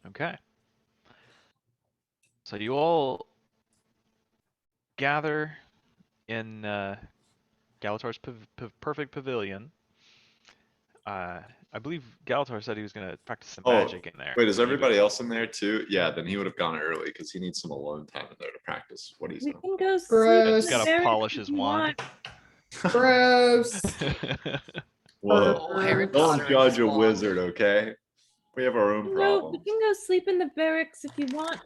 Okay. So you all gather in Galatar's perfect pavilion. I believe Galatar said he was going to practice some Oh, magic in there. wait, is What are you everybody doing? else in there too? Yeah, then he would have gone early because he needs some alone time in there to practice what he's We doing. can go sleep Gross. He's in got the to barracks polish if his you wand. want. Gross. Whoa. Oh, Harry Don't Potter and his judge a wand. wizard, okay? We have our own We problems. can go sleep in the barracks if you want.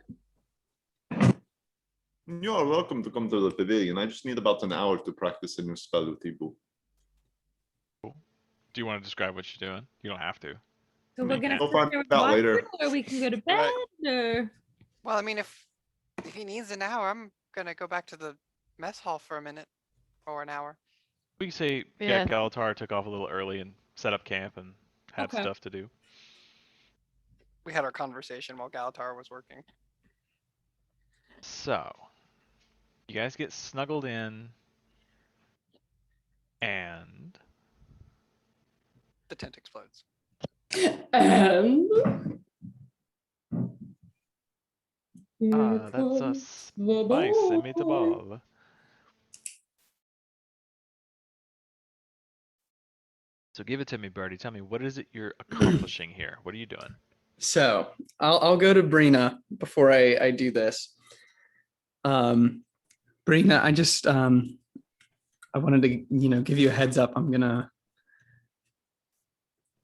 You are welcome to come to the pavilion. I just need about an hour to practice a new spell with you. Do you want to describe what you're doing? You don't have to. So we're gonna We'll sit find there and out watch later. it, or we can go to bed, Right. or Well, I mean, if he needs an hour, I'm gonna go back to the mess hall for a minute or an hour. We can say Yeah. Galatar took off a little early and set up camp and had Okay. stuff to do. We had our conversation while Galatar was working. So, you guys get snuggled in, and The tent explodes. And that's a spice and meatball. So give it to me, Birdie. Tell me, what is it you're accomplishing here? What are you doing? So I'll go to Brina before I do this. Brina, I just I wanted to give you a heads up. I'm gonna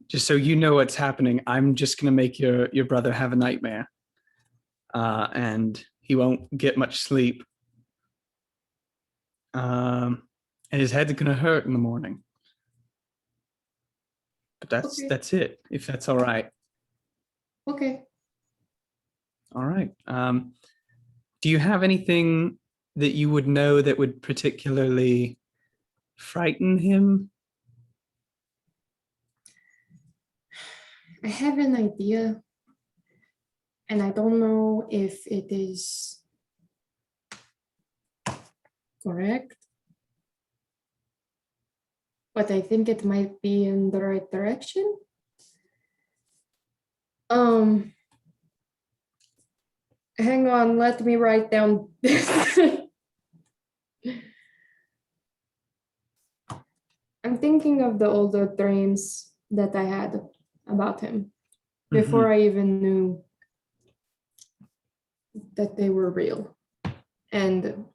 just so you know what's happening. I'm just gonna make your brother have a nightmare, and he won't get much sleep. And his head's gonna hurt in the morning. But Okay. that's it. If that's all right. Okay. All right. Do you have anything that you would know that would particularly frighten him? I have an idea, and I don't know if it is correct, but I think it might be in the right direction. Hang on, let me write down. I'm thinking of the older dreams that I had about him before I even knew that they were real. And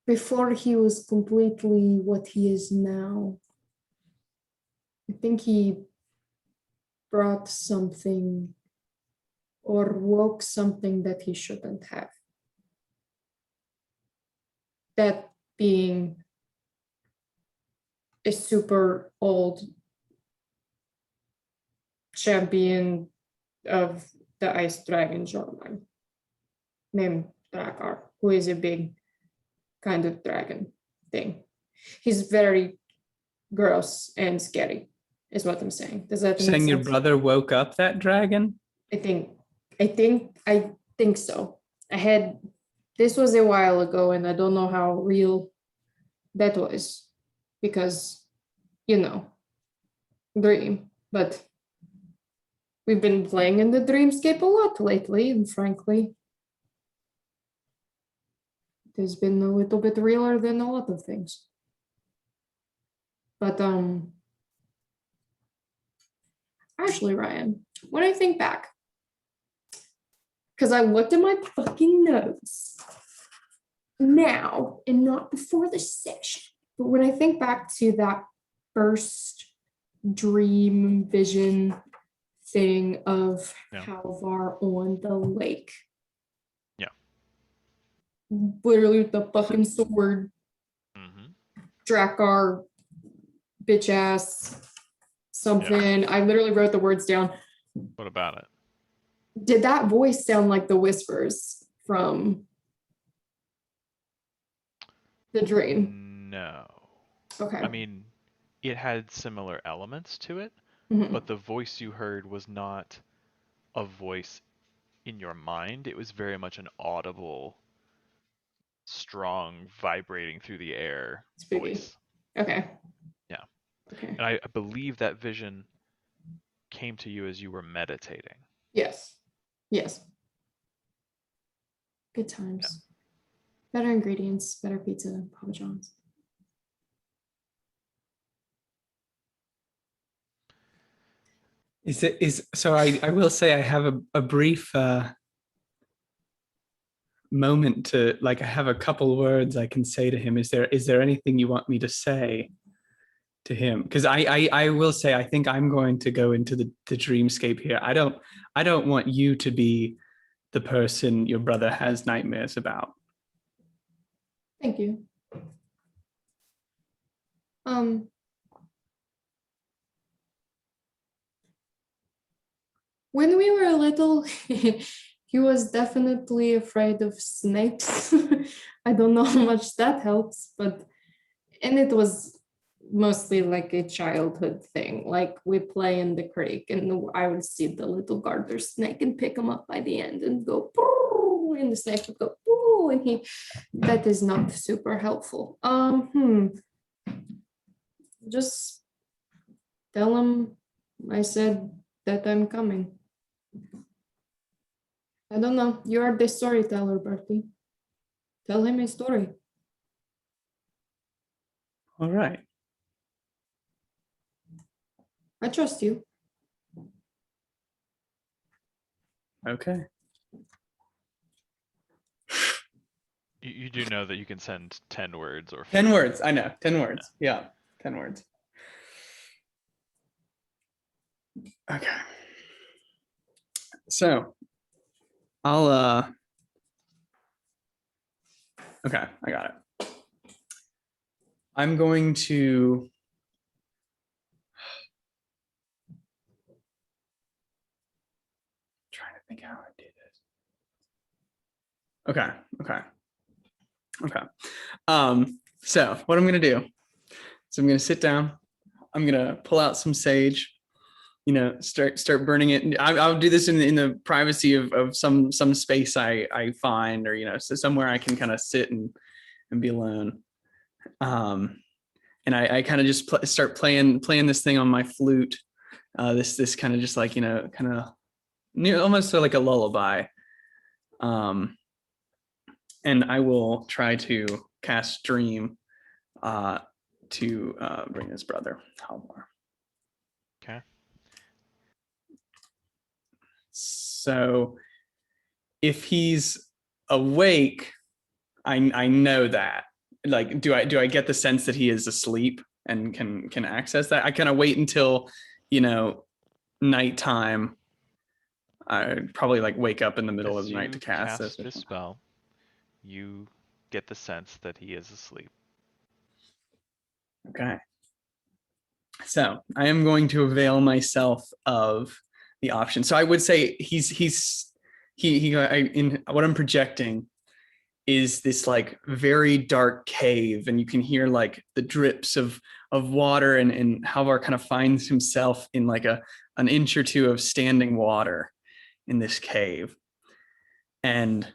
before he was completely what he is now, I think he brought something or woke something that he shouldn't have. That being a super old champion of the ice dragon genre named Drakkar, who is a big kind of dragon thing. He's very gross and scary, is what I'm saying. Does that make Saying your sense? brother woke up that dragon? I think so. This was a while ago, and I don't know how real that was because, dream. But we've been playing in the dreamscape a lot lately, and frankly, it has been a little bit realer than a lot of things. But actually, Ryan, when I think back, because I looked at my fucking notes now and not before the session, but when I think back to that first dream vision thing of Yeah. Halvar on the lake. Yeah. Literally with the fucking sword, Drakkar, bitch ass, something. I literally wrote the words down. What about it? Did that voice sound like the whispers from the dream? No. Okay. I mean, it had similar elements to it, Mhm. but the voice you heard was not a voice in your mind. It was very much an audible, strong, vibrating through the air Spooky. voice. Okay. Yeah. Okay. And I believe that vision came to you as you were meditating. Yes. Yes. Good times. Better ingredients, better pizza, Papa John's. I will say I have a brief moment to like I have a couple words I can say to him. Is there anything you want me to say to him? Because I will say I think I'm going to go into the dreamscape here. I don't want you to be the person your brother has nightmares about. Thank you. When we were little, he was definitely afraid of snakes. I don't know how much that helps, and it was mostly like a childhood thing. Like we play in the creek and I would see the little garter snake and pick him up by the end and go, "Pooh," and the snake would go, "Pooh," and that is not super helpful. Just tell him I said that I'm coming. I don't know. You are the storyteller, Bertie. Tell him a story. All right. I trust you. Okay. You do know that you can send 10 words or 10 words. I know. 10 words. Yeah. 10 words. Okay. So I'll okay, I got it. I'm going to trying to think how I do this. Okay. So what I'm gonna do is I'm gonna sit down, I'm gonna pull out some sage, start burning it. I'll do this in the privacy of some space I find, or so somewhere I can kind of sit and be alone. And I kind of just start playing this thing on my flute. This kind of just like kind of almost like a lullaby. And I will try to cast Dream to bring his brother Halvor. Okay. So if he's awake, I know that. Like, do I get the sense that he is asleep and can access that? I kind of wait until nighttime. I'd probably like wake up in the middle of the night to cast this. This spell, you get the sense that he is asleep. Okay. So I am going to avail myself of the option. So I would say in what I'm projecting is this like very dark cave, and you can hear like the drips of water, and Halvar kind of finds himself in like an inch or two of standing water in this cave. And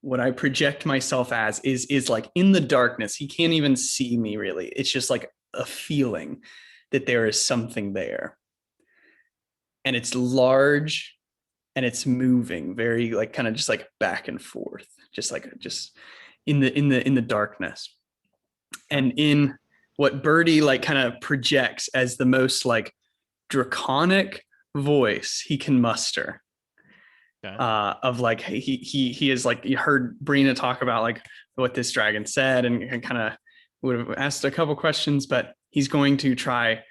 what I project myself as is like in the darkness, he can't even see me really. It's just like a feeling that there is something there. And it's large and it's moving very like kind of just like back and forth, just in the darkness. And in what Birdie like kind of projects as the most like draconic voice he can muster. Okay. Of like he is like, you heard Brina talk about like what this dragon said, and kind of would have asked a couple questions, but he's going to try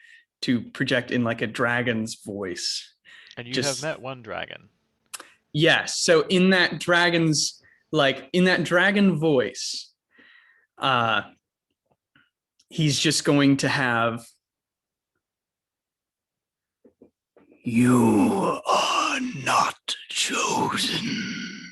to project in like a dragon's voice. And you have met one dragon. Yes. So in that dragon voice, he's just going to have, "You are not chosen."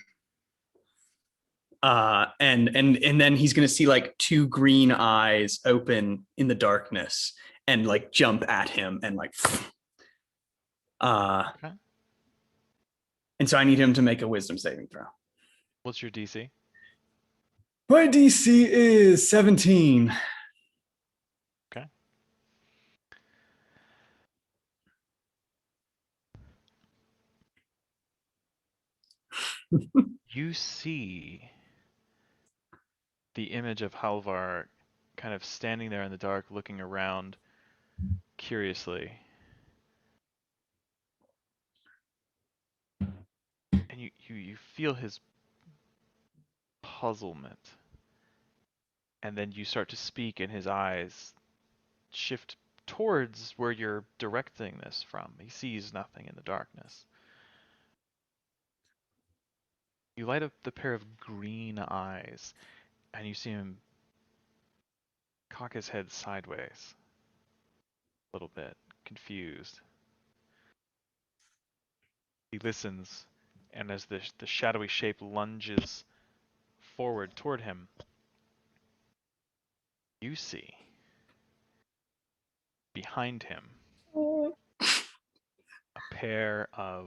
And then he's gonna see like two green eyes open in the darkness and like jump at him and like Okay. And so I need him to make a wisdom saving throw. What's your DC? My DC is 17. Okay. You see the image of Halvar kind of standing there in the dark, looking around curiously. And you feel his puzzlement. And then you start to speak, and his eyes shift towards where you're directing this from. He sees nothing in the darkness. You light up the pair of green eyes, and you see him cock his head sideways. A little bit, confused. He listens, and as the shadowy shape lunges forward toward him, you see, behind him, a pair of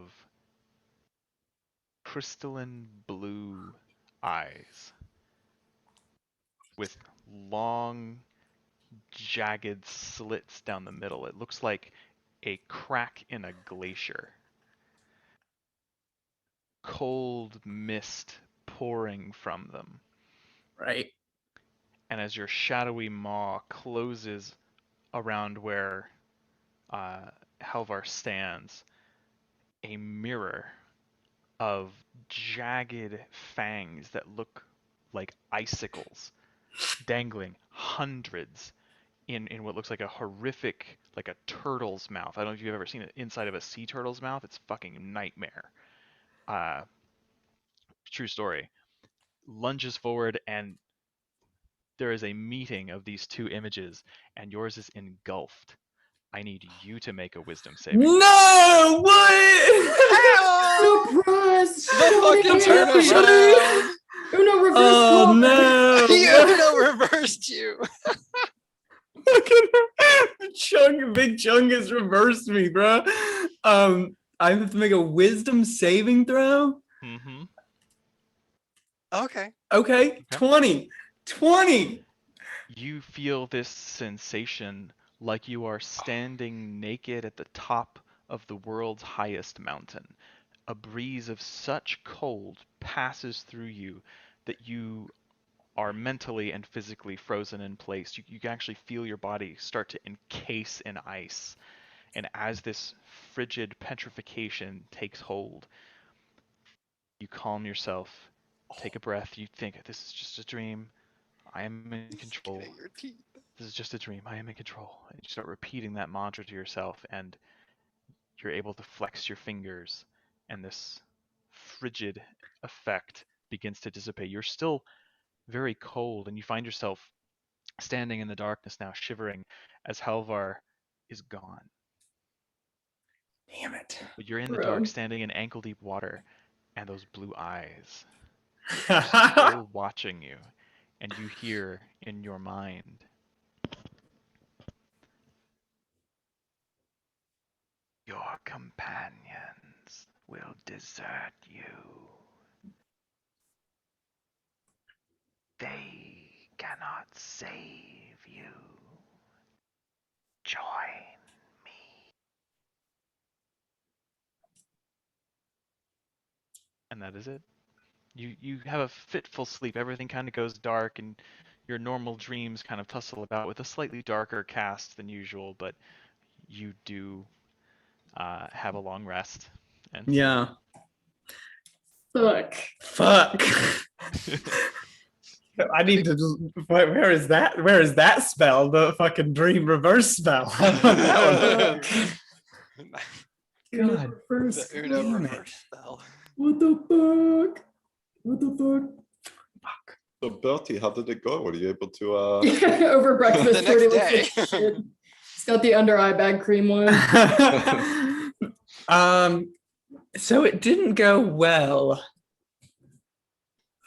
crystalline blue eyes with long, jagged slits down the middle. It looks like a crack in a glacier. Cold mist pouring from them. Right. And as your shadowy maw closes around where Halvar stands, a mirror of jagged fangs that look like icicles dangling hundreds in what looks like a horrific, like a turtle's mouth. I don't know if you've ever seen it inside of a sea turtle's mouth. It's fucking nightmare. True story. Lunges forward, and there is a meeting of these two images, and yours is engulfed. I need you to make a wisdom saving. No! What? Surprise! The fucking turnaround! Uno reverse Oh call. no! Uno reversed you. Big Chungus reversed me, bro. I have to make a wisdom saving throw. Mm-hmm. Okay. Okay, 20. You feel this sensation like you are standing naked at the top of the world's highest mountain. A breeze of such cold passes through you that you are mentally and physically frozen in place. You can actually feel your body start to encase in ice. And as this frigid petrification takes hold, you calm yourself, take a breath, you think, this is just a dream. I am in control. Getting your teeth. This is just a dream. I am in control. And you start repeating that mantra to yourself, and you're able to flex your fingers, and this frigid effect begins to dissipate. You're still very cold, and you find yourself standing in the darkness now, shivering, as Halvar is gone. Damn it. But you're in the Bro. dark, standing in ankle-deep water, and those blue eyes are still watching you, and you hear in your mind, your companions will desert you. They cannot save you. Join me. And that is it. You have a fitful sleep. Everything kind of goes dark, and your normal dreams kind of tussle about with a slightly darker cast than usual, but you do have a long rest. And sleep. Yeah. Fuck. I need to. Where is that? Where is that spell? The fucking dream reverse spell. God Reverse. The Uno damn it. reverse spell. What the fuck? What the fuck? So Bertie, how did it go? Were you able to Over breakfast, The next Bertie looks like day. shit. He's got the under eye bag cream one. So it didn't go well.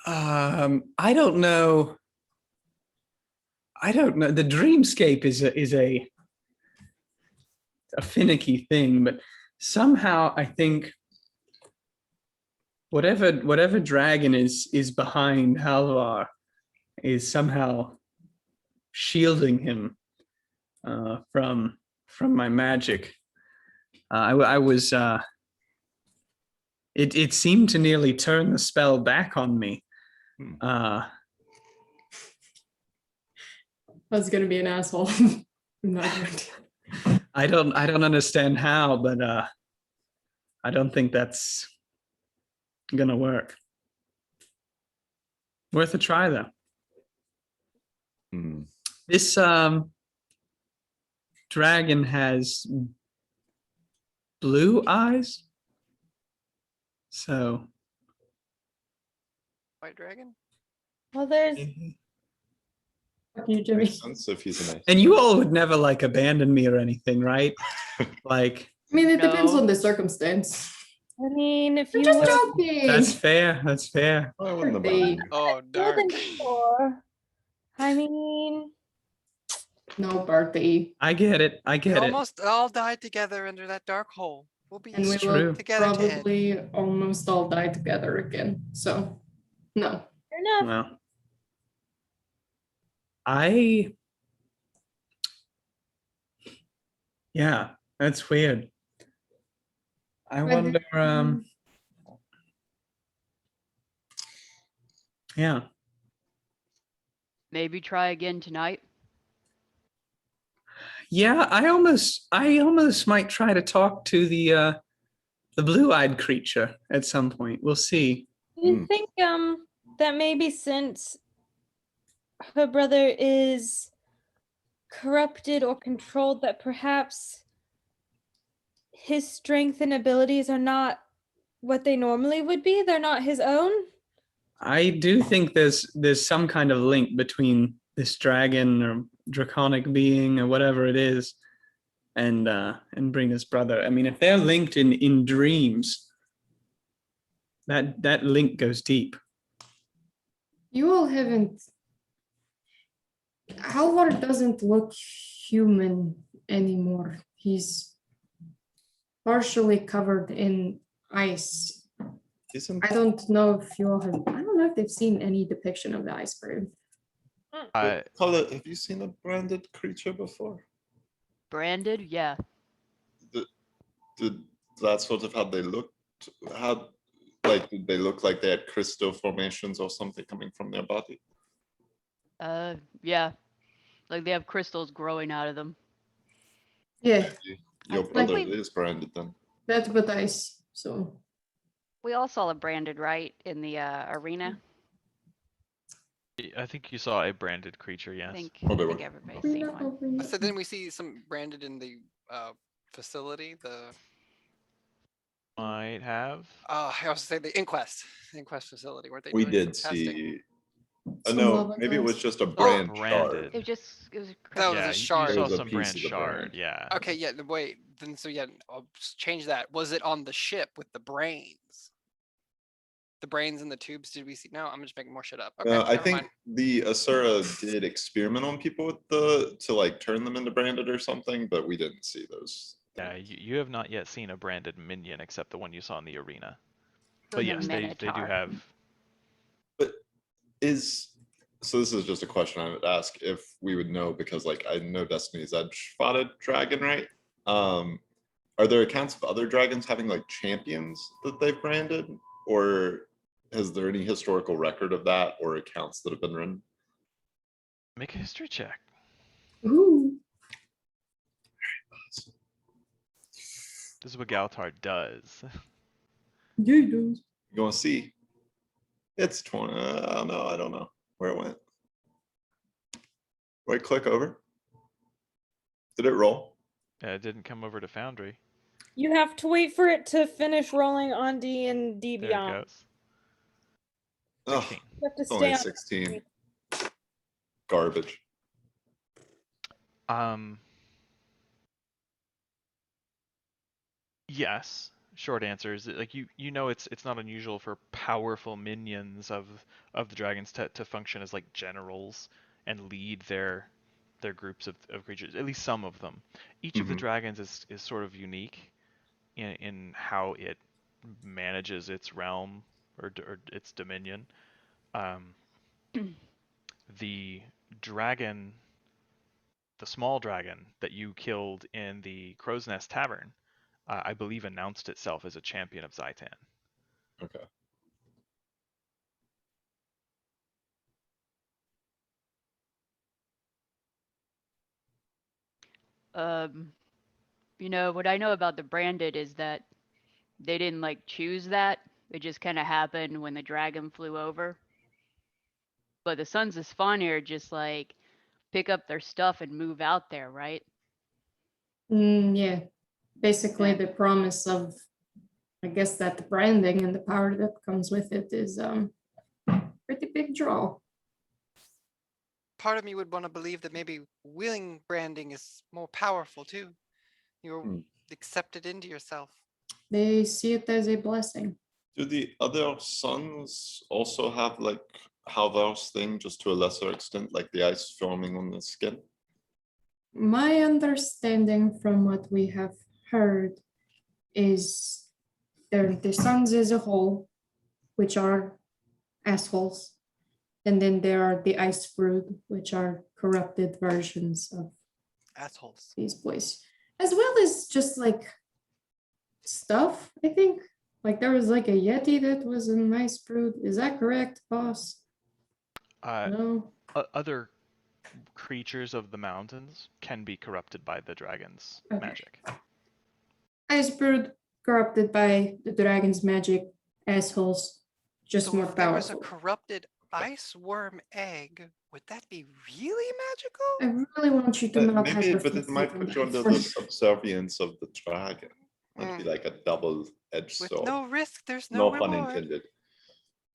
I don't know. The dreamscape is a finicky thing, but somehow I think whatever dragon is behind Halvar is somehow shielding him from my magic. I was It seemed to nearly turn the spell back on me. Hmm. I was gonna be an asshole. I'm not going to. I don't understand how, but I don't think that's gonna work. Worth a try though. Hmm. This dragon has blue eyes. So White dragon? Well, there's Fuck you, Jimmy. Makes sense if he's a nice. and you all would never like abandon me or anything, right? Like I mean, it depends No. on the circumstance. I mean, if I'm you just were joking. that's fair. That's fair. I wouldn't Birthday. abandon you. Oh, more than dark. 4, I mean, No, birthday. I get it. I We get it. almost all died together under that dark hole. We'll be And we It's will true. together, Ted. probably almost all die together again. So, no. fair enough. Well, yeah, that's weird. I But wonder. Yeah. Maybe try again tonight. Yeah, I almost might try to talk to the blue-eyed creature at some point. We'll see. Do you Hmm. think that maybe since her brother is corrupted or controlled, that perhaps his strength and abilities are not what they normally would be? They're not his own? I do think there's some kind of link between this dragon or draconic being or whatever it is and Brina's brother. I mean, if they're linked in dreams, that link goes deep. You all haven't. Halvard doesn't look human anymore. He's partially covered in ice. Isn't I don't know if you all have. I don't know if they've seen any depiction of the iceberg. Paula, have you seen a branded creature before? Branded, yeah. Did that's sort of how they looked? How did they look like they had crystal formations or something coming from their body? Yeah. Like they have crystals growing out of them. Yeah, Your think brother we- is branded then. that's but ice. So We all saw a branded, right, in the arena? I think you saw a branded creature, I yes. think, Oh, I they think were. everybody's seen one. So didn't we see some branded in the facility? The Might have. I also say the inquest facility. Weren't they? We doing did some testing? see. Some No, lava maybe it was guys. just a brand shard. branded. It was just, it was. That was yeah, a you shard. It saw was a some piece brand of the shard, brand. yeah. Okay, yeah. Wait, then so yeah, I'll change that. Was it on the ship with the brains? The brains in the tubes? Did we see? No, I'm just making more shit up. Okay, I never think mind. the Asura did experiment on people with to like turn them into branded or something, but we didn't see those. Yeah, you have not yet seen a branded minion except the one you saw in the arena. It But was a yes, they do minotaur. have. So this is just a question I would ask if we would know, because like I know Destiny's Edge fought a dragon, right? Are there accounts of other dragons having like champions that they've branded, or is there any historical record of that or accounts that have been written? Make a history check. ooh, This is what Galtar does. you do. You gonna see? It's 20. I don't know where it went. Right click over. Did it roll? Yeah, it didn't come over to Foundry. You have to wait for it to finish rolling on D and D There Beyond. it goes. Ugh, 16. You have to it's stay only on. 16. Garbage. Yes. Short answer is that, like you know it's not unusual for powerful minions of the dragons to function as like generals and lead their groups of creatures, at least some of them. Each of the Mhm. dragons is sort of unique in how it manages its realm or its dominion. The dragon, the small dragon that you killed in the Crow's Nest Tavern, I believe announced itself as a champion of Zaitan. Okay. You know, what I know about the branded is that they didn't like choose that. It just kind of happened when the dragon flew over. But the Sons of Svanir just like pick up their stuff and move out there, right? Yeah, basically Yeah. the promise of, I guess, that the branding and the power that comes with it is pretty big draw. Part of me would want to believe that maybe willing branding is more powerful too. You're Hmm. accepted into yourself. They see it as a blessing. Do the other sons also have like Halvar's thing, just to a lesser extent, like the ice forming on the skin? My understanding from what we have heard is they're the sons as a whole, which are assholes. And then there are the ice brood, which are corrupted versions of Assholes. these boys, as well as just like stuff, I think. Like there was like a Yeti that was a nice brood. Is that correct, boss? No. Other creatures of the mountains can be corrupted by the dragon's Okay. magic. Ice brood corrupted by the dragon's magic, assholes, just So more if there was a powerful. corrupted ice worm egg, would that be really magical? I really want you to not Maybe, but it hyperfixate might on put that you under for- the subservience of the dragon. Might be Mm. like a double-edged With sword. no risk, there's no No pun reward. intended. Of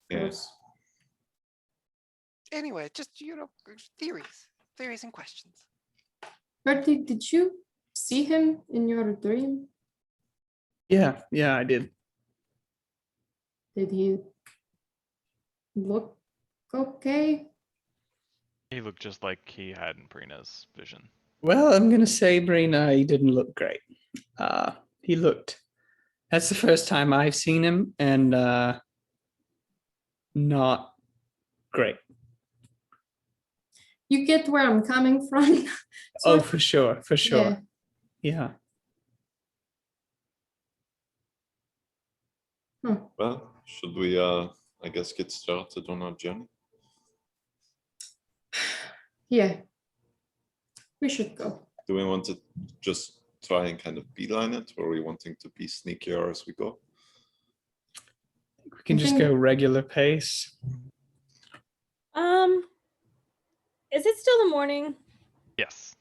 Yeah. course. Anyway, just theories and questions. Bertie, did you see him in your dream? Yeah, I did. Did he look okay? He looked just like he had in Prina's vision. Well, I'm gonna say, Brina, he didn't look great. He looked. That's the first time I've seen him, and not great. You get where I'm coming from? Oh, Sort- for sure, Yeah. Well, should we I guess get started on our journey? Yeah. We should go. Do we want to just try and kind of beeline it, or are we wanting to be sneakier as we go? We can just go regular pace. Is it still the morning? Yes.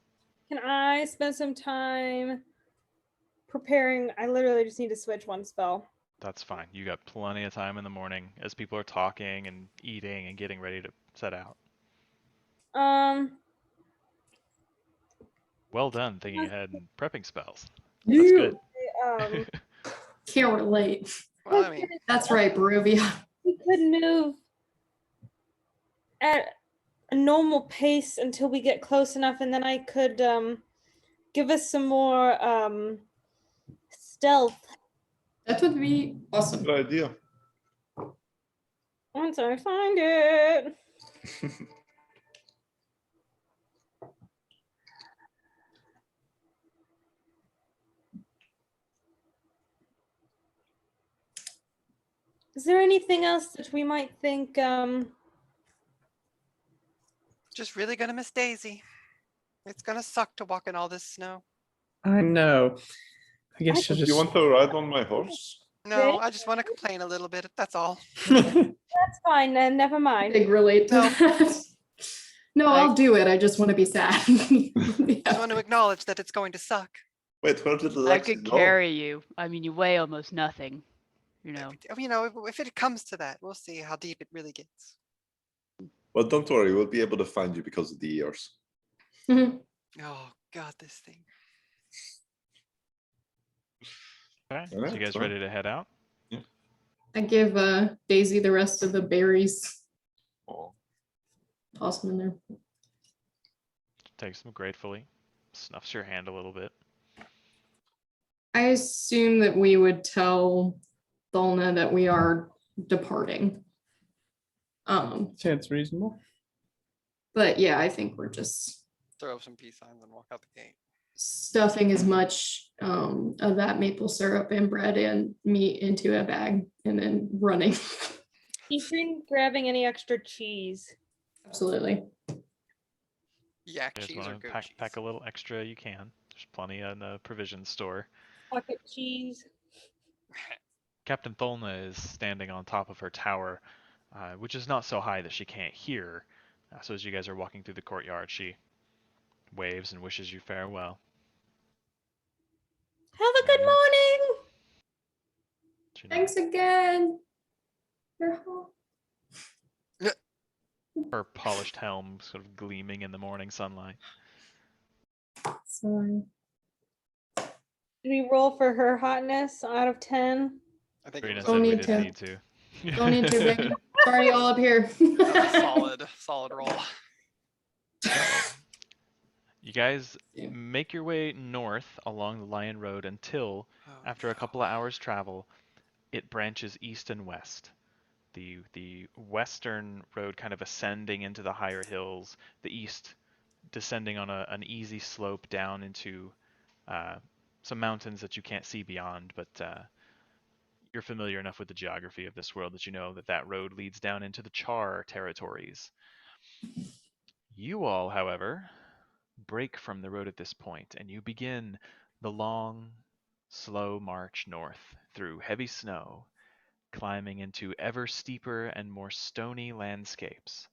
Can I spend some time preparing? I literally just need to switch one spell. That's fine. You got plenty of time in the morning as people are talking and eating and getting ready to set out. Well done thinking ahead and prepping spells. That's good. Can't relate. Well, I mean, That's right, Baruvia. We could move at a normal pace until we get close enough, and then I could give us some more stealth That would be awesome. Good idea. once I find it. Is there anything else that we might think just really gonna miss Daisy. It's gonna suck to walk in all this snow. I know. I guess Do you'll you just. want to ride on my horse? No, I just want to complain a little bit. That's all. that's fine then, never mind. Big relate to No. that. No, I'll do it. I just want to be sad. Just want to acknowledge that it's going to suck. Wait, where did I Alexi could go? carry you. I mean, you weigh almost nothing. You know. You know, if it comes to that, we'll see how deep it really gets. Well, don't worry, we'll be able to find you because of the ears. Mhm. Oh God, this thing. Okay. So Alright, you guys fine. ready to head out? I give Daisy the rest of the berries. Oh. Toss them in there. Takes them gratefully. Snuffs your hand a little bit. I assume that we would tell Thalna that we are departing. Sounds reasonable. But yeah, I think we're just Throw some peace signs and walk out the gate. stuffing as much of that maple syrup and bread and meat into a bag and then running. Keep from grabbing any extra cheese. Absolutely. Yak You guys cheese or want to goat pack, cheese? pack a little extra, you can. There's plenty in the provision store. Pocket cheese. Captain Tholna is standing on top of her tower, which is not so high that she can't hear. So as you guys are walking through the courtyard, she waves and wishes you farewell. Have a good Mhm. morning. She Thanks nods. again. You're home. Her polished helm sort of gleaming in the morning sunlight. Sorry. Did we roll for her hotness out of 10? I think it Brina was said Don't we need didn't to. need to. Don't need to, baby. It's already all up here. solid roll. You guys Yeah. make your way north along the Lion Road until, after a couple of hours travel, it branches east and west. The western road kind of ascending into the higher hills, the east descending on an easy slope down into some mountains that you can't see beyond, but you're familiar enough with the geography of this world that you know that that road leads down into the Char territories. You all, however, break from the road at this point, and you begin the long, slow march north through heavy snow, climbing into ever steeper and more stony landscapes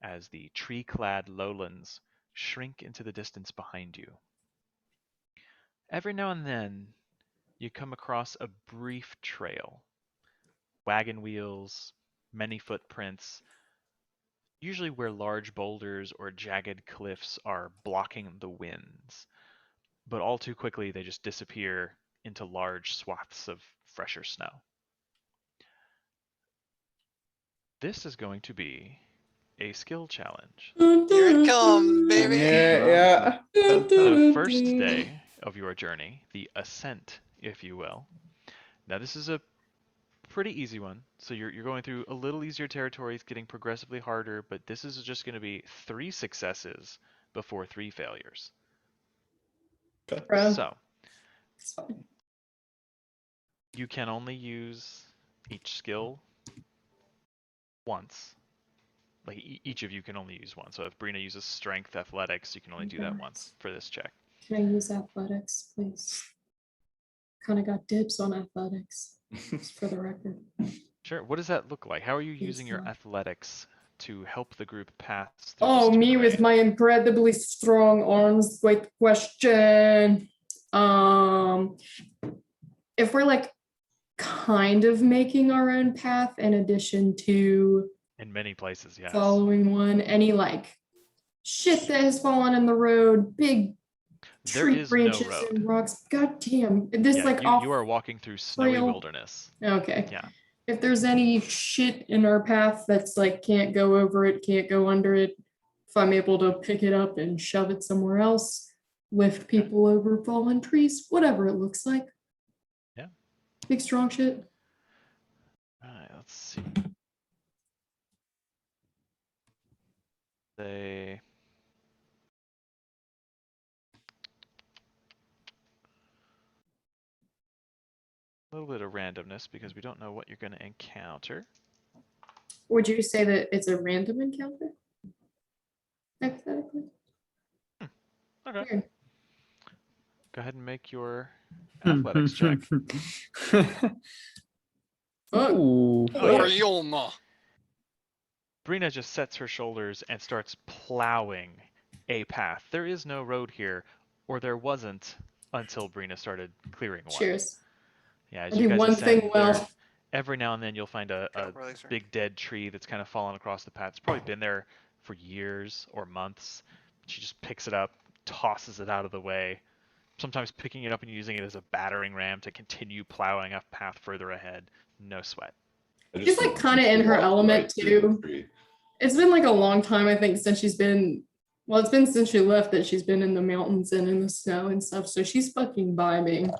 as the tree-clad lowlands shrink into the distance behind you. Every now and then, you come across a brief trail. Wagon wheels, many footprints, usually where large boulders or jagged cliffs are blocking the winds. But all too quickly they just disappear into large swaths of fresher snow. This is going to be a skill challenge. Here it comes, baby. Yeah. The first day of your journey, the ascent, if you will. Now this is a pretty easy one. So you're going through a little easier territories, getting progressively harder, but this is just going to be 3 successes before 3 failures. Bro. So It's fine. you can only use each skill once. Like each of you can only use one. So if Brina uses strength athletics, you can only do that once for this check. Can I use athletics, please? Kind of got dibs on athletics, just for the record. Sure. What does that look like? How are you Yes, using your sir. athletics to help the group pass through Oh, this me with terrain? my incredibly strong arms. Great question. If we're like kind of making our own path in addition to In many places, yes. following one, any like shit that has fallen in the road, big There tree is no branches road. and rocks. God damn. This Yeah, like you are walking through snowy trail. wilderness. Okay. Yeah. If there's any shit in our path that's like can't go over it, can't go under it, if I'm able to pick it up and shove it somewhere else, lift people over fallen trees, whatever it looks like. Yeah. Big strong shit. All right, let's see. They a little bit of randomness because we don't know what you're going to encounter. Would you say that it's a random encounter? Hypothetically. Okay. Weird. Go ahead and make your athletics check. Fuck. Ooh. Oh, yeah. Orioma. Brina just sets her shoulders and starts plowing a path. There is no road here, or there wasn't until Brina started clearing one. Cheers. Yeah, as I you do guys one ascend, thing well. every now and then you'll find a Release her. big dead tree that's kind of fallen across the path. It's probably been there for years or months. She just picks it up, tosses it out of the way, sometimes picking it up and using it as a battering ram to continue plowing a path further ahead. No sweat. I She's just like kind of in her walked element right through the too. tree. It's been like a long time, I think, since she's been, well, it's been since she left that she's been in the mountains and in the snow and stuff. So she's fucking vibing.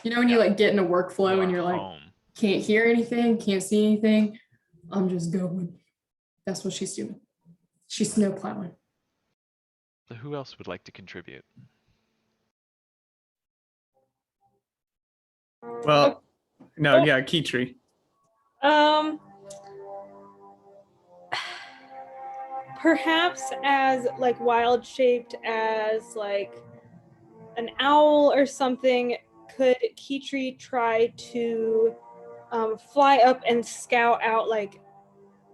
You know, when you Yeah. like get in a workflow You and are you're like, home. can't hear anything, can't see anything. I'm just going. That's what she's doing. She's snow plowing. So who else would like to contribute? Well, no, yeah, Kitri. Perhaps as like wild shaped as like an owl or something, could Kitri try to fly up and scout out like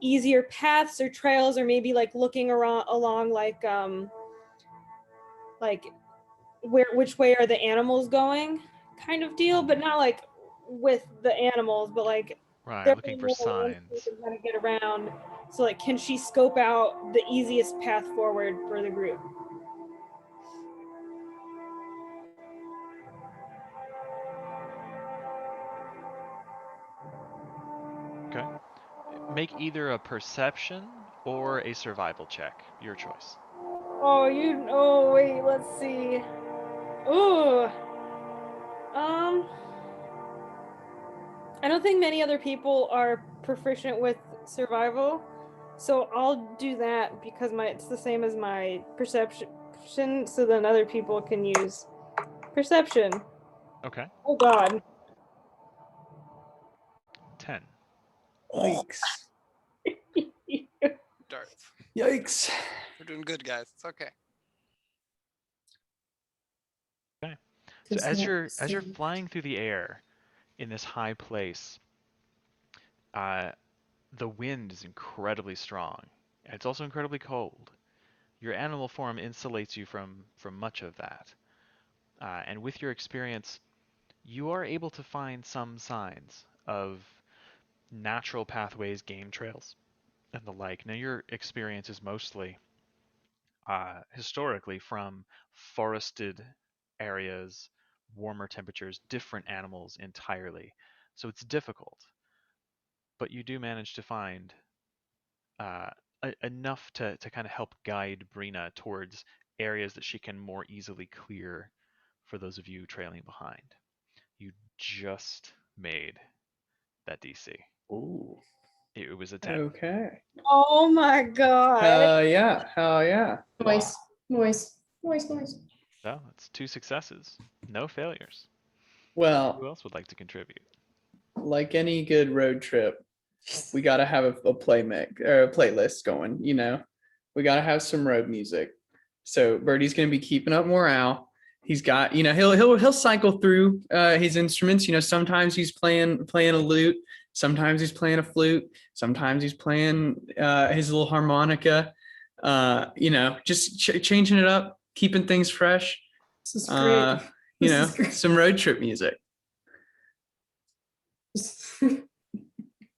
easier paths or trails, or maybe like looking around along like which way are the animals going kind of deal, but not like with the animals, but like Right, there looking are for more ways signs. to kind of get around. So like, can she scope out the easiest path forward for the group? Okay. Make either a perception or a survival check. Your choice. Oh wait, let's see. Ooh. I don't think many other people are proficient with survival, so I'll do that because it's the same as my perception, so then other people can use perception. Okay. Oh god. 10. Yikes. Darth. Yikes. We're doing good, guys. It's okay. Okay. So as you're flying through the air in this high place, the wind is incredibly strong. It's also incredibly cold. Your animal form insulates you from much of that. And with your experience, you are able to find some signs of natural pathways, game trails, and the like. Now, your experience is mostly historically from forested areas, warmer temperatures, different animals entirely. So it's difficult, but you do manage to find uh, enough to kind of help guide Brina towards areas that she can more easily clear for those of you trailing behind. You just made that DC. Ooh. It was a 10. Okay. Oh my god. Hell yeah. Hell yeah. Noise. So that's 2 successes, no failures. Who Well, else would like to contribute? like any good road trip, we gotta have a playlist going. You know, we gotta have some road music. So Birdie's gonna be keeping up morale. He's got, you know, he'll cycle through his instruments. You know, sometimes he's playing a lute, sometimes he's playing a flute, sometimes he's playing his little harmonica. You know, just changing it up, keeping things fresh. This is great. You This know, is great. some road trip music.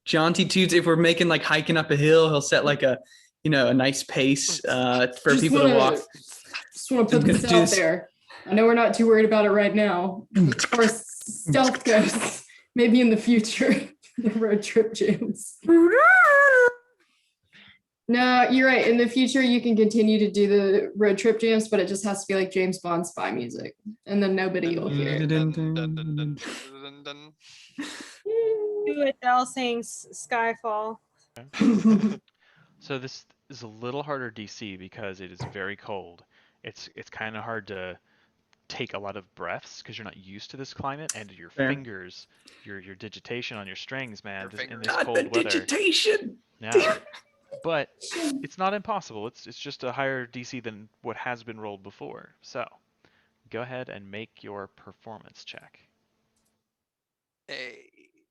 Jaunty tunes. If we're making like hiking up a hill, he'll set like a, you know, a nice pace for Just people to walk. Just want to put this out there. I know we're not too worried about it right now. As far as stealth goes, maybe in the future, the road trip jams. No, you're right. In the future, you can continue to do the road trip jams, but it just has to be like James Bond spy music, and then nobody will hear it. Do it, Dell saying Skyfall. So this is a little harder DC because it is very cold. It's kind of hard to take a lot of breaths because you're not used to this climate, and your Fair. fingers, your digitation on your strings, man, in this God, cold the weather. digitation. Yeah. But it's not impossible. It's just a higher DC than what has been rolled before. So go ahead and make your performance check. Hey.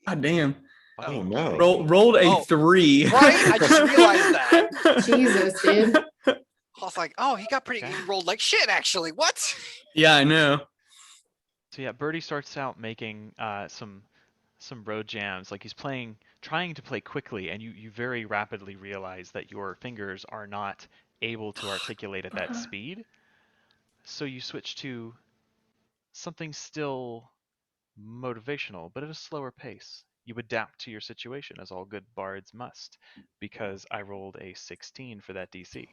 God damn. Oh no. Rolled a 3. Right? I just realized that. Jesus, dude. I was like, oh, he got pretty. He rolled like shit, actually. What? Yeah, I know. So yeah, Birdie starts out making some road jams. Like he's trying to play quickly, and you very rapidly realize that your fingers are not able to articulate at that speed. So you switch to something still motivational, but at a slower pace. You adapt to your situation, as all good bards must, because I rolled a 16 for that DC.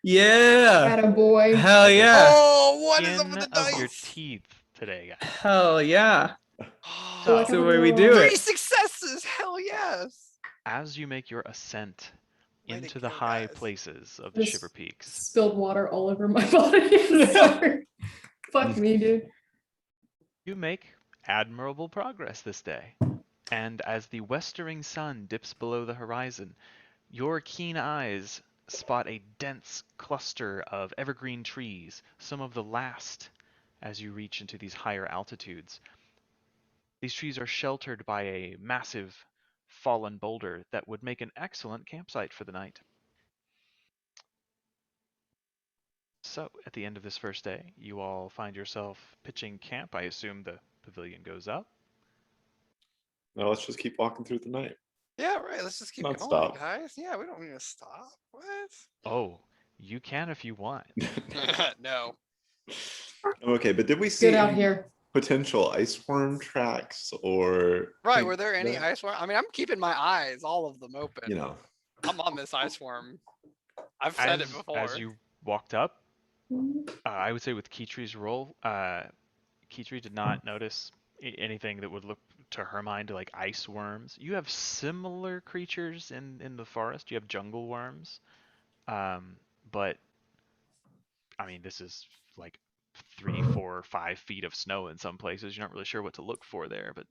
Yeah. Attaboy. Hell yeah. Oh, what is up Skin with the of your dice? teeth today, guys. Hell yeah. So, That's the way we do 3 it. successes. Hell yes. as you make your ascent Way to into the go, high guys. places of the Just Shiverpeaks, Spilled water all over my body. Sorry. Fuck me, dude. you make admirable progress this day. And as the westering sun dips below the horizon, your keen eyes spot a dense cluster of evergreen trees, some of the last as you reach into these higher altitudes. These trees are sheltered by a massive fallen boulder that would make an excellent campsite for the night. So, at the end of this first day, you all find yourself pitching camp. I assume the pavilion goes up. No, let's just keep walking through the night. Yeah, right. Let's just keep Not going, stop. guys. Yeah, we don't need to stop. What? Oh, you can if you want. No. Okay, but did we see Good out any here. potential ice worm tracks or Right. Were there any that- ice worm? I mean, I'm keeping my eyes, all of them open. You know, I'm on this ice worm. I've said it before. As you walked up, I would say with Keetree's roll, Keetree did not notice anything that would look to her mind like ice worms. You have similar creatures in the forest. You have jungle worms, but I mean this is like 3, 4, 5 feet of snow in some places. You're not really sure what to look for there, but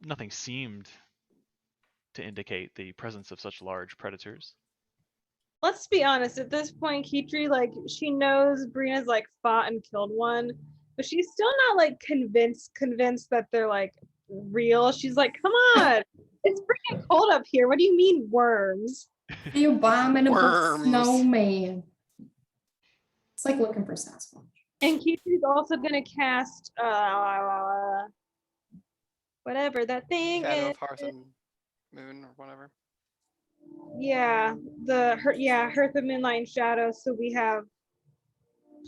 nothing seemed to indicate the presence of such large predators. Let's be honest, at this point, Keetri, like, she knows Brina's like fought and killed one, but she's still not like convinced that they're like real. She's like, come on, it's freaking cold up here. What do you mean worms? You abominable Worms. snowman. It's like looking for Sasquatch. And Keetri's also gonna cast whatever that thing Shadow is. of Hearth and Moon or whatever. Yeah, Hearth of Moonlight and Shadow. So we have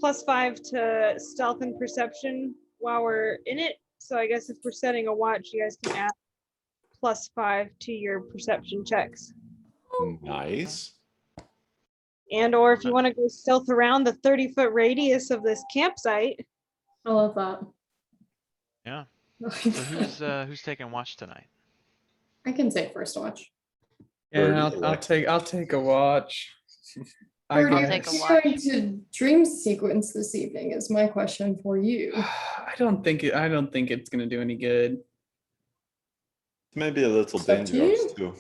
+5 to stealth and perception while we're in it. So I guess if we're setting a watch, you guys can add +5 to your perception checks. nice. And or if you want to go stealth around the 30-foot radius of this campsite. I love that. Yeah. So who's taking watch tonight? I can take first watch. Yeah, Birdie, I'll take a watch. I Birdie, I'll are take a you watch. going to dream sequence this evening is my question for you. I don't think it's gonna do any good. Maybe a little It's up to dangerous you. too.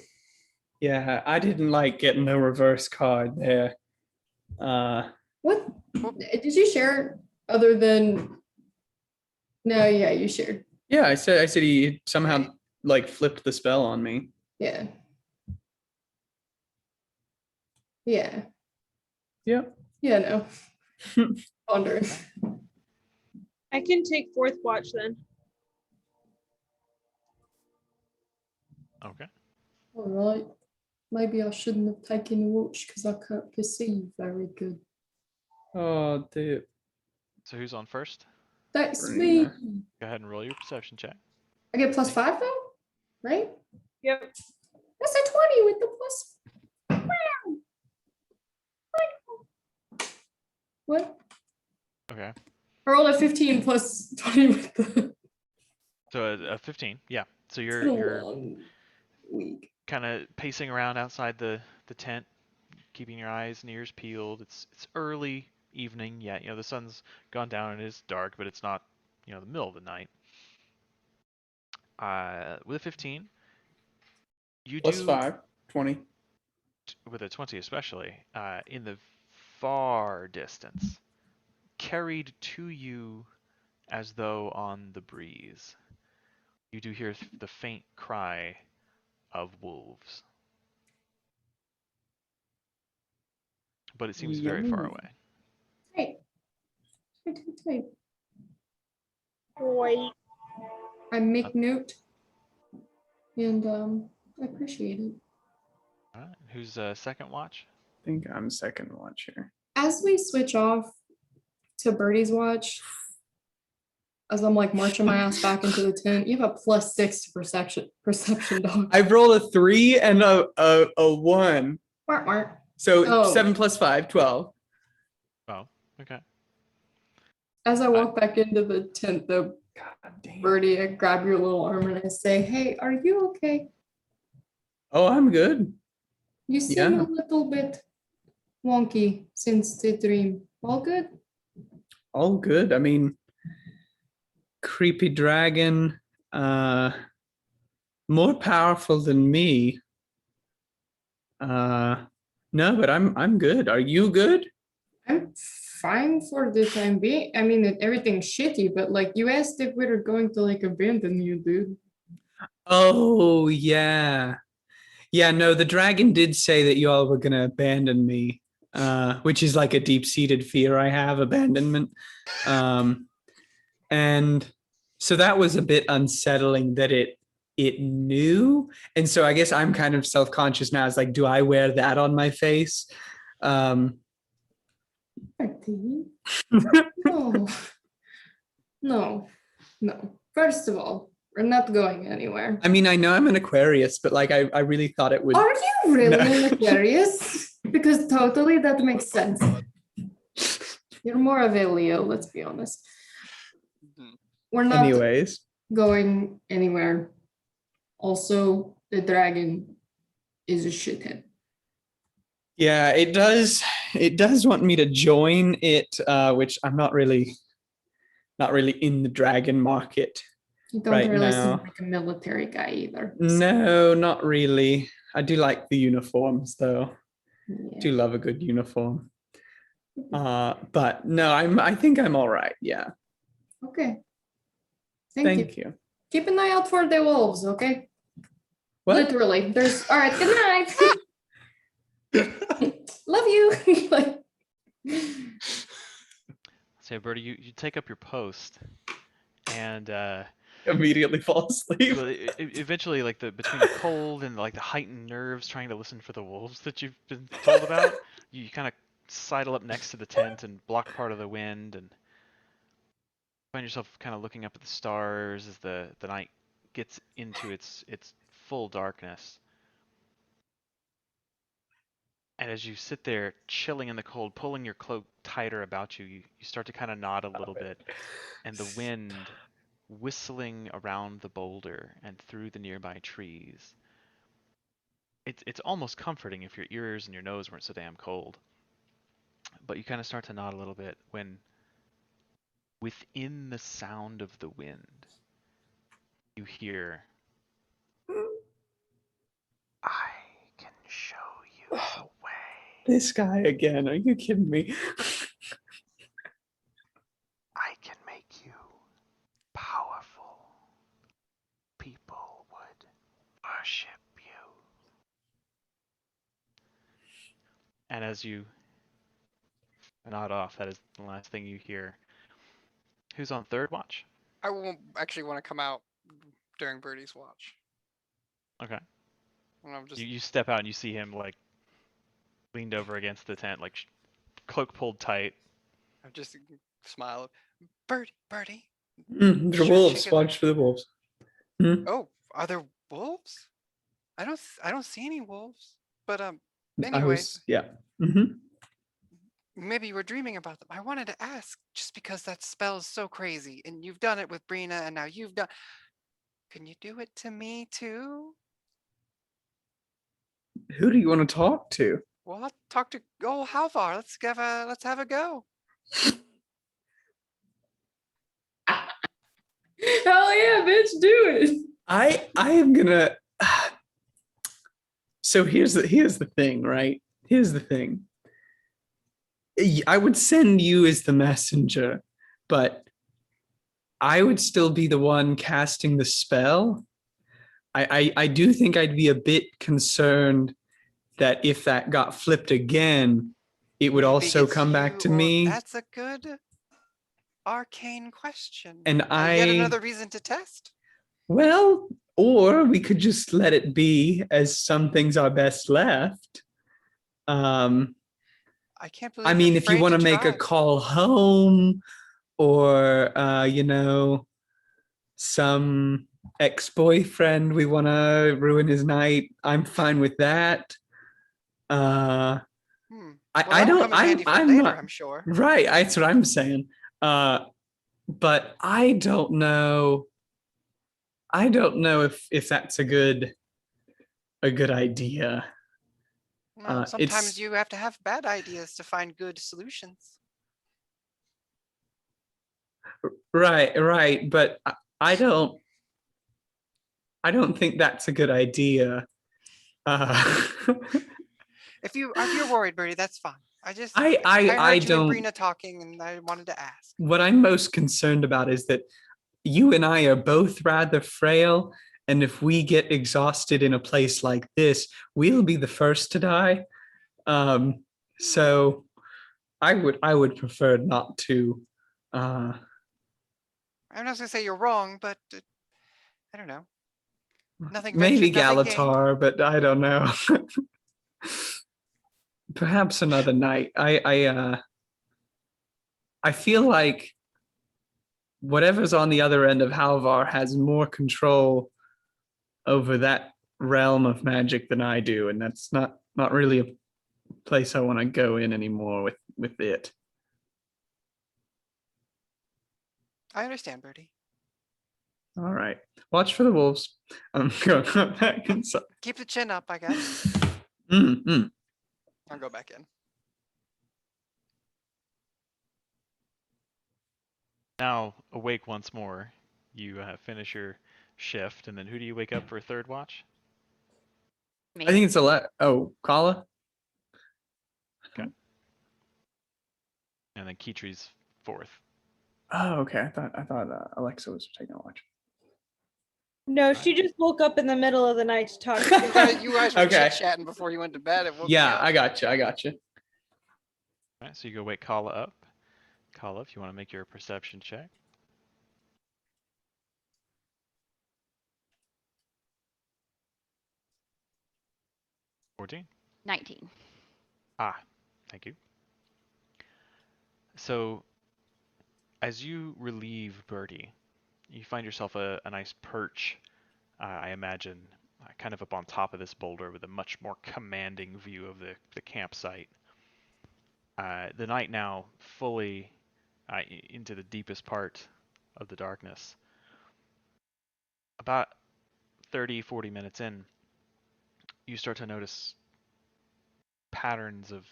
Yeah, I didn't like getting the reverse card there. What did you share other than? No, yeah, you shared. Yeah, I said he somehow like flipped the spell on me. Yeah. Yeah. Yep. Yeah, no. Pondering. I can take fourth watch then. Okay. All right. Maybe I shouldn't have taken a watch because I can't perceive very good. Oh, dude. So who's on first? That's me. Go ahead and roll your perception check. I get +5 though, right? Yep. That's a 20 with the plus. What? Okay. I rolled a 15 plus 20 with the. So a 15. Yeah. So It's been a you're long week. kind of pacing around outside the tent, keeping your eyes and ears peeled. It's early evening yet. You know, the sun's gone down and it is dark, but it's not, you know, the middle of the night. With a 15, you Plus do 5, 20. with a 20 especially, in the far distance, carried to you as though on the breeze, you do hear the faint cry of wolves. But it seems very far Yum. away. Hey. Hey. Boy. I make note. And I appreciate it. All right. Who's second watch? I think I'm second watch here. As we switch off to Birdie's watch, as I'm like marching my ass back into the tent, you have a +6 to perception dog. I rolled a 3 and a 1. Wart, wart. So Oh. 7 plus 5, 12. Oh, okay. As I walk back into the tent, though, God damn. Birdie, I grab your little arm and I say, "Hey, are you okay? Oh, I'm good. You seem Yeah. a little bit wonky since the dream. All good?" All good. I mean, creepy dragon, More powerful than me. No, but I'm good. Are you good? I'm fine for the time being. I mean, everything's shitty, but like you asked if we were going to like abandon you, dude. Oh yeah. Yeah, no, the dragon did say that you all were gonna abandon me, which is like a deep-seated fear I have, abandonment. And so that was a bit unsettling that it knew. And so I guess I'm kind of self-conscious now. It's like, do I wear that on my face? Bertie? No. No. No. First of all, we're not going anywhere. I mean, I know I'm an Aquarius, but like I really thought it would. Are you really No. an Aquarius? Because totally that makes sense. You're more of a Leo, let's be honest. Mhm. We're not Anyways, going anywhere. Also, the dragon is a shithead. yeah, it does want me to join it, which I'm not really in the dragon market. You don't Right really now. seem like a military guy either. No, not really. I do like the uniforms though. Yeah. Do love a good uniform. But no, I think I'm all right. Yeah. Okay. Thank you. Thank you. Keep an eye out for the wolves, okay? What? Literally. There's all right, good night. Love you. Like, So, Bertie, you take up your post, and Immediately fall asleep. well, eventually, like between the cold and like the heightened nerves trying to listen for the wolves that you've been told about, you kind of sidle up next to the tent and block part of the wind, and find yourself kind of looking up at the stars as the night gets into its full darkness. And as you sit there, chilling in the cold, pulling your cloak tighter about you, you start to kind of nod a little bit, and the wind whistling around the boulder and through the nearby trees. It's almost comforting if your ears and your nose weren't so damn cold. But you kind of start to nod a little bit when within the sound of the wind, you hear, I can show you the way. This guy again. Are you kidding me? I can make you powerful. People would worship you. And as you nod off, that is the last thing you hear. Who's on third watch? I won't actually want to come out during Birdie's watch. Okay. And I'm just You step out and you see him like leaned over against the tent, like cloak pulled tight. I just smile. Birdie. The Sure, wolves. chicken. Watch for the wolves. Oh, are there wolves? I don't see any wolves. But I anyway, was, yeah. Mhm. maybe you were dreaming about them. I wanted to ask just because that spell is so crazy, and you've done it with Brina, and now you've done. Can you do it to me too? Who do you want to talk to? Well, I'll talk to. Oh, how far? Let's have a go. hell yeah, bitch, do it. I am gonna. So here's the thing, right? Here's the thing. I would send you as the messenger, but I would still be the one casting the spell. I do think I'd be a bit concerned that if that got flipped again, it would Maybe also it's come back you to or- me. That's a good arcane question. And Yet another reason to test. Well, or we could just let it be as some things are best left. I can't believe. I you're mean, if you afraid want to make a try. call home or, some ex-boyfriend, we want to ruin his night, I'm fine with that. Hmm. I Well, that'll don't, come in handy for I'm later, not, I'm sure. right, that's what I'm saying. But I don't know. I don't know if that's a good idea. Well, sometimes It's you have to have bad ideas to find good solutions. right, but I don't. I don't think that's a good idea. If you're worried, Birdie, that's fine. I I heard you and don't. Brina talking, and I wanted to ask. What I'm most concerned about is that you and I are both rather frail, and if we get exhausted in a place like this, we'll be the first to die. So I would prefer not to. Uh, I'm not gonna say you're wrong, but I don't know. Nothing maybe ventured, nothing gained. Galatar, but I don't know. Perhaps another night. I feel like whatever's on the other end of Halvar has more control over that realm of magic than I do, and that's not really a place I want to go in anymore with it. I understand, Birdie. All right, watch for the wolves. I'm going back inside. Keep the chin up, I guess. Mm-hmm. I'll go back in. Now, awake once more. You finish your shift, and then who do you wake up for third watch? Me. I think it's Kala. Okay. And then Kitri's fourth. Oh, okay. I thought Alexa was taking a watch. No, she just woke up in the middle of the night to talk. You guys were Okay. chit-chatting before you went to bed. It woke me Yeah, up. I got you. All right, so you go wake Kala up. Kala, if you want to make your perception check. (14). 19. Ah, thank you. So, as you relieve Birdie, you find yourself a nice perch, I imagine, kind of up on top of this boulder with a much more commanding view of the campsite. The night now fully into the deepest part of the darkness. About 30, 40 minutes in, you start to notice patterns of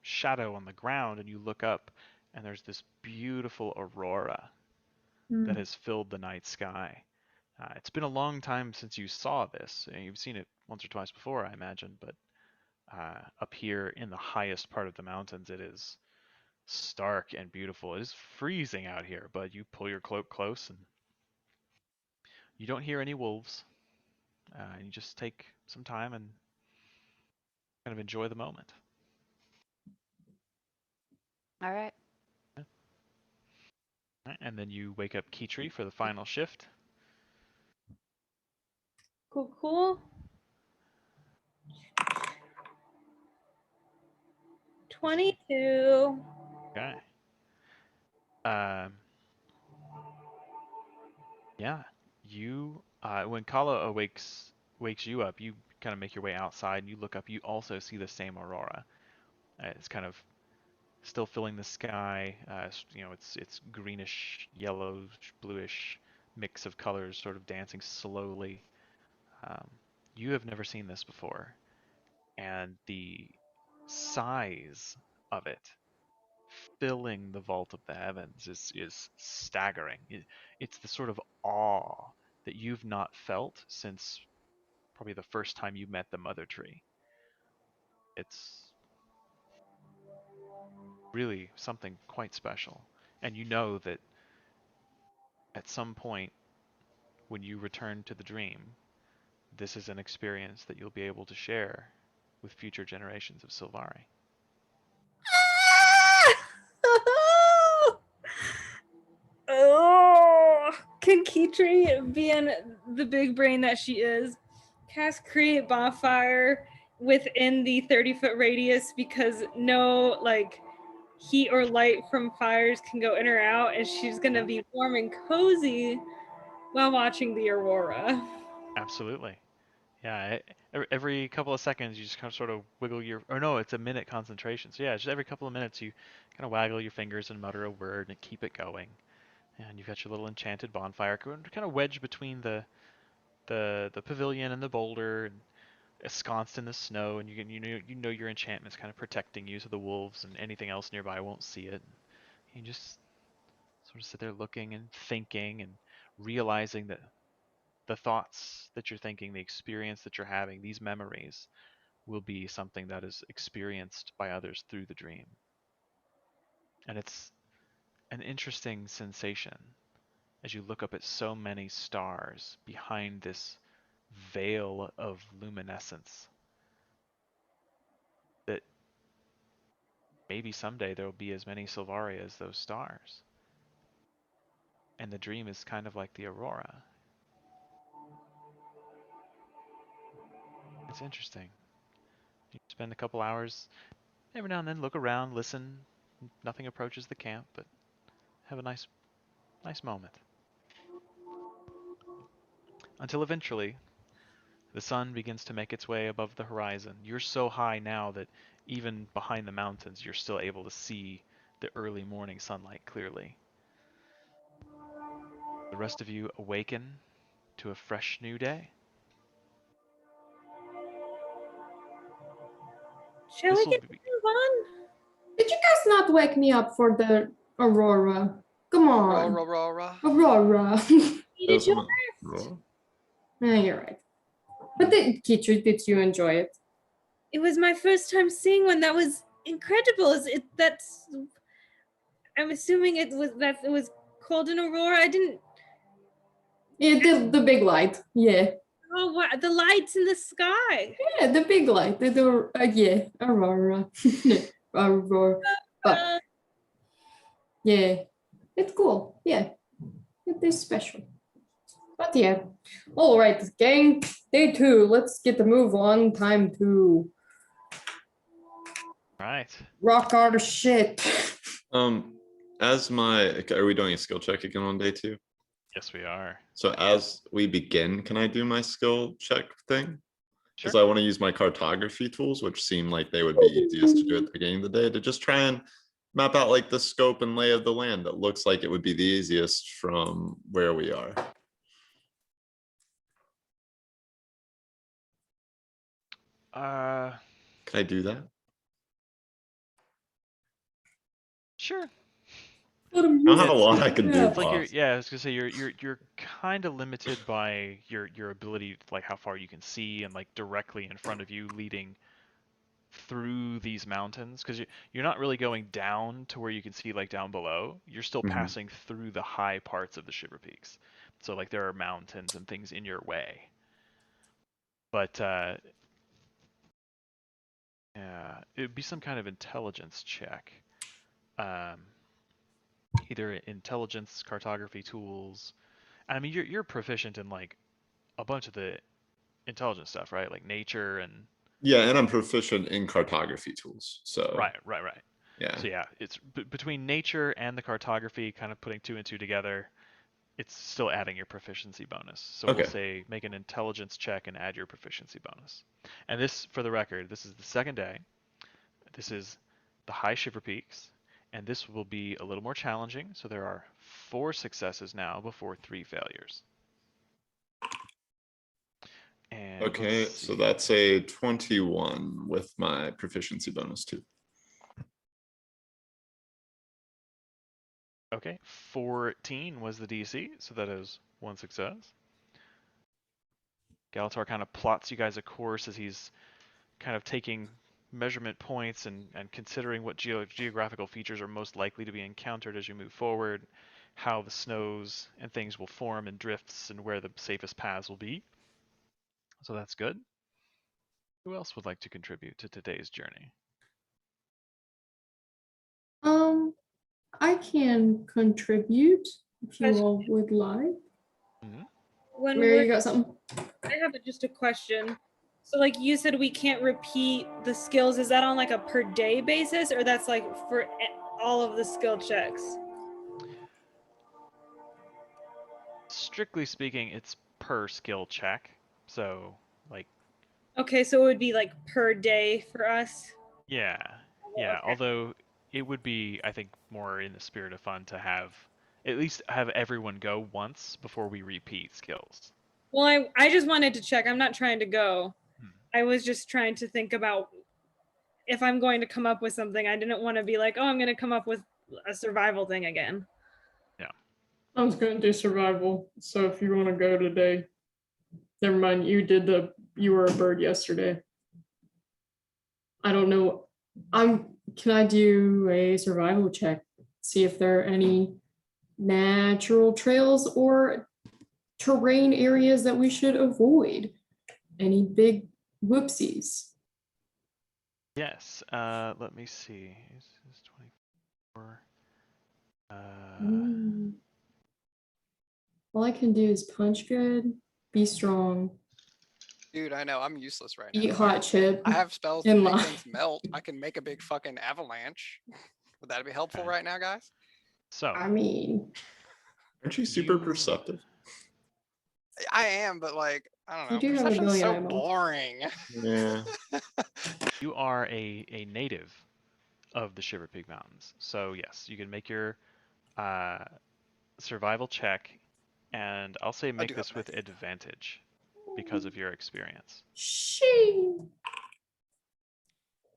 shadow on the ground, and you look up, and there's this beautiful aurora that has filled the night sky. It's been a long time since you saw this. You've seen it once or twice before, I imagine, but up here in the highest part of the mountains, it is stark and beautiful. It is freezing out here, but you pull your cloak close and you don't hear any wolves. You just take some time and kind of enjoy the moment. All right. And then you wake up Kitri for the final shift. Cool. 22. Okay. Yeah. You when Kala wakes you up, you kind of make your way outside and you look up, you also see the same aurora. It's kind of still filling the sky. It's greenish, yellowish, bluish mix of colors, sort of dancing slowly. You have never seen this before, and the size of it filling the vault of the heavens is staggering. It's the sort of awe that you've not felt since probably the first time you met the mother tree. It's really something quite special. And you know that at some point when you return to the dream, this is an experience that you'll be able to share with future generations of Sylvari. Oh, can Kitri, being the big brain that she is, cast create bonfire within the 30-foot radius because no heat or light from fires can go in or out, and she's gonna be warm and cozy while watching the aurora. Absolutely. Yeah, every couple of seconds you just kind of sort of wiggle or no, it's a minute concentration. So yeah, just every couple of minutes you kind of waggle your fingers and mutter a word and keep it going. And you've got your little enchanted bonfire kind of wedged between the pavilion and the boulder and ensconced in the snow, and you know your enchantment's kind of protecting you so the wolves and anything else nearby won't see it. You just sort of sit there looking and thinking and realizing that the thoughts that you're thinking, the experience that you're having, these memories will be something that is experienced by others through the dream. And it's an interesting sensation as you look up at so many stars behind this veil of luminescence that maybe someday there will be as many Sylvaria as those stars. And the dream is kind of like the aurora. It's interesting. You spend a couple hours, every now and then look around, listen. Nothing approaches the camp, but have a nice moment. Until eventually, the sun begins to make its way above the horizon. You're so high now that even behind the mountains, you're still able to see the early morning sunlight clearly. The rest of you awaken to a fresh new day. Shall we This will get be, move on? Did you guys not wake me up for the Aurora? Come on. Aurora. Aurora. You did your best. Yeah, you're right. But did you enjoy it? It was my first time seeing one. That was incredible. That's I'm assuming it was called an aurora. I didn't. Yeah, the big light. Yeah. Oh, what the lights in the sky. Yeah, the big light. Yeah, Aurora. Aurora. But yeah, it's cool. Yeah, it is special. But yeah, all right, gang. Day 2. Let's get the move on. Time to right. rock our shit. Are we doing a skill check again on day 2? Yes, we are. So as we begin, can I do my skill check thing? Sure. Because I want to use my cartography tools, which seem like they would be easiest to do at the beginning of the day, to just try and map out like the scope and lay of the land. That looks like it would be the easiest from where we are. Can I do that? Sure. I don't have a lot I can do. It's like boss. I was gonna say you're kind of limited by your ability, like how far you can see and like directly in front of you, leading through these mountains, because you're not really going down to where you can see like down below. You're still Mhm. passing through the high parts of the Shiverpeaks. So like there are mountains and things in your way. But yeah, it would be some kind of intelligence check. Either intelligence, cartography tools. I mean, you're proficient in like a bunch of the intelligence stuff, right? Like nature and Yeah, and I'm proficient in cartography tools. So right. yeah. So yeah, it's between nature and the cartography, kind of putting 2 and 2 together. It's still adding your proficiency bonus. So Okay. we'll say make an intelligence check and add your proficiency bonus. And this, for the record, this is the second day. This is the high Shiverpeaks, and this will be a little more challenging. So there are 4 successes now before 3 failures. And Okay, so that's a 21 with my proficiency bonus too. Okay, 14 was the DC, so that is 1 success. Galatar kind of plots you guys a course as he's kind of taking measurement points and considering what geographical features are most likely to be encountered as you move forward, how the snows and things will form in drifts, and where the safest paths will be. So that's good. Who else would like to contribute to today's journey? I can contribute if you all would like. When Mary, you got something? I have just a question. So like you said, we can't repeat the skills. Is that on like a per day basis, or that's like for all of the skill checks? Strictly speaking, it's per skill check. So like, Okay, so it would be like per day for us. yeah. Okay. Although it would be, I think, more in the spirit of fun to have at least have everyone go once before we repeat skills. Well, I just wanted to check. I'm not trying to go. I was just trying to think about if I'm going to come up with something. I didn't want to be like, oh, I'm going to come up with a survival thing again. I was going to do survival, so if you want to go today. Never mind. You were a bird yesterday. I don't know. Can I do a survival check? See if there are any natural trails or terrain areas that we should avoid. Any big whoopsies? Yes. Let me see. This is 24. All I can do is punch good, be strong, Dude, I know I'm useless right eat now. hot chip. I have spells to and make lie. things melt. I can make a big fucking avalanche. Would that be helpful Okay. right now, guys? So I mean, Aren't you super You- perceptive? I am, but like, I don't know. You do have a Perception's so billion eyeballs. boring. Yeah. you are a native of the Shiverpeak Mountains. So yes, you can make your survival check, and I'll say do make have this an with idea. advantage because of your experience. she.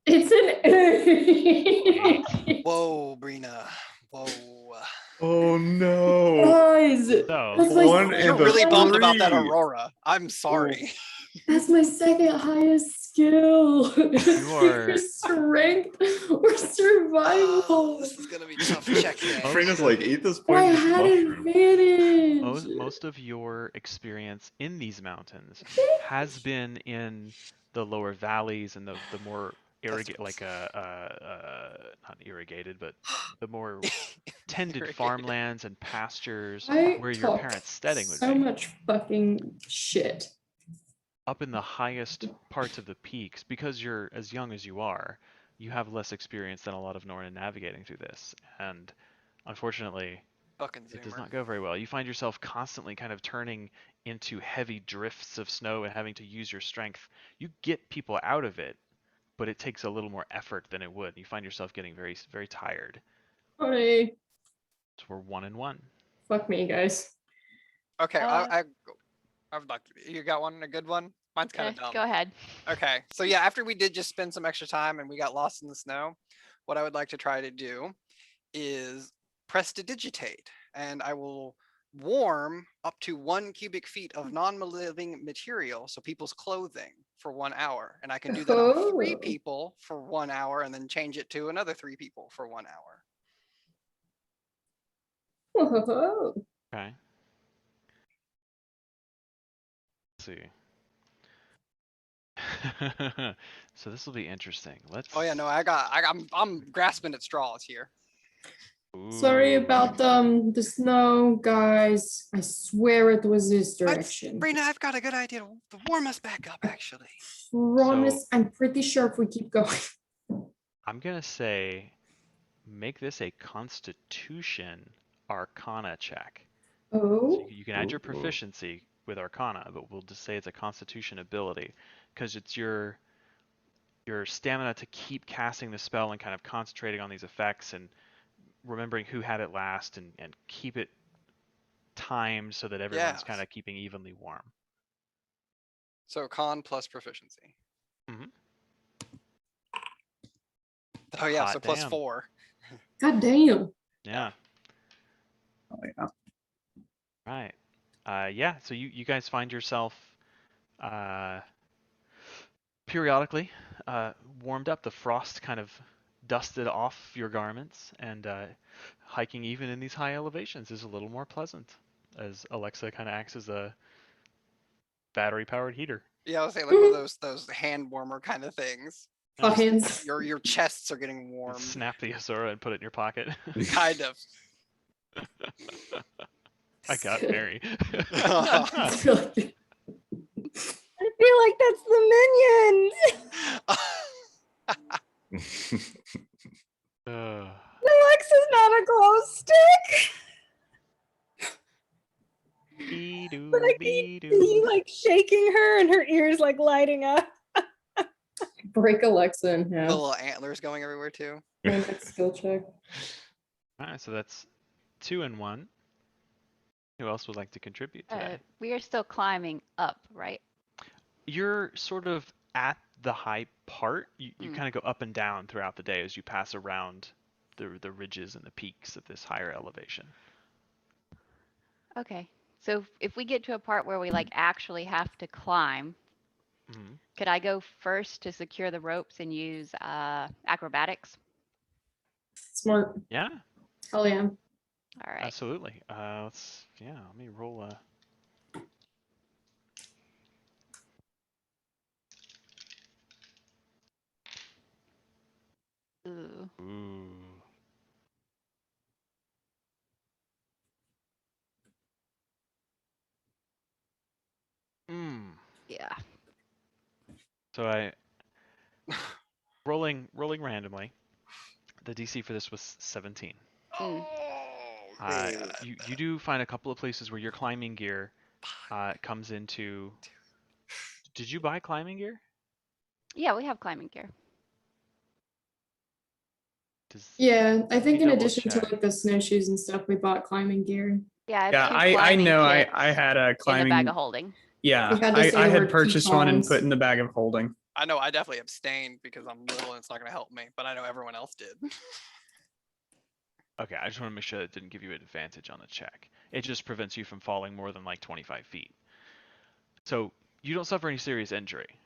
It's an eight. Whoa, Brina. Whoa. Oh no. Guys, So- that's my One second You're and a really bummed about that three. Aurora. I'm sorry. That's my second highest skill. You are- Either strength or survival. Oh, this is gonna be tough check day. Trina's like, eat this I poisonous had mushroom. advantage. Most of your experience in these mountains has been in the lower valleys and the more irrigated, like not irrigated, but the more tended Irrigated. farmlands and pastures I where your talk parents' steading would so be. much fucking shit. Up in the highest parts of the peaks, because you're as young as you are, you have less experience than a lot of Norn in navigating through this, and unfortunately, Fucking it does zoomer. not go very well. You find yourself constantly kind of turning into heavy drifts of snow and having to use your strength. You get people out of it, but it takes a little more effort than it would. You find yourself getting very, very tired. Honey, So we're 1 and 1. fuck me, guys. Okay, Uh, I would like to, you got one, a good one? Mine's kind of dumb. Go ahead. Okay, so yeah, after we did just spend some extra time and we got lost in the snow, what I would like to try to do is prestidigitate, and I will warm up to 1 cubic feet of non-living material, so people's clothing for 1 hour, and I can do that on 3 Oh. people for 1 hour, and then change it to another 3 people for 1 hour. Whoa. Okay. Let's see. So this will be interesting. Let's. Oh yeah, no, I'm grasping at straws here. Sorry Ooh. about the snow, guys. I swear it was this direction. Brina, I've got a good idea to warm us back up, actually. Promise, I'm pretty sure if we keep going. I'm gonna say, make this a Constitution Arcana check. So Oh, you can add your Ooh. proficiency with Arcana, but we'll just say it's a Constitution ability because it's your stamina to keep casting the spell and kind of concentrating on these effects and remembering who had it last and keep it timed so that everyone's Yes. kind of keeping evenly warm. So con plus proficiency. Mhm. Oh yeah, Hot so plus damn. 4. god damn. Yeah. Oh, yeah. Right. Yeah. So you guys find yourself periodically warmed up. The frost kind of dusted off your garments, and hiking even in these high elevations is a little more pleasant, as Alexa kind of acts as a battery-powered heater. Yeah, I was saying like one of those hand warmer kind of things. Hot Just hands. Your chests are getting warm. snap the Azora and put it in your pocket. Kind of. I got Mary. I feel like I feel like that's the minions. Ugh. Alexa's not a glow stick. Be-doo, But I keep be-doo. see, like shaking her and her ears like lighting up. break Alexa in The half. little antlers going everywhere too. My next skill check. Alright, so that's 2 and 1. Who else would like to contribute today? We are still climbing up, right? You're sort of at the high part. You Mm. kind of go up and down throughout the day as you pass around the ridges and the peaks of this higher elevation. Okay. So if we get to a part where we like actually have to climb, Mhm. could I go first to secure the ropes and use acrobatics? Smart. Yeah, Hell yeah. All right. absolutely. Let me roll a. Ooh. Ooh. Mm. Yeah. So rolling randomly. The DC for this was 17. Mm. You do find a couple of places where your climbing gear comes into. Did you buy climbing gear? Yeah, we have climbing gear. Does Yeah, I let think me in double addition to check. like the snowshoes and stuff, we bought climbing gear. Yeah, I have Yeah, two I climbing know I kits had a in the bag climbing. of holding. Yeah, You had to say I the had word purchased one and pecans. put in the bag of holding. I know I definitely abstained because I'm little and it's not going to help me, but I know everyone else did. Okay, I just want to make sure it didn't give you an advantage on the check. It just prevents you from falling more than like 25 feet. So you don't suffer any serious injury.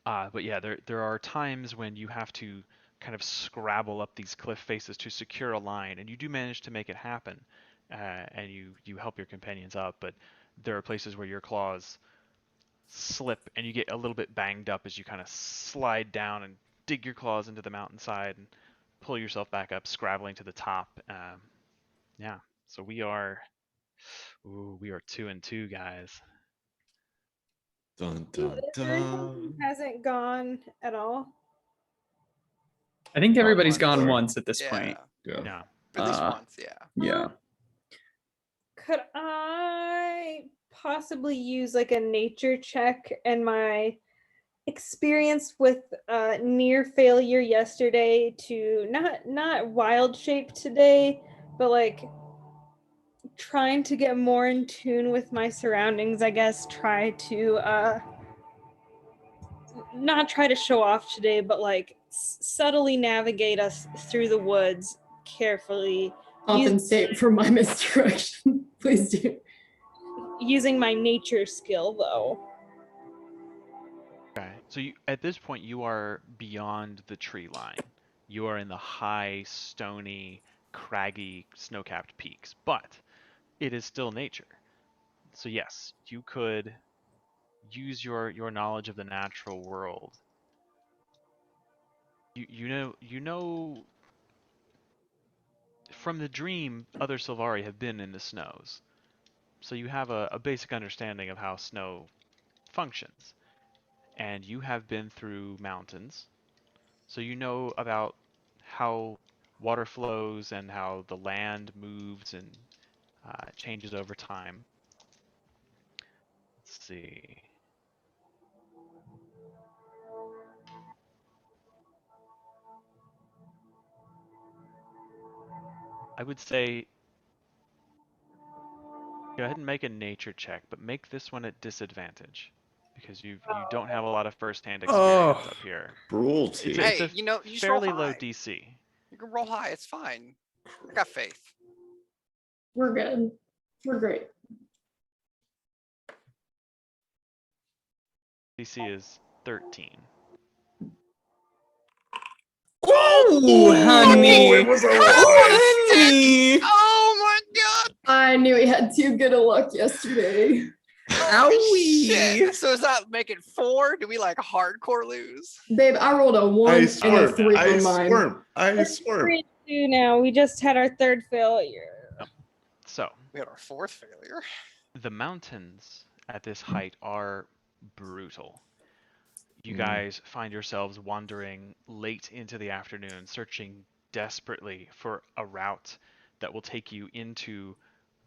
But yeah, there are times when you have to kind of scrabble up these cliff faces to secure a line, and you do manage to make it happen, and you help your companions up. But there are places where your claws slip, and you get a little bit banged up as you kind of slide down and dig your claws into the mountainside and pull yourself back up, scrabbling to the top. Yeah, so we are 2-2, guys. Dun Ooh, dun is there anyone who dun. hasn't gone at all? I think everybody's Once. gone once at this Yeah. point. Yeah. Yeah. At least Uh, once, yeah. Yeah. Could I possibly use like a nature check and my experience with near failure yesterday to not wild shape today, but like trying to get more in tune with my surroundings, I guess. Try to not try to show off today, but like subtly navigate us through the woods carefully, Compensate for my misdirection. Please do. using my nature skill though. Okay. So at this point, you are beyond the tree line. You are in the high, stony, craggy, snow-capped peaks, but it is still nature. So yes, you could use your knowledge of the natural world. You know from the dream, other Sylvari have been in the snows. So you have a basic understanding of how snow functions. And you have been through mountains. So you know about how water flows and how the land moves and changes over time. Let's see. I would say go ahead and make a nature check, but make this one at disadvantage because you don't have a lot of first-hand experience Oh. up here. Cruelty. It's Hey, a you know, you just roll fairly low high. DC. You can roll high. It's fine. I got faith. We're good. We're great. DC is 13. Oh, honey. It was a Oh, lie. honey. Oh my god! I knew he had too good a luck yesterday. Owie. Shit. So does that make it 4? Do we like hardcore lose? Babe, I rolled a 1 I and a swerm. 3 I on mine. swerm. I swerm. 3-2 now. We just had our third failure. So We had our 4th failure. the mountains at this height are brutal. You Mm. guys find yourselves wandering late into the afternoon, searching desperately for a route that will take you into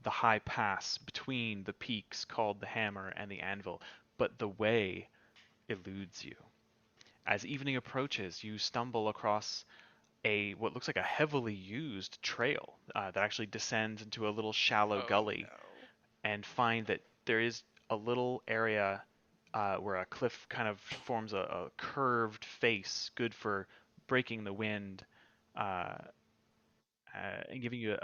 the high pass between the peaks called the Hammer and the Anvil, but the way eludes you. As evening approaches, you stumble across what looks like a heavily used trail that actually descends into a little shallow gully, No. and find that there is a little area where a cliff kind of forms a curved face, good for breaking the wind. and giving you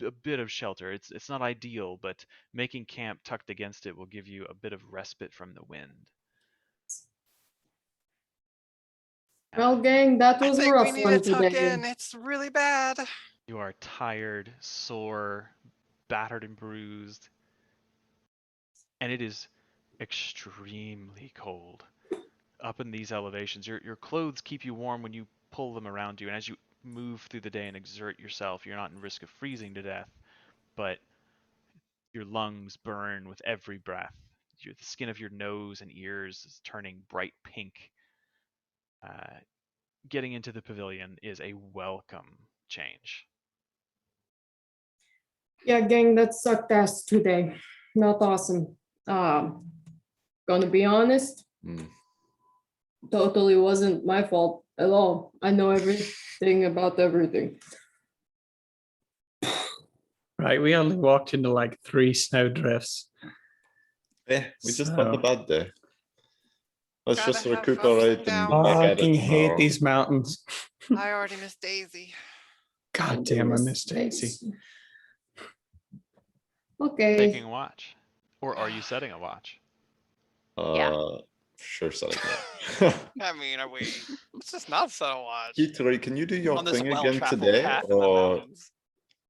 a bit of shelter. It's not ideal, but making camp tucked against it will give you a bit of respite from the wind. Well, gang, that I was a think we rough need one to tuck today. in. It's really bad. You are tired, sore, battered and bruised, and it is extremely cold up in these elevations. Your clothes keep you warm when you pull them around you, and as you move through the day and exert yourself, you're not in risk of freezing to death, but your lungs burn with every breath. The skin of your nose and ears is turning bright pink. Getting into the pavilion is a welcome change. Yeah, gang, that sucked ass today. Not awesome. Gonna be honest, Mm. totally wasn't my fault at all. I know everything about everything. Right, we only walked into like 3 snowdrifts. Yeah, we just had the So- bad day. Let's Gotta just have recuperate ups and and downs. back at Fucking it hate tomorrow. these mountains. I already miss Daisy. God damn, I miss Daisy. Okay. Taking a watch. Or are you setting a watch? Yeah. Sure, setting that. I mean, are we? Let's just not set a watch Kitari, can you do your on this thing again well-traveled today? path in the Or mountains.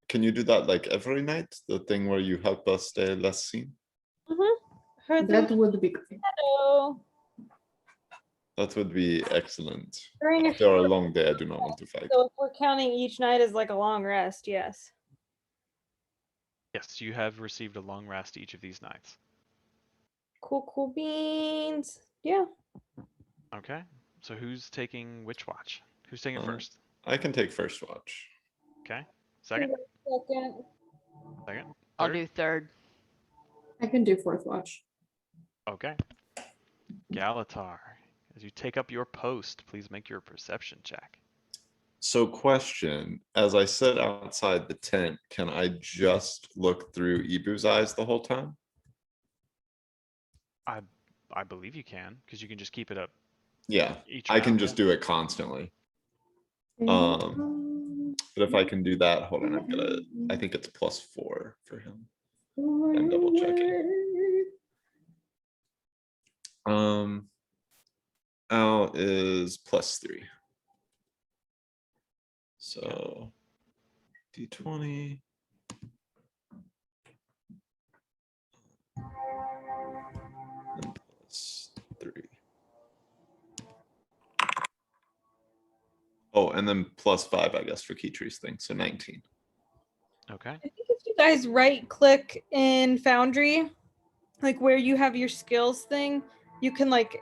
can you do that like every night? The thing where you help us stay less seen? Heard That the would be great. shadow. That would be excellent. During a After a long day, I do not want to fight. So if we're counting each night as like a long rest, yes. Yes, you have received a long rest each of these nights. Cool beans. Yeah. Okay, so who's taking which watch? Who's taking it Uh, first? I can take first watch. Okay, second, Second. second, I'll third? do third. I can do fourth watch. Okay. Galatar, as you take up your post, please make your perception check. So question, as I sit outside the tent, can I just look through Ibu's eyes the whole time? I believe you can, because you can just keep it up Yeah, each I can round, just yeah. do it constantly. But if I can do that, hold on, I think it's +4 for him. I'm double checking. Al is +3. So D20. And +3. Oh, and then +5, I guess, for Kitari's thing. So 19. Okay. I think if you guys right click in Foundry, like where you have your skills thing, you can like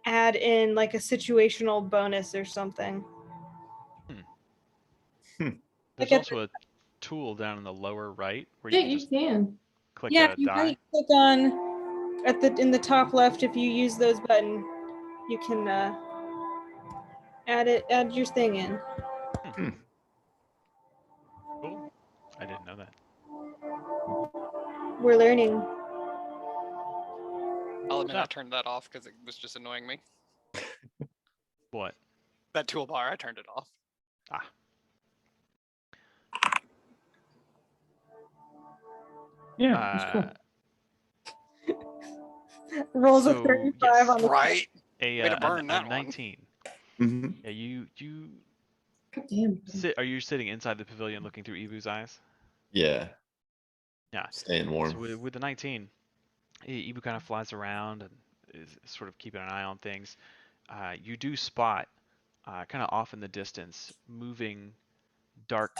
add in like a situational bonus or something. There's Like at also a tool down in the lower right where Yeah, you can you just can. click Yeah, a if you die. right click on at the in the top left, if you use those button, you can add your thing in. Cool. I didn't know that. We're learning. I'll admit I So- turned that off because it was just annoying me. What? That toolbar, I turned it off. Ah. Yeah, it's cool. Rolls a So, 35 yes. on the Right? A, Way to burn a that one. 19. Mhm. Yeah, you God damn. sit. Are you sitting inside the pavilion looking through Ibu's eyes? Yeah. Yeah. Staying warm. So with the 19, Ibu kind of flies around and is sort of keeping an eye on things. You do spot, kind of off in the distance, moving dark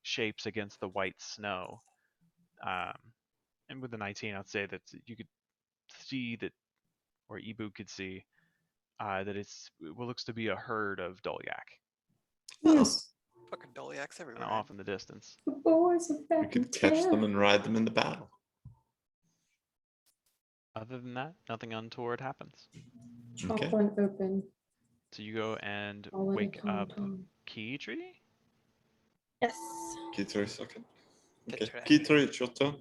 shapes against the white snow. And with the 19, I'd say that you could see that, or Ibu could see, that what looks to be a herd of Dolyak, Yes. Fucking Doliacs kind everywhere. of off in the distance. The boys are We back in could catch them town. and ride them into battle. Other than that, nothing untoward happens. Okay. Top one open. So you go and All in a wake up tom-tom. Keytree? Yes. Kitari second. Okay. Kitari. Kitari, it's your turn.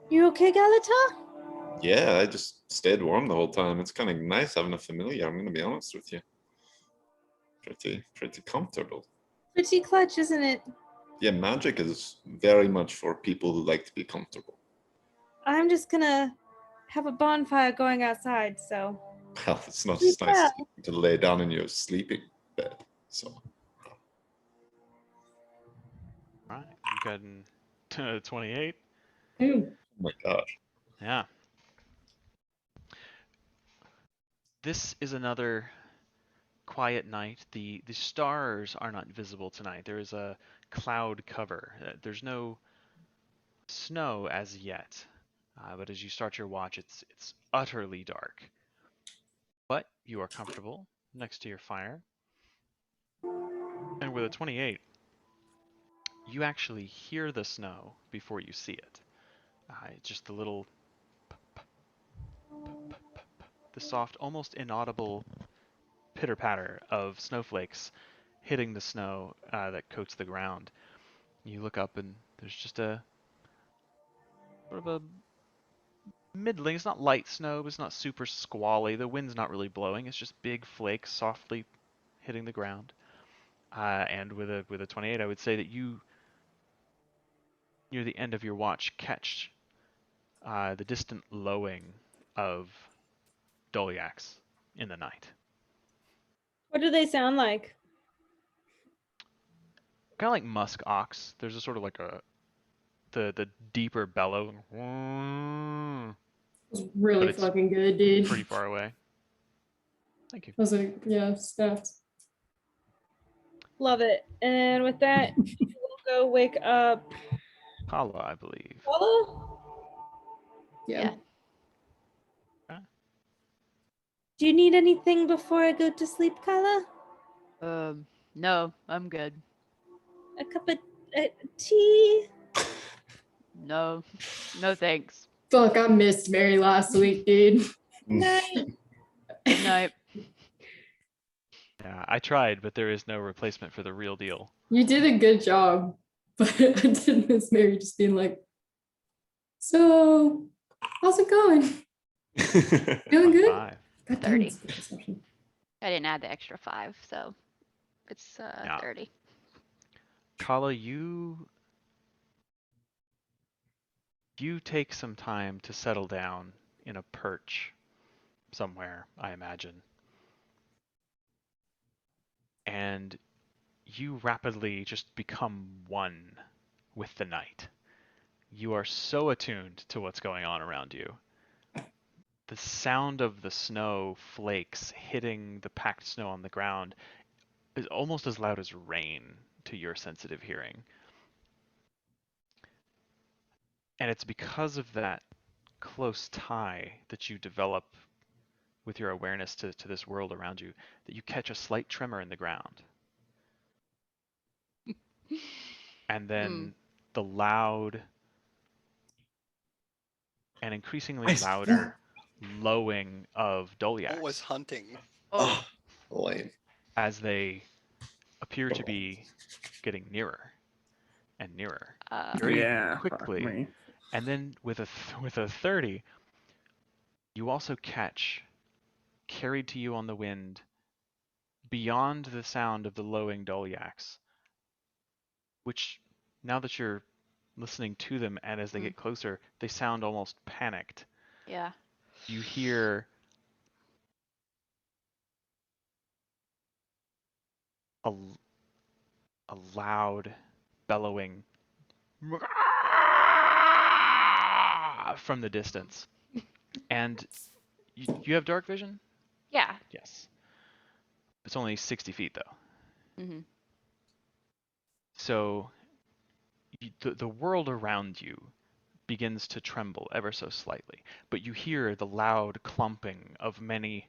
You okay, Galata? Yeah, I just stayed warm the whole time. It's kind of nice having a familiar, I'm gonna be honest with you. Pretty comfortable. Pretty clutch, isn't it? Yeah, magic is very much for people who like to be comfortable. I'm just gonna have a bonfire going outside, so. Well, it's not Sleep as nice well. to lay down in your sleeping bed. So Right, you got an 28. Ooh. oh my gosh. Yeah. This is another quiet night. The stars are not visible tonight. There is a cloud cover. There's no snow as yet. But as you start your watch, it's utterly dark. But you are comfortable next to your fire. And with a 28, you actually hear the snow before you see it. Just the little, the soft, almost inaudible pitter patter of snowflakes hitting the snow that coats the ground. You look up and there's just a sort of a middling. It's not light snow, but it's not super squally. The wind's not really blowing. It's just big flakes softly hitting the ground. And with a 28, I would say that you, near the end of your watch, catch the distant lowing of Doliacs in the night. What do they sound like? Kind of like musk ox. There's a sort of like the deeper bellow, Was really it's fucking good, dude. pretty far away. Thank you. I was like, yeah, stuffed. Love it. And with that, we'll go wake up Kala, I believe. Paula? Yeah. Do you need anything before I go to sleep, Kala? No, I'm good. A cup of tea? No, no thanks. Fuck, I missed Mary last week, dude. Night. Good night. Yeah, I tried, but there is no replacement for the real deal. You did a good job, but I did miss Mary just being like, so, how's it going? Doing good? 5. God damn, 30. it's good reception. I didn't add the extra 5, so it's Yeah. 30. Kala, you take some time to settle down in a perch somewhere, I imagine. And you rapidly just become one with the night. You are so attuned to what's going on around you. The sound of the snow flakes hitting the packed snow on the ground is almost as loud as rain to your sensitive hearing. And it's because of that close tie that you develop with your awareness to this world around you that you catch a slight tremor in the ground. And then the loud and increasingly louder lowing of Doliacs Always hunting. Oh, lame. as they appear to be getting nearer and nearer very Yeah, fuck quickly. me. And then with a 30, you also catch, carried to you on the wind, beyond the sound of the lowing Doliacs, which now that you're listening to them and as they get closer, they sound almost panicked. Yeah. You hear a loud bellowing from the distance. And you have dark vision? Yeah. Yes. It's only 60 feet though. Mm-hmm. So the world around you begins to tremble ever so slightly, but you hear the loud clumping of many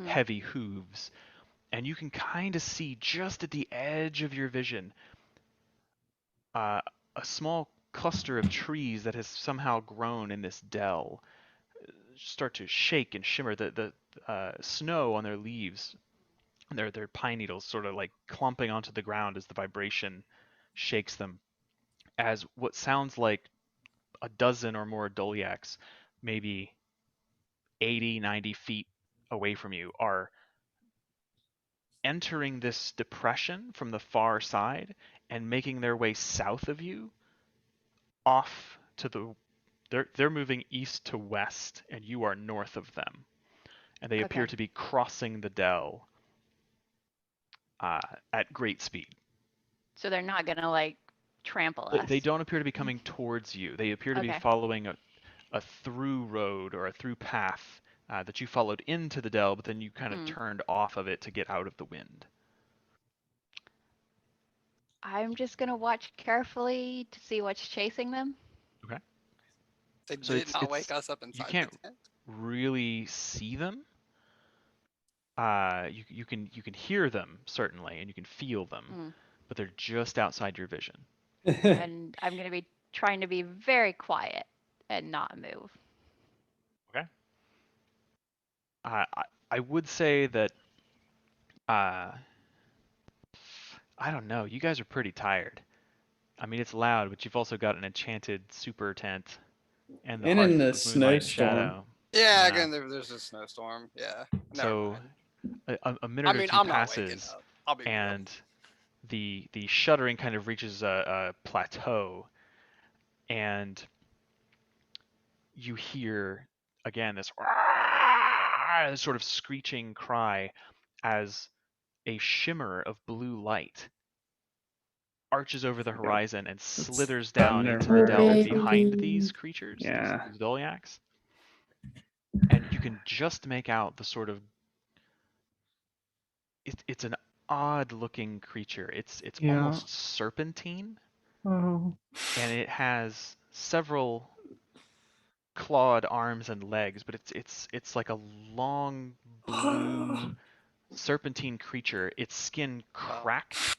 heavy hooves, and you can kind of see just at the edge of your vision a small cluster of trees that has somehow grown in this dell start to shake and shimmer. The snow on their leaves, their pine needles, sort of like clumping onto the ground as the vibration shakes them. As what sounds like a dozen or more Doliacs, maybe 80, 90 feet away from you, are entering this depression from the far side and making their way south of you off to the they're moving east to west and you are north of them. And they appear Okay. to be crossing the dell at great speed. So they're not gonna like trample They us. don't appear to be coming towards you. They appear to be Okay. following a through road or a through path that you followed into the dell, but then you kind of Hmm. turned off of it to get out of the wind. I'm just gonna watch carefully to see what's chasing them. Okay. They So did not wake us up you inside can't the tent. really see them. You can hear them certainly, and you can feel them, Hmm. but they're just outside your vision. And I'm gonna be trying to be very quiet and not move. Okay. I would say that I don't know. You guys are pretty tired. I mean, it's loud, but you've also got an enchanted super tent and the And hearth in the of moonlight and snowstorm. shadow. Yeah, Yeah. again, there's a snowstorm. Yeah. Never So mind. a minute I or mean, two I'm not waking passes, up. I'll be real. and the shuddering kind of reaches a plateau, and you hear again this sort of screeching cry as a shimmer of blue light arches over the horizon and slithers down thunder into the dell bird. behind these creatures, Yeah. these Doliacs. And you can just make out the sort of it's an odd looking creature. It's Yeah. almost serpentine, Oh. and it has several clawed arms and legs, but it's like a long blue serpentine creature. Its skin cracked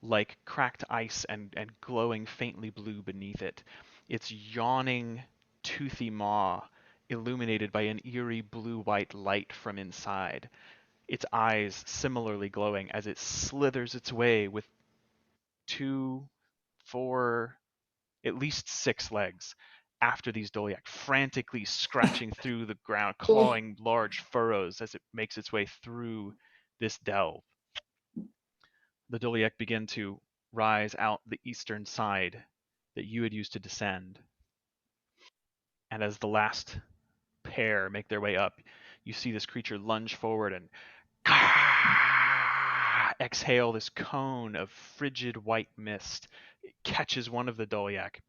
like cracked ice and glowing faintly blue beneath it. Its yawning, toothy maw illuminated by an eerie blue-white light from inside. Its eyes similarly glowing as it slithers its way with 2, 4, at least 6 legs after these Doliac, frantically scratching through the ground, clawing large furrows as it makes its way through this delve. The Doliac begin to rise out the eastern side that you had used to descend. And as the last pair make their way up, you see this creature lunge forward and exhale this cone of frigid white mist. It catches one of the Doliac,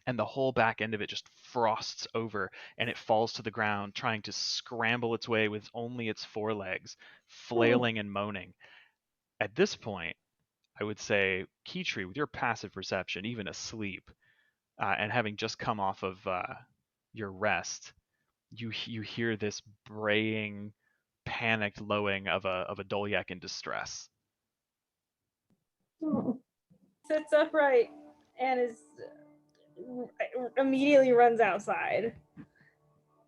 and the whole back end of it just frosts over, and it falls to the ground, trying to scramble its way with only its forelegs, flailing and moaning. At this point, I would say, Keytree, with your passive perception, even asleep, and having just come off of your rest, you hear this braying, panicked lowing of a Doliac in distress. Sits upright and is immediately runs outside.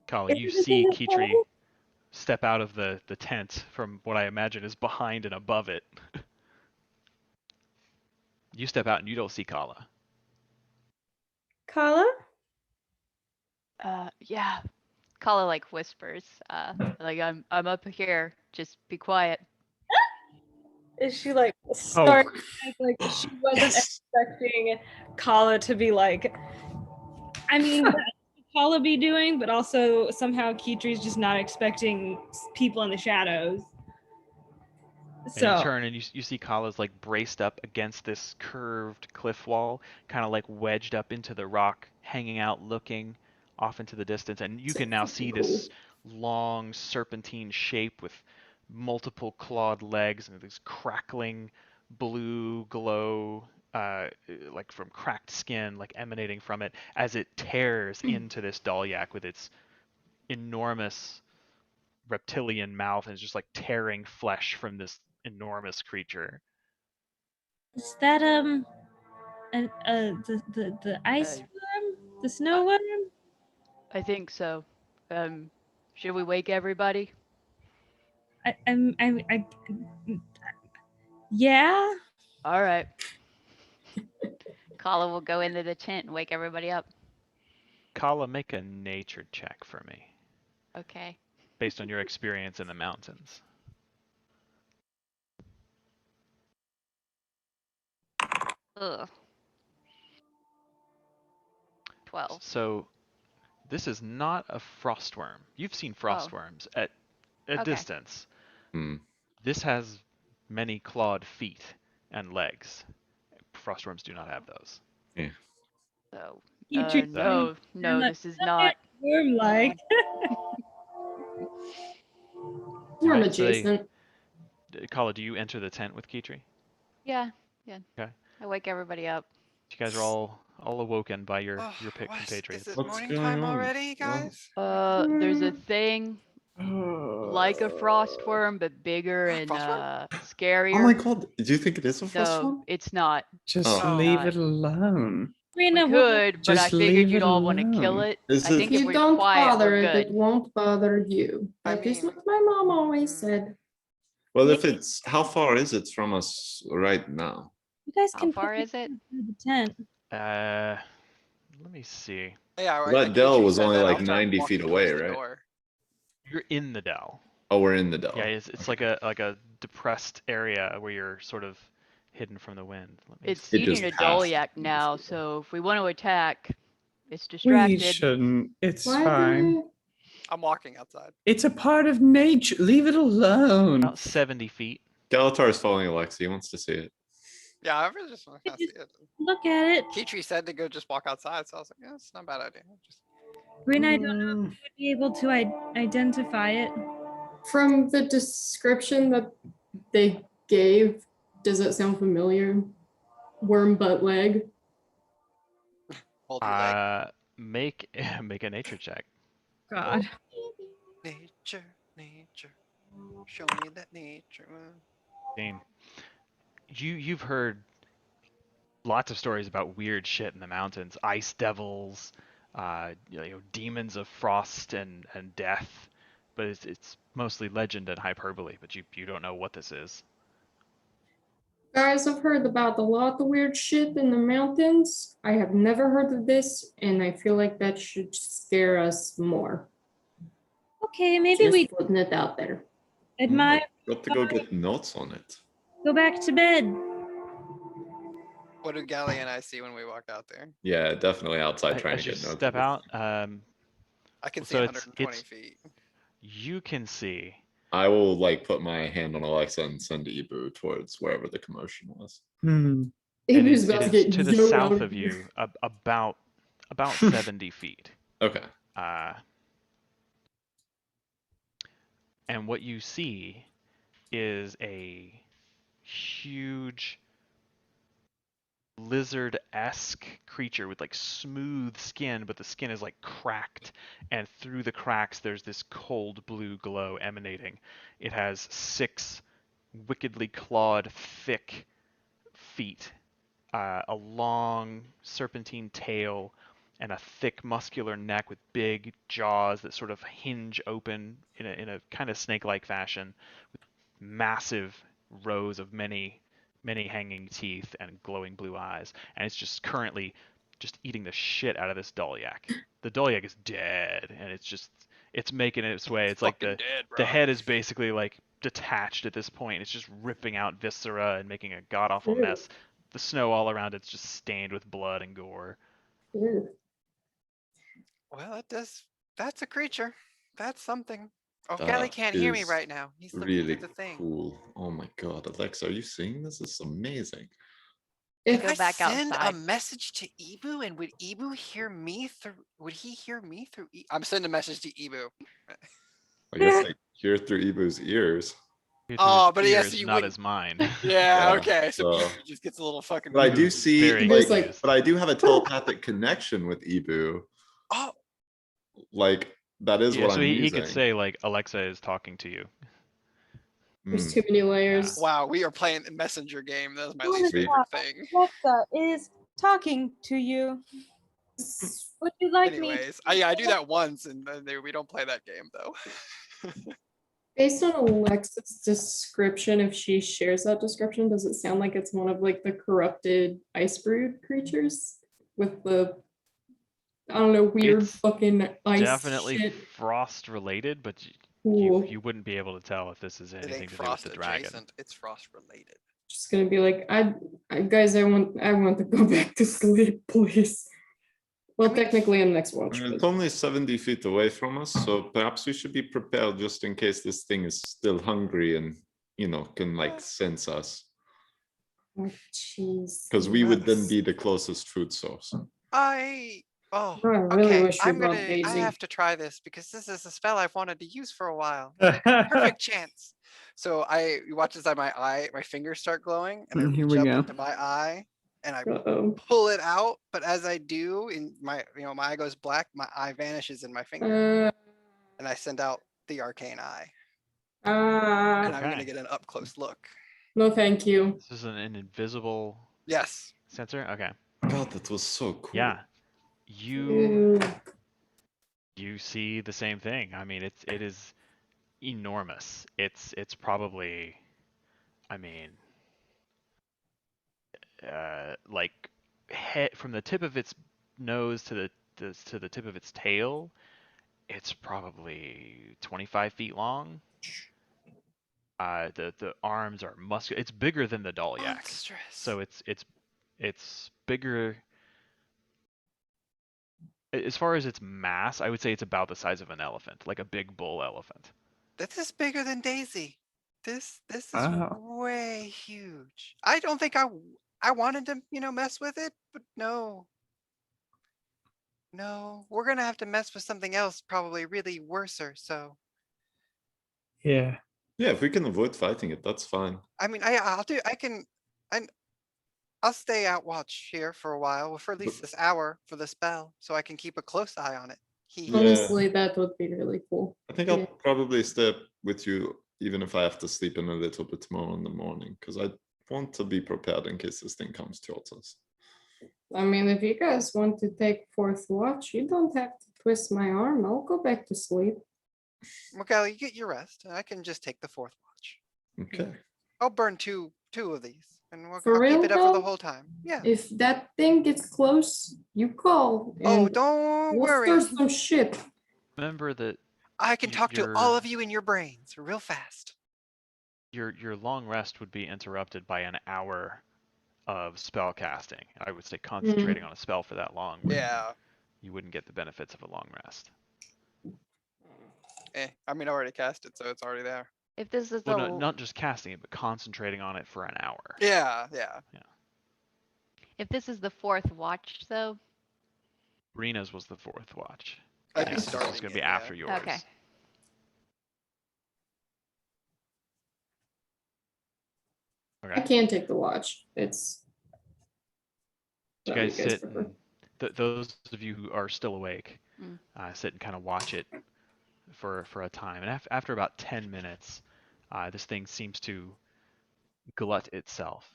Kala, you see Keytree step out of the tent from what I imagine is behind and above it. You step out and you don't see Kala. Kala? Yeah. Kala like whispers. Like I'm up here. Just be quiet. Is she like sorry? Like she wasn't Yes. expecting Kala to be like. I mean, what would Kala be doing? But also somehow Keetree's just not expecting people in the shadows. And you So turn and you see Kala's like braced up against this curved cliff wall, kind of like wedged up into the rock, hanging out, looking off into the distance. And you can now see this long serpentine shape with multiple clawed legs and this crackling blue glow, like from cracked skin, like emanating from it as it tears into this Dalyak with its enormous reptilian mouth and is just like tearing flesh from this enormous creature. is that the ice worm, the snow worm? I think so. Should we wake everybody? I yeah. All right. Kala will go into the tent and wake everybody up. Kala, make a nature check for me, Okay. based on your experience in the mountains. Ugh. 12. So this is not a frostworm. You've seen frostworms at a Okay. distance. Hmm. This has many clawed feet and legs. Frostworms do not have those. So, You treat no, no, like, this is not. worm-like. Worm Alright, so adjacent. Kala, do you enter the tent with Kitri? Yeah, yeah. Okay. I wake everybody up. You guys are all awoken by your Oh, pick what? Is compatriots. it What's morning going time on? already, guys? There's a thing like a frostworm, but bigger and Frostworm? scarier. Oh my god, do you think it is a No, frostworm? it's not. Just Oh. leave Not. it alone. We Rena, could, but I Just figured leave you'd it all want to kill alone. it. Is I it- think If if you we're don't quiet, bother we're it, it good. won't bother you. I That is mean- what my mom always Hmm. said. Well, if it's how far is it from us right now? you guys How can far pick is it? through the tent. Let me see. Yeah, Well, that like dell Kitri was said only that, like I'll start 90 walking feet away, towards the right? door. You're in the dell. Oh, we're in the dell. Yeah, it's like a depressed area where you're sort of hidden from the wind. Let me It's see. It eating just a passed. Dolyak now, so if we want to attack, it's We distracted. shouldn't. It's Why fine. do I'm walking outside. It's a part of nature. Leave it alone. About 70 feet. Skeletor is following Alexa. He wants to see it. Yeah, I really just want to see it. Look at it. Kitri said to go just walk outside, so I was like, yeah, it's not a bad idea. Just Rena, I don't know if you would be able to identify it. from the description that they gave, does it sound familiar? Worm butt leg. hold your leg. Make a nature check. God. Nature, nature, show me that nature. Game. You've heard lots of stories about weird shit in the mountains, ice devils, demons of frost and death, but it's mostly legend and hyperbole. But you don't know what this is. Guys, I've heard about a lot of the weird shit in the mountains. I have never heard of this, and I feel like that should scare us more. Okay, maybe Just we putting it out there. admire. Got to go get notes on it. Go back to bed. What did Gally and I see when we walked out there? Yeah, definitely outside trying As to you get notes. step out, I can see So it's- 120 it's- feet. you can see. I will like put my hand on Alexa and send Ibu towards wherever the commotion was. And Ibu's it about to is get to the zoned south out of here. you, about 70 feet. Okay. And what you see is a huge lizard-esque creature with like smooth skin, but the skin is like cracked, and through the cracks there's this cold blue glow emanating. It has 6 wickedly clawed, thick feet, a long serpentine tail, and a thick muscular neck with big jaws that sort of hinge open in a kind of snake-like fashion, with massive rows of many hanging teeth and glowing blue eyes, and it's just currently just eating the shit out of this Dolyak. The Dolyak is dead, and it's making its way. It's like Fucking dead, the bro. head is basically like detached at this point. It's just ripping out viscera and making a god awful Ew. mess. The snow all around it's just stained with blood and gore. Ew. Well, that's a creature. That's something. Oh, That Gally can't hear me is right now. He's looking Really through the thing. cool. Oh my god, Alexa, are you seeing this? This is amazing. If Can I Go back send outside. a message to Ibu, and would Ibu hear me through? Would he hear me through? I'm sending a message to Ibu. I guess I hear through Ibu's ears. Oh, but yes, ears, you not wouldn't- as mine. Yeah, Yeah, okay. So so- Ibu just gets a little fucking. But I do Ibu's see very Ibu's like, confused. but I do have a telepathic connection with Ibu. Oh, Like that is Yeah, what so I'm he using. could say like Alexa is talking to you. there's Mm, too many layers. wow, we are playing the messenger game. That's my What least is Sweet. favorite thing. Alexa is talking to you. Would you like me? Anyways, I do that once, and then we don't play that game though. Based on Alexa's description, if she shares that description, does it sound like it's one of like the corrupted ice brood creatures with the I don't know weird It's fucking ice Definitely shit? frost related, but Cool. you wouldn't be able to tell if this is It anything ain't to do with frost the dragon. adjacent. It's frost related. Just gonna be like, guys, I want to go back to sleep, please. Well, I mean, technically, I'm next watch. It's But only 70 feet away from us, so perhaps we should be prepared just in case this thing is still hungry and, can like sense us. oh, jeez. Because we would then Yes. be the closest food source. Oh, I really okay. wish we I'm brought gonna. I Daisy. have to try this because this is a spell I've wanted to use for a while. Perfect chance. So you watch as my fingers start glowing, and I Here reach we up go. into my eye, and I Uh-oh. pull it out. But as I do, in my eye goes black. My eye vanishes in my finger, and I send out the arcane eye, and I'm gonna Okay. get an up close look. No, thank you. This is an invisible Yes. sensor. Okay. God, that was so cool. Yeah. You Ew. see the same thing. I mean, it is enormous. It's probably, I mean, like head from the tip of its nose to the tip of its tail. It's probably 25 feet long. The arms are muscular. It's bigger than the Dalyak. Monstrous. So it's bigger. As far as its mass, I would say it's about the size of an elephant, like a big bull elephant. This is bigger than Daisy. This is Wow. way huge. I don't think I wanted to, mess with it, but no. No, we're gonna have to mess with something else, probably really worser. So, Yeah. Yeah, if we can avoid fighting it, that's fine. I mean, I'll stay out watch here for a while, for at least this hour for the spell, so I can keep a close eye on it. Yeah. Honestly, that would be really cool. I think I'll probably stay with you, even if I have to sleep in a little bit tomorrow in the morning, because I want to be prepared in case this thing comes towards us. I mean, if you guys want to take fourth watch, you don't have to twist my arm. I'll go back to sleep. Miguel, you get your rest. I can just take the fourth watch. Okay. I'll burn two of these, and I'll For keep real, it up for the though? whole time. Yeah. If that thing gets close, you call. Oh, And don't we'll worry. start some shit. Remember that I can talk to your- all of you in your brains real fast. your long rest would be interrupted by an hour of spell casting. I would say concentrating on a spell for that long. Yeah. You wouldn't get the benefits of a long rest. I mean, I already cast it, so it's already there. If this is Well, the no, not just casting it, but concentrating on it for an hour. Yeah. if this is the fourth watch though. Brina's was the fourth watch. I'd be This starting is going it, to be yeah. after yours. Okay. I Okay. can't take the watch. It's. You whatever guys sit. prefer. And those of you who are still awake, Mm. sit and kind of watch it for a time. And after about 10 minutes, this thing seems to glut itself.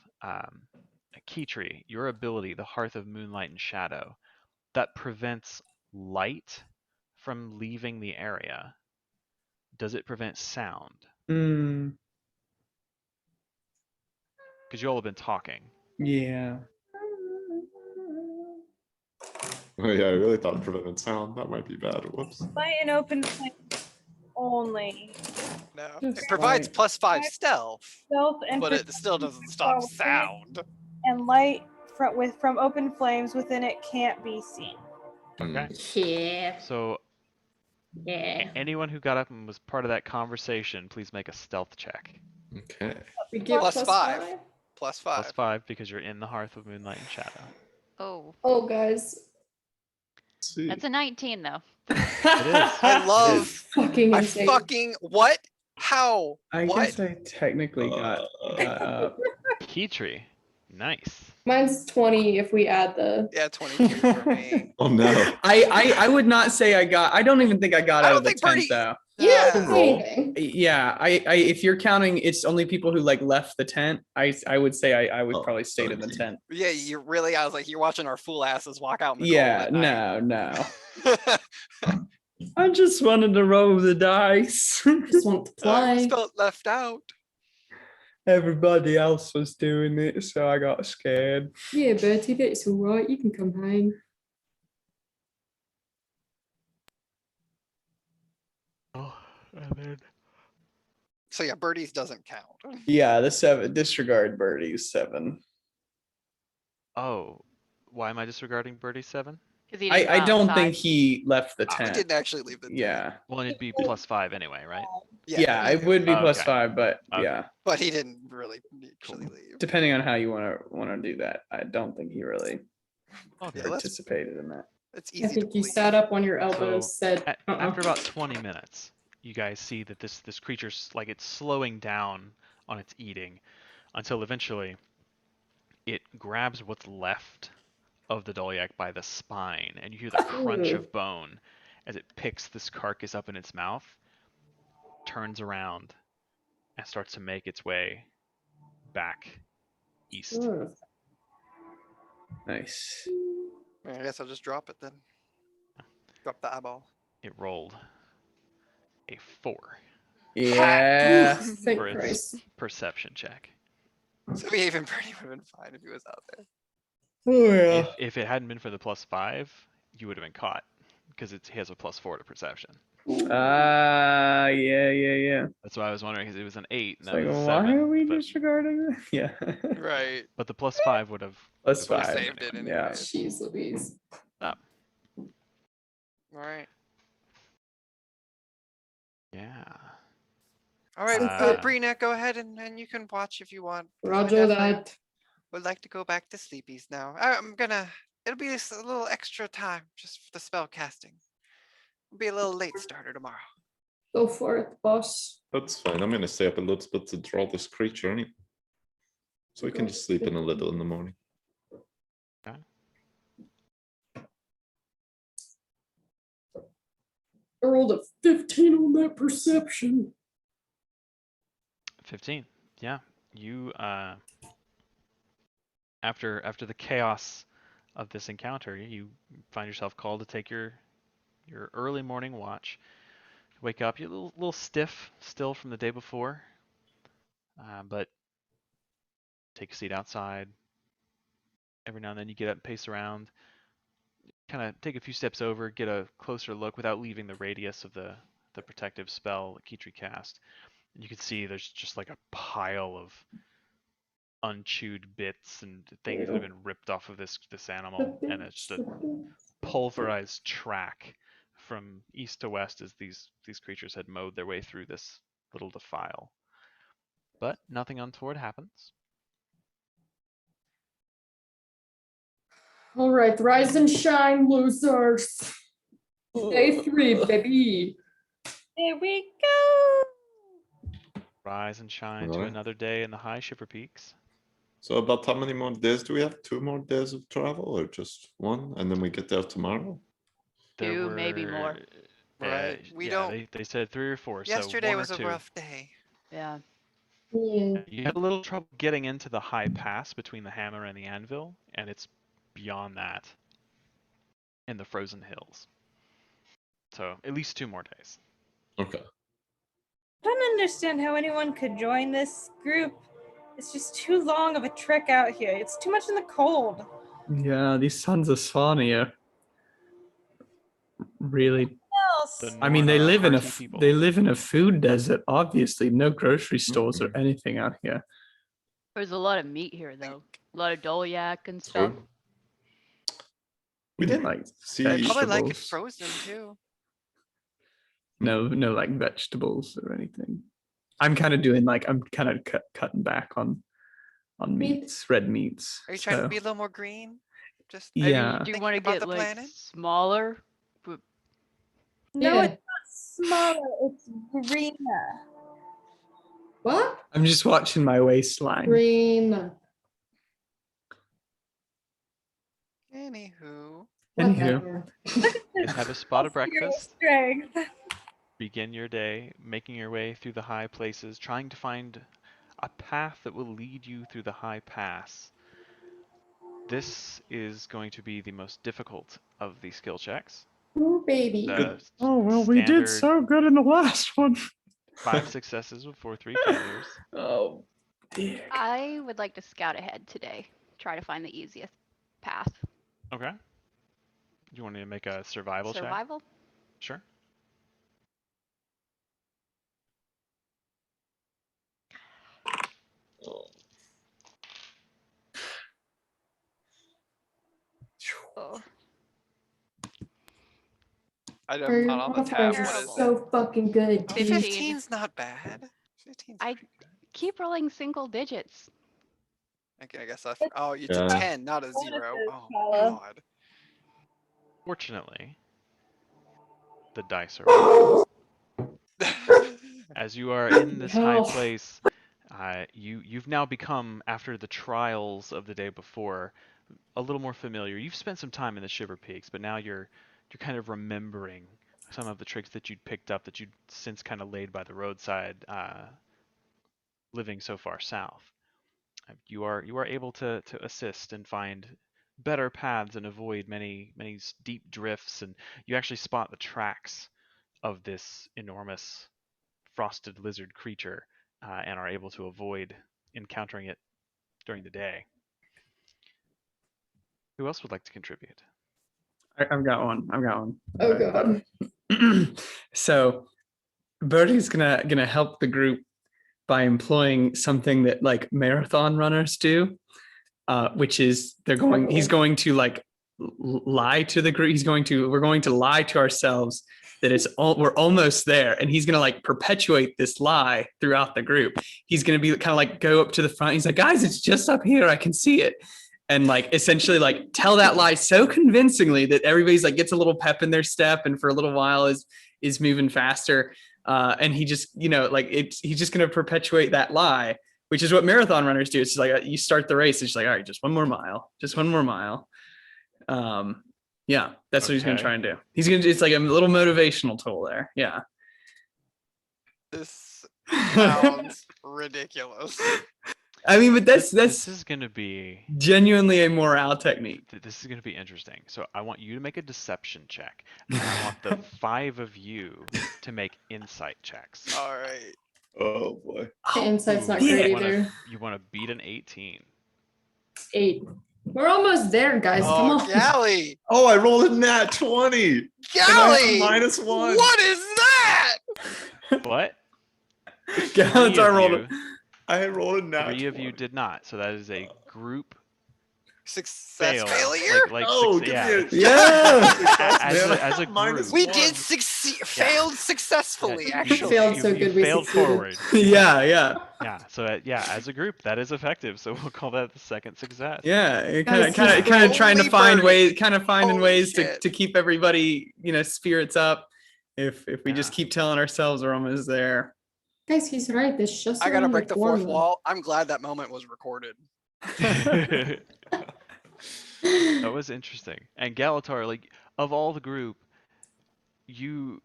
Keytree, your ability, the Hearth of Moonlight and Shadow, that prevents light from leaving the area. Does it prevent sound? Mm, Because you all have been talking. yeah. Oh yeah, I really thought prevented sound. That might be bad. Whoops. Light and open flame only. No. Just It provides like- +5 stealth, Stealth and but it still doesn't stop within it, sound. and light from open flames within it can't be seen. Okay. Yeah. So Yeah. anyone who got up and was part of that conversation, please make a stealth check. Okay. We get +5. +5. Plus 5 because you're in the Hearth of Moonlight and Shadow. Oh, Oh, guys. Let's see. that's a 19 though. It is. I love. Fucking I insane. fucking what? How? I what? guess I technically got up. Keytree. Nice. Mine's 20 if we add the. Yeah, 22 for me. Oh no. I would not say I don't even think I got I out don't of the think tent Birdie- though. Yeah, Yeah. Roll. anything. Yeah, I if you're counting it's only people who like left the tent, I would say I would Oh, probably stayed in the 17. tent. Yeah, you really. I was like, you're watching our fool asses walk out in the cold Yeah, at night. no. I just wanted to roll the dice. Just want to I always play. felt left out. Everybody else was doing it, so I got scared. Yeah, Bertie, that's all right. You can come hang. Oh, and then So yeah, birdies doesn't count. Yeah, the 7 disregard birdies 7. Oh, why am I disregarding birdie 7? Because he I didn't go don't think outside. he left the Ah. He tent. didn't actually leave the tent. Yeah. Well, it'd be +5 anyway, right? Yeah, he- it would be Okay. +5, but Okay. yeah, But he didn't really actually Cool. leave. depending on how you want to do that, I don't think he really Okay. Yeah, let's. participated in that. It's I easy to think you believe. sat up on your elbows, So, said, After about 20 minutes, you guys see that this creature's like it's slowing down on its eating until eventually it grabs what's left of the Dolyak by the spine, and you hear the crunch Ooh. of bone as it picks this carcass up in its mouth, turns around, and starts to make its way back east. "Ugh." Nice. I guess I'll just drop it then. Drop the eyeball. It rolled a 4 Yeah. Ooh, thank for its Christ. perception check. So even Birdie would have been fine if he was out there. Oh yeah. If it hadn't been for the +5, you would have been caught because it has a +4 to perception. Yeah. That's why I was wondering because it was an 8 and It's that like, was a why 7. are we but, disregarding that? Yeah. Right. but the +5 would have Plus Would've 5. saved it Yeah. anyway. Jeez Louise. All right. Yeah. All right, Uh, Brina, go ahead and you can watch if you want. 'cause I Roger definitely that. Would like to go back to sleepies now. It'll be a little extra time just for the spell casting. It'll be a little late starter tomorrow. Go for it, boss. That's fine. I'm gonna stay up a little bit to draw this creature anyway. So we can just sleep in a little in the morning. I rolled a 15 on that perception. 15. Yeah. You after the chaos of this encounter, you find yourself called to take your early morning watch. Wake up, you're a little stiff still from the day before, but take a seat outside. Every now and then you get up and pace around, kind of take a few steps over, get a closer look without leaving the radius of the protective spell that Kitri cast. And you can see there's just like a pile of unchewed bits and things that have been ripped off of this animal, and it's just a pulverized track from east to west as these creatures had mowed their way through this little defile. But nothing untoward happens. All right, rise and shine, losers. Day 3, baby. Here we go. Rise and shine to Alright. another day in the high Shiverpeaks. So about how many more days do we have? 2 more days of travel or just 1? And then we get there tomorrow? There 2, maybe more. Right. We yeah, don't- They said 3 or 4. Yesterday so 1 was or a 2. rough day. Yeah. Yeah. You had a little trouble getting into the high pass between the hammer and the anvil, and it's beyond that in the frozen hills. So at least 2 more days. Okay. I don't understand how anyone could join this group. It's just too long of a trek out here. It's too much in the cold. Yeah, these Sons of Svanir really. Else. I mean, they Norn are live in hearty people. they live in a food desert. Obviously, no grocery stores or anything out here. There's a lot of meat here, though. A lot of Dolyak and stuff. True. We didn't like see. They probably like it vegetables. frozen too. No, like vegetables or anything. I'm kind of doing like I'm kind of cutting back on meats, red meats. Are you trying to so- be a little more green? Just I mean, Yeah. do you Thinking want to about get the like planet? smaller? No, Yeah. it's not smaller. It's greener. What? I'm just watching my waistline. Green. Anywho. Anywho, Whatever. Guys have a spot of Zero breakfast. strength. Begin your day, making your way through the high places, trying to find a path that will lead you through the high pass. This is going to be the most difficult of the skill checks. Ooh, baby. The oh well, we did standard so good in the last one. 5 successes with 3 failures. Oh, dear. I would like to scout ahead today. Try to find the easiest path. Okay. You want to make a survival check? Survival? Sure. I'm Your not on the modifiers tab. are What is so fucking good. dude. 15. 15's not bad. 15's I keep rolling single digits. okay, I guess that's oh, it's Yeah. a 10, not a Bonuses, 0. Oh Paula. god. Fortunately, the dice are rolling. As you are in this high Hell. place, you've now become, after the trials of the day before, a little more familiar. You've spent some time in the Shiverpeaks, but now you're kind of remembering some of the tricks that you'd picked up that you'd since kind of laid by the roadside, living so far south. You are able to assist and find better paths and avoid many deep drifts, and you actually spot the tracks of this enormous frosted lizard creature, and are able to avoid encountering it during the day. Who else would like to contribute? I've got one. Oh god. So Birdie's gonna help the group by employing something that like marathon runners do, which is he's going to like lie to the group. We're going to lie to ourselves that we're almost there, and he's gonna like perpetuate this lie throughout the group. He's gonna be kind of like go up to the front. He's like, guys, it's just up here. I can see it. And like essentially like tell that lie so convincingly that everybody's like gets a little pep in their step, and for a little while is moving faster. And he just, he's just going to perpetuate that lie, which is what marathon runners do. It's just like you start the race, it's just like, all right, just one more mile. Yeah, that's what he's going to Okay. try and do. It's like a little motivational tool there. Yeah. This sounds ridiculous. I mean, but This that's is going to be genuinely a morale technique. this is going to be interesting. So I want you to make a deception check, and I want the 5 of you to make insight checks. All right. Oh boy. The insight's not yeah. great You wanna- either. You want to beat an 18. 8. We're almost there, guys. Come Oh, on. Galley. Oh, I rolled a nat 20. And I Galley. have -1. What is that? What? Gallons are rolled. I had rolled a nat 3 of you 20. did not. So that is a group Success fail. failure? Oh, six, give yeah. me a it's- Yeah. As a -1. group. We did failed successfully, Yeah, actually. Failed so you good we failed succeeded. forward. Yeah. Yeah. So as a group, that is effective. So we'll call that the second success. Yeah, Guys, kind of he's trying to Holy find birdie. finding Holy ways shit. to keep everybody, spirits up. If we just Yeah. keep telling ourselves we're almost there. Guys, he's right. This just I gotta around break the fourth corner. wall. I'm glad that moment was recorded. That was interesting. And Galatar, like of all the group, you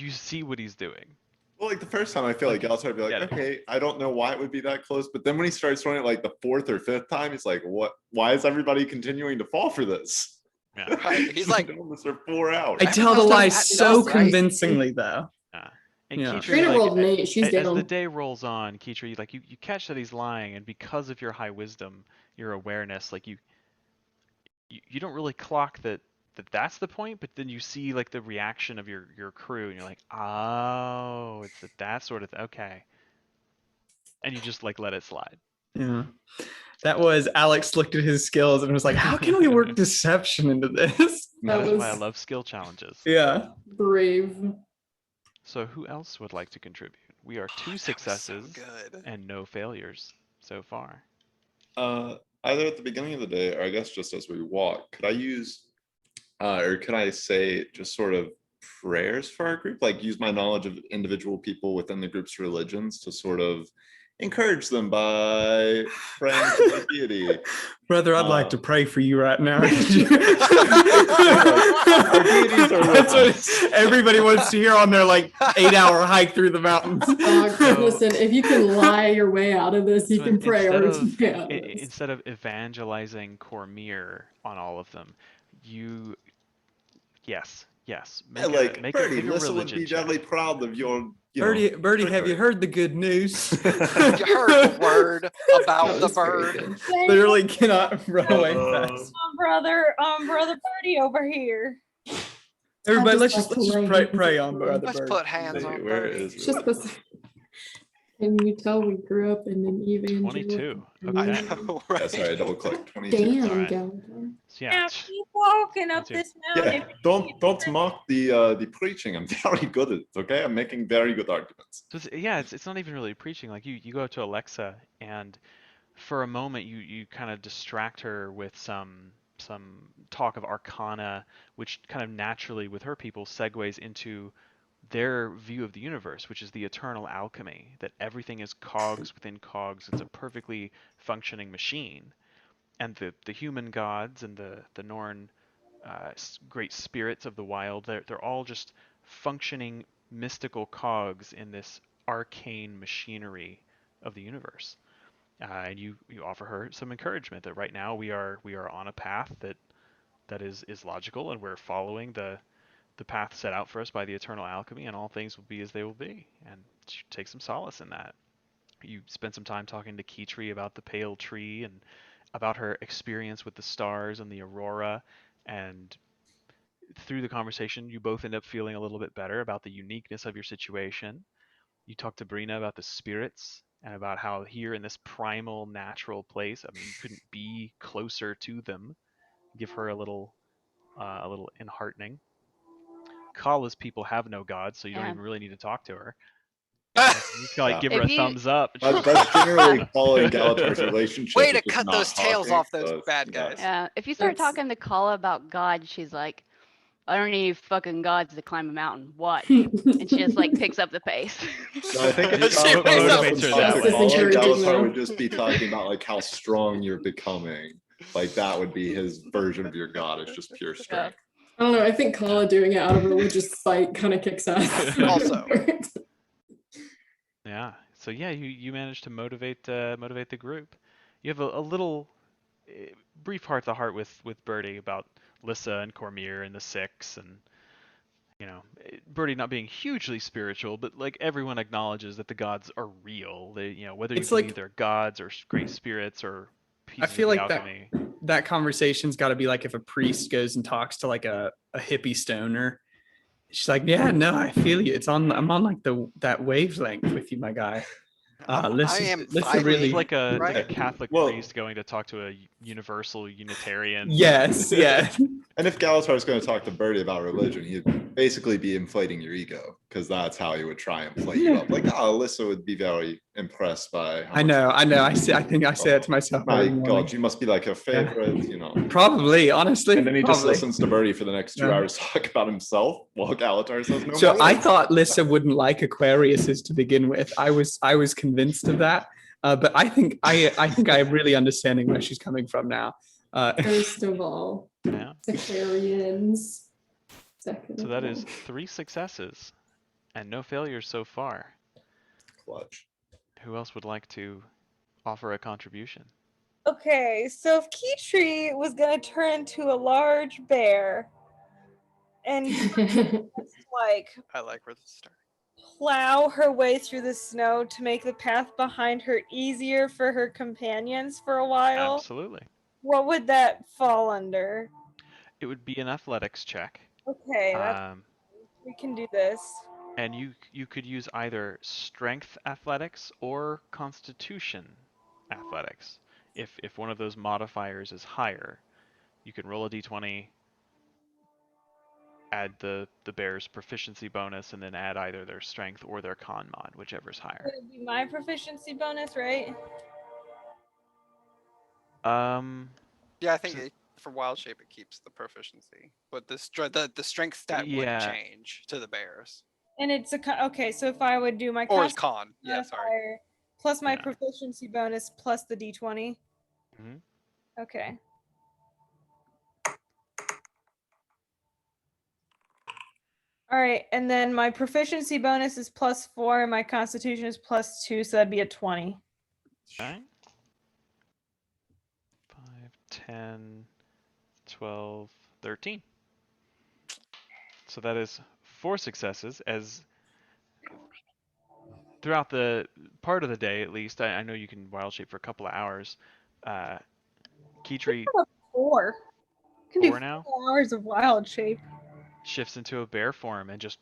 see what he's doing. Well, like the first time, I feel like Galatar would be like, Yeah. okay, I don't know why it would be that close. But then when he starts throwing it like the 4th or 5th time, he's like, what? Why is everybody continuing to fall for this? Yeah. Right, he's like- Been doing this for 4 hours. I tell the Everyone's lie done so that, right? convincingly, though. And Yeah. Keitra, Trina like, rolled an 8. She's as the down. day rolls on, Keitra, you catch that he's lying, and because of your high wisdom, your awareness, like you don't really clock that's the point, but then you see like the reaction of your crew, and you're like, oh, it's that sort of okay, and you just like let it slide. Yeah. That was Alex looked at his skills and was like, how can we work deception into this? That That's why I was love skill challenges. Yeah. brave. So who else would like to contribute? We are 2 That was so successes good. and no failures so far. Either at the beginning of the day, or I guess just as we walk, could I use, or could I say just sort of prayers for our group? Like use my knowledge of individual people within the group's religions to sort of encourage them by praying to the deity. Brother, I'd like to pray for you right now. That's what everybody wants to hear on their like 8-hour hike through the mountains. Listen, if you can lie your way out of this, you So can pray instead or of- way out of this. Instead of evangelizing Cormier on all of them, yes, make like make Birdie, make a Lissa would religion be check. very proud of your. Birdie, have you heard the good news? You heard the word about That the was very bird. good. Literally cannot run away fast. brother Birdie over here. Everybody, let's just just like to pray, lay pray on brother Let's Bird. put hands on Where Birdie. is It's just supposed to. Can you tell we grew up in an evangelical 22. I Okay. know, Yeah, right? sorry, I double clicked. 22. Damn, Alright. Galador. So Now yeah, keep walking up 22. this mountain. Yeah, don't mock the preaching. I'm very good at it. Okay, I'm making very good arguments. So it's not even really preaching. Like you go to Alexa, and for a moment you kind of distract her with some talk of arcana, which kind of naturally with her people segues into their view of the universe, which is the eternal alchemy, that everything is cogs within cogs. It's a perfectly functioning machine. And the human gods and the Norn great spirits of the wild, they're all just functioning mystical cogs in this arcane machinery of the universe. And you offer her some encouragement that right now we are on a path that is logical, and we're following the path set out for us by the eternal alchemy, and all things will be as they will be. And take some solace in that. You spend some time talking to Kitri about the pale tree and about her experience with the stars and the aurora, and through the conversation you both end up feeling a little bit better about the uniqueness of your situation. You talk to Brina about the spirits and about how here in this primal natural place, I mean, you couldn't be closer to them. Give her a little enheartening. Kala's people have no gods, so you don't Yeah. even really need to talk to her. You just gotta, like, Yeah. give her If a you- thumbs up. That's generally following Galatar's relationship. Way to is just cut not those tails talking, off those so, bad yeah. guys. Yeah, if you start That's- talking to Kala about God, she's like, I don't need fucking gods to climb a mountain. What? And she just like picks up the pace. No, I think She if Galatar picks would up up and motivates her talk that to way. Kala, Encouraging Galatar them. would just be talking about like how strong you're becoming. Like that would be his version of your god. It's just pure strength. I don't know. I think Kala doing it out of religious spite kind of kicks ass. Also. Yeah. So yeah, you managed to motivate the group. You have a little brief heart to heart with Birdie about Lissa and Cormier and the Six, and Birdie not being hugely spiritual, but like everyone acknowledges that the gods are real. They, whether you It's believe like- they're gods or great spirits or I pieces feel of the like that alchemy. that conversation's got to be like if a priest goes and talks to like a hippie stoner. She's like, yeah, no, I feel you. I'm on like that wavelength with you, my guy. I am Lissa vibrating. really It's like a right? Catholic Well- priest going to talk to a universal Unitarian. Yes, yeah. And if Galatar is going to talk to Birdie about religion, he'd basically be inflating your ego because that's how he would try and play you up. Like, Alyssa would be very impressed by. How I know. I think I say that to myself. My every morning. God, you must be like a favorite, Probably, honestly. And then he just probably. listens to Birdie for the next 2 Yeah. hours talk about himself while Galatar says no So more. I thought Lissa wouldn't like Aquariuses to begin with. I was convinced of that. But I think I'm really understanding where she's coming from now. First of all, Yeah. Aquarians. Second So of that all. is 3 successes and no failures so far. Clutch. Who else would like to offer a contribution? Okay, so if Keytree was gonna turn into a large bear and like I like where this started. plow her way through the snow to make the path behind her easier for her companions for a while, Absolutely. what would that fall under? It would be an athletics check. Okay, Um, we can do this. and you could use either strength athletics or constitution athletics. If one of those modifiers is higher, you can roll a d20, add the bear's proficiency bonus, and then add either their strength or their con mod, whichever's higher. Would it be my proficiency bonus, right? Yeah, I think So- for wild shape it keeps the proficiency, but the strength stat would Yeah. change to the bears. And it's okay, so if I would do my Or it's constitution con. Yeah, sorry. modifier plus my Yeah. proficiency bonus plus the d20. Mhm. Okay. All right, and then my proficiency bonus is +4, and my constitution is +2, so that'd be a 20. Okay. 5, 10, 12, 13. So that is 4 successes, as throughout the part of the day, at least, I know you can wild shape for a couple of hours. Keytree 4. Can do 4 now 4 hours of wild shape. shifts into a bear form and just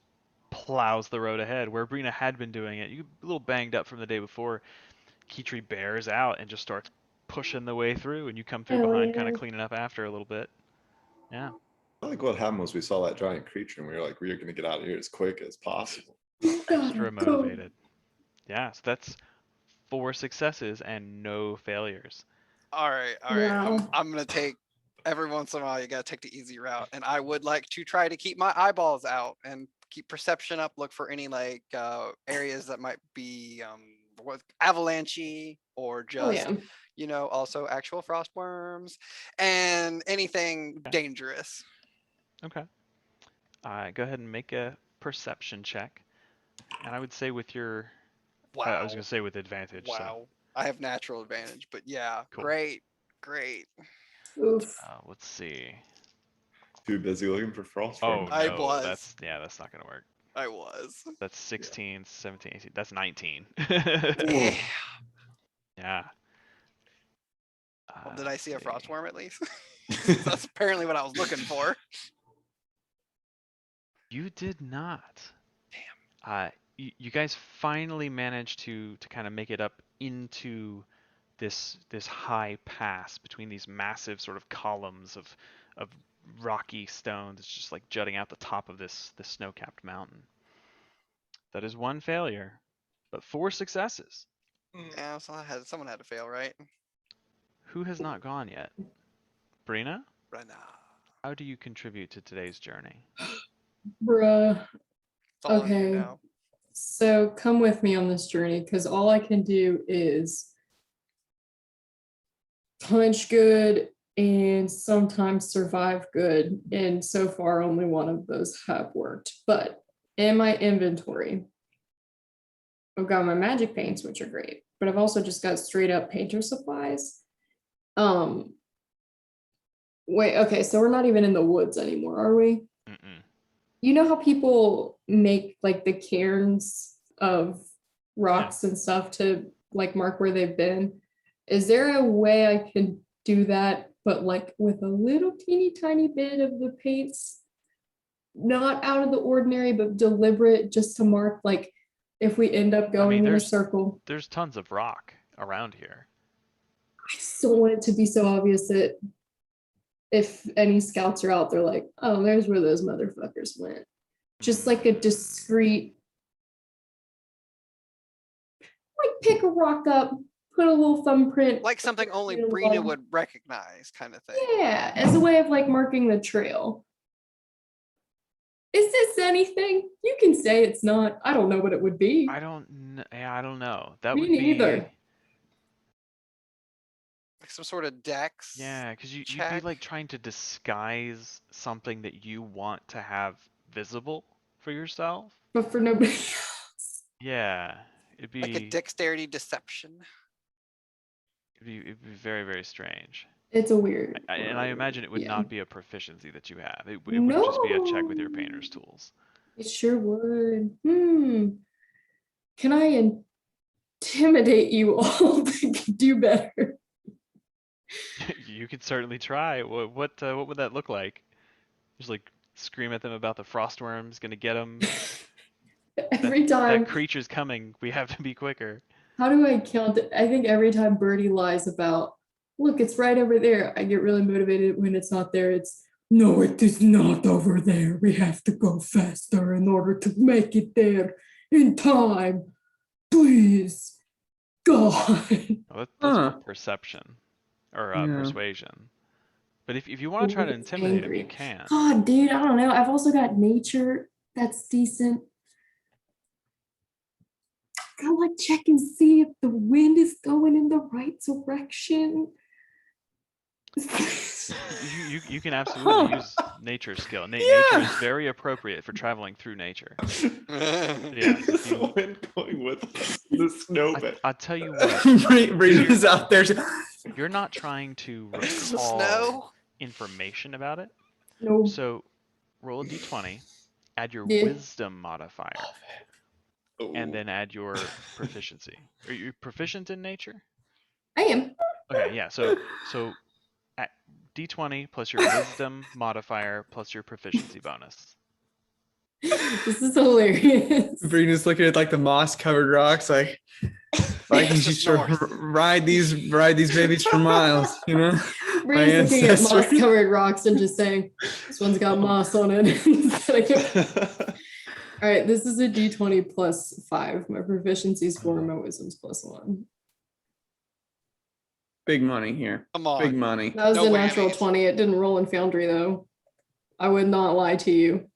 plows the road ahead. Where Brina had been doing it, you a little banged up from the day before. Keytree bears out and just starts pushing the way through, and you come through Hell behind, yeah. kind of cleaning up after a little bit. Yeah. I think what happened was we saw that giant creature and we were like, we are gonna get out of here as quick as possible. Extra Gotta go. motivated. Yeah, so that's 4 successes and no failures. All right, all right. Wow. I'm gonna take every once in a while. You gotta take the easy route, and I would like to try to keep my eyeballs out and keep perception up. Look for any like areas that might be avalanchy or Oh just yeah. also actual frost worms and anything dangerous. Okay. Go ahead and make a perception check. And I would say with your, Wow. I was gonna say with advantage. Wow. So. I have natural advantage, but yeah, Cool. great. Oof. Let's see. Too busy looking for frost Oh worms. I no, was. that's not gonna work. I was. That's 16, 17, 18. That's 19. Yeah. Yeah. Well, did I let's see a frost see. worm at least? That's apparently what I was looking for. You did not. Damn. You guys finally managed to kind of make it up into this high pass between these massive sort of columns of rocky stones. It's just like jutting out the top of this snow-capped mountain. That is 1 failure, but 4 successes. Yeah, someone had to fail, right? Who has not gone yet? Brina, Right now. how do you contribute to today's journey? Bruh. It's all on you Okay. now. So come with me on this journey because all I can do is punch good and sometimes survive good. And so far, only one of those have worked. But in my inventory, I've got my magic paints, which are great, but I've also just got straight up painter supplies. Wait, okay, so we're not even in the woods anymore, are we? Mm-mm. You know how people make like the cairns of rocks and stuff to like mark where they've been? Is there a way I can do that, but like with a little teeny tiny bit of the paints, not out of the ordinary, but deliberate, just to mark like if we end up going in a circle? There's tons of rock around here. I just don't want it to be so obvious that if any scouts are out, they're like, oh, there's where those motherfuckers went. Just like a discreet, like pick a rock up, put a little thumbprint. Like something only Little Brina bug. would recognize, kind of thing. Yeah, as a way of like marking the trail. Is this anything? You can say it's not. I don't know what it would be. I don't know. That Me would be neither. Like some sort of dex. Yeah, because you'd be check. like trying to disguise something that you want to have visible for yourself. But for nobody else. Yeah, it'd Like a be dexterity deception. it'd be very, very strange. It's a weird. And I imagine it would yeah. not be a proficiency that you have. It would just be a check with your No. painter's tools. It sure would. Can I intimidate you all to do better? You could certainly try. What would that look like? Just like scream at them about the frostworms, gonna get them. Every time. That creature's coming. We have to be quicker. How do I count it? I think every time Birdie lies about, look, it's right over there, I get really motivated. When it's not there, it's, no, it is not over there. We have to go faster in order to make it there in time. Please, God. Well, that's more perception or persuasion. But if you want to try to intimidate him, you can. God, dude, I don't know. I've also got nature that's decent. Gotta like check and see if the wind is going in the right direction. You can absolutely use nature skill. Nature is very appropriate for traveling through nature. Yeah, Is the wind going with us? The snow bit. I'll tell you what. Brina's out there. You're not trying to recall Snow? information about it. No. So roll a d20, add your Yeah. wisdom modifier, and then add your proficiency. Are you proficient in nature? I am. Okay, yeah. So at d20 plus your wisdom modifier plus your proficiency bonus. This is hilarious. Brina's looking at like the moss covered rocks, like Vikings Just used to north. ride these babies for miles, you know? My Brady's looking at ancestors. moss-covered rocks and just saying, "This one's got moss on it." All right, this is a D20 plus 5. My proficiency is 4, my wisdom's plus 1. Big money here. Come on. Big money. That was No a natural whammies. 20. It didn't roll in Foundry though. I would not lie to you.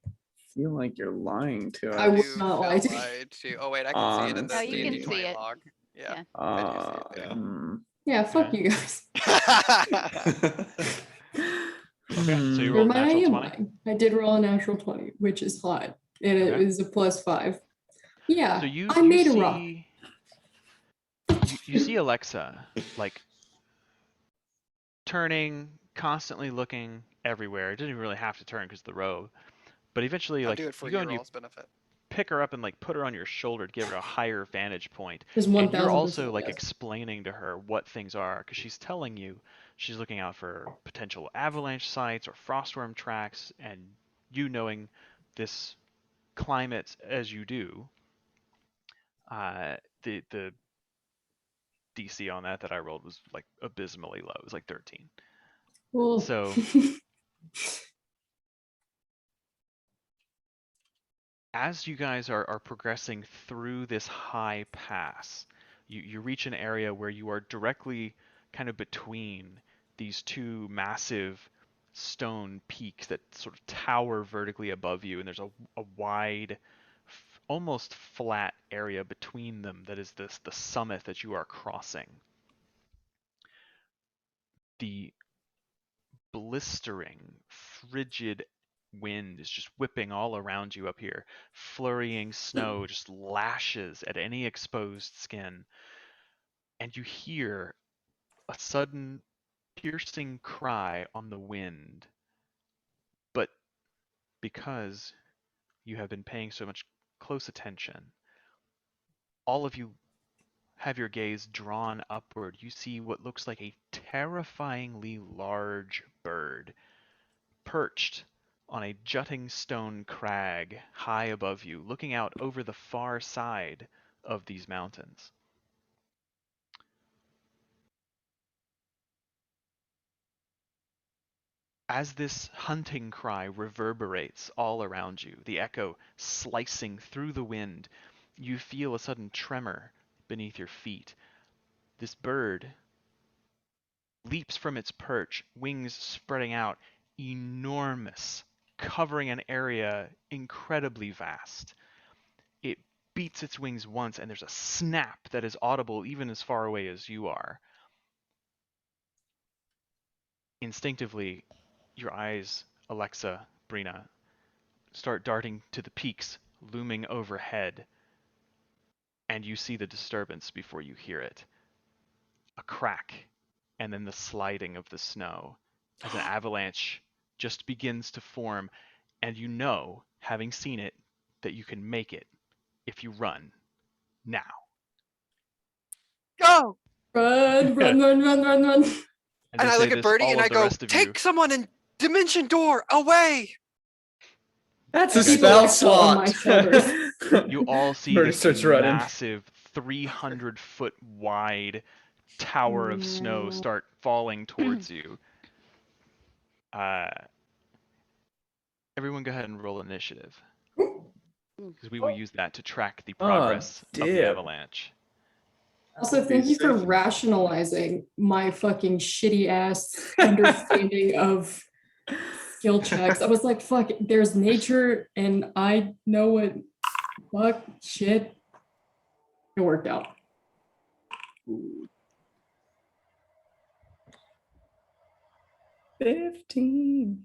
I feel like you're lying to I us. would do not feel lie to you. lied to. Oh wait, I can see it in the No, you can D20 see it. log. Yeah. Yeah. I do see it there. Yeah, fuck Okay. you guys. Okay, so you Never rolled mind, I natural am 20. lying. I did roll a natural 20, which is hot. And it Okay. is a plus 5. Yeah, So you I you made a see rock. you see Alexa like turning, constantly looking everywhere. It didn't even really have to turn because the robe. But eventually, I'll like do it for you go your and you all's benefit. pick her up and like put her on your shoulder to give her a higher vantage point. There's And 1000%. you're also like yes. explaining to her what things are because she's telling you she's looking out for potential avalanche sites or frostworm tracks, and you knowing this climate as you do, the DC on that I rolled was like abysmally low. It was like 13. Cool. So as you guys are progressing through this high pass, you reach an area where you are directly kind of between these two massive stone peaks that sort of tower vertically above you, and there's a wide, almost flat area between them that is the summit that you are crossing. The blistering, frigid wind is just whipping all around you up here. Flurrying snow just lashes at any exposed skin. And you hear a sudden piercing cry on the wind. But because you have been paying so much close attention, all of you have your gaze drawn upward. You see what looks like a terrifyingly large bird perched on a jutting stone crag high above you, looking out over the far side of these mountains. As this hunting cry reverberates all around you, the echo slicing through the wind, you feel a sudden tremor beneath your feet. This bird leaps from its perch, wings spreading out, enormous, covering an area incredibly vast. It beats its wings once, and there's a snap that is audible even as far away as you are. Instinctively, your eyes, Alexa, Brina, start darting to the peaks looming overhead, and you see the disturbance before you hear it. A crack, and then the sliding of the snow as an avalanche just begins to form, and you know, having seen it, that you can make it if you run now. Go! Run, run, run, run, run, run. And I look at Birdie all and of I the go, rest of you. take someone in Dimension Door away! That's a Okay. spell Alexa on my slot. You all see Birdie this starts running. massive 300-foot wide tower of snow start falling towards you. Everyone go ahead and roll initiative. Because we will use that to track the progress of the damn. avalanche. Also, thank you for rationalizing my fucking shitty ass understanding of skill checks. I was like, fuck, there's nature and I know what fuck shit. It worked out. 15.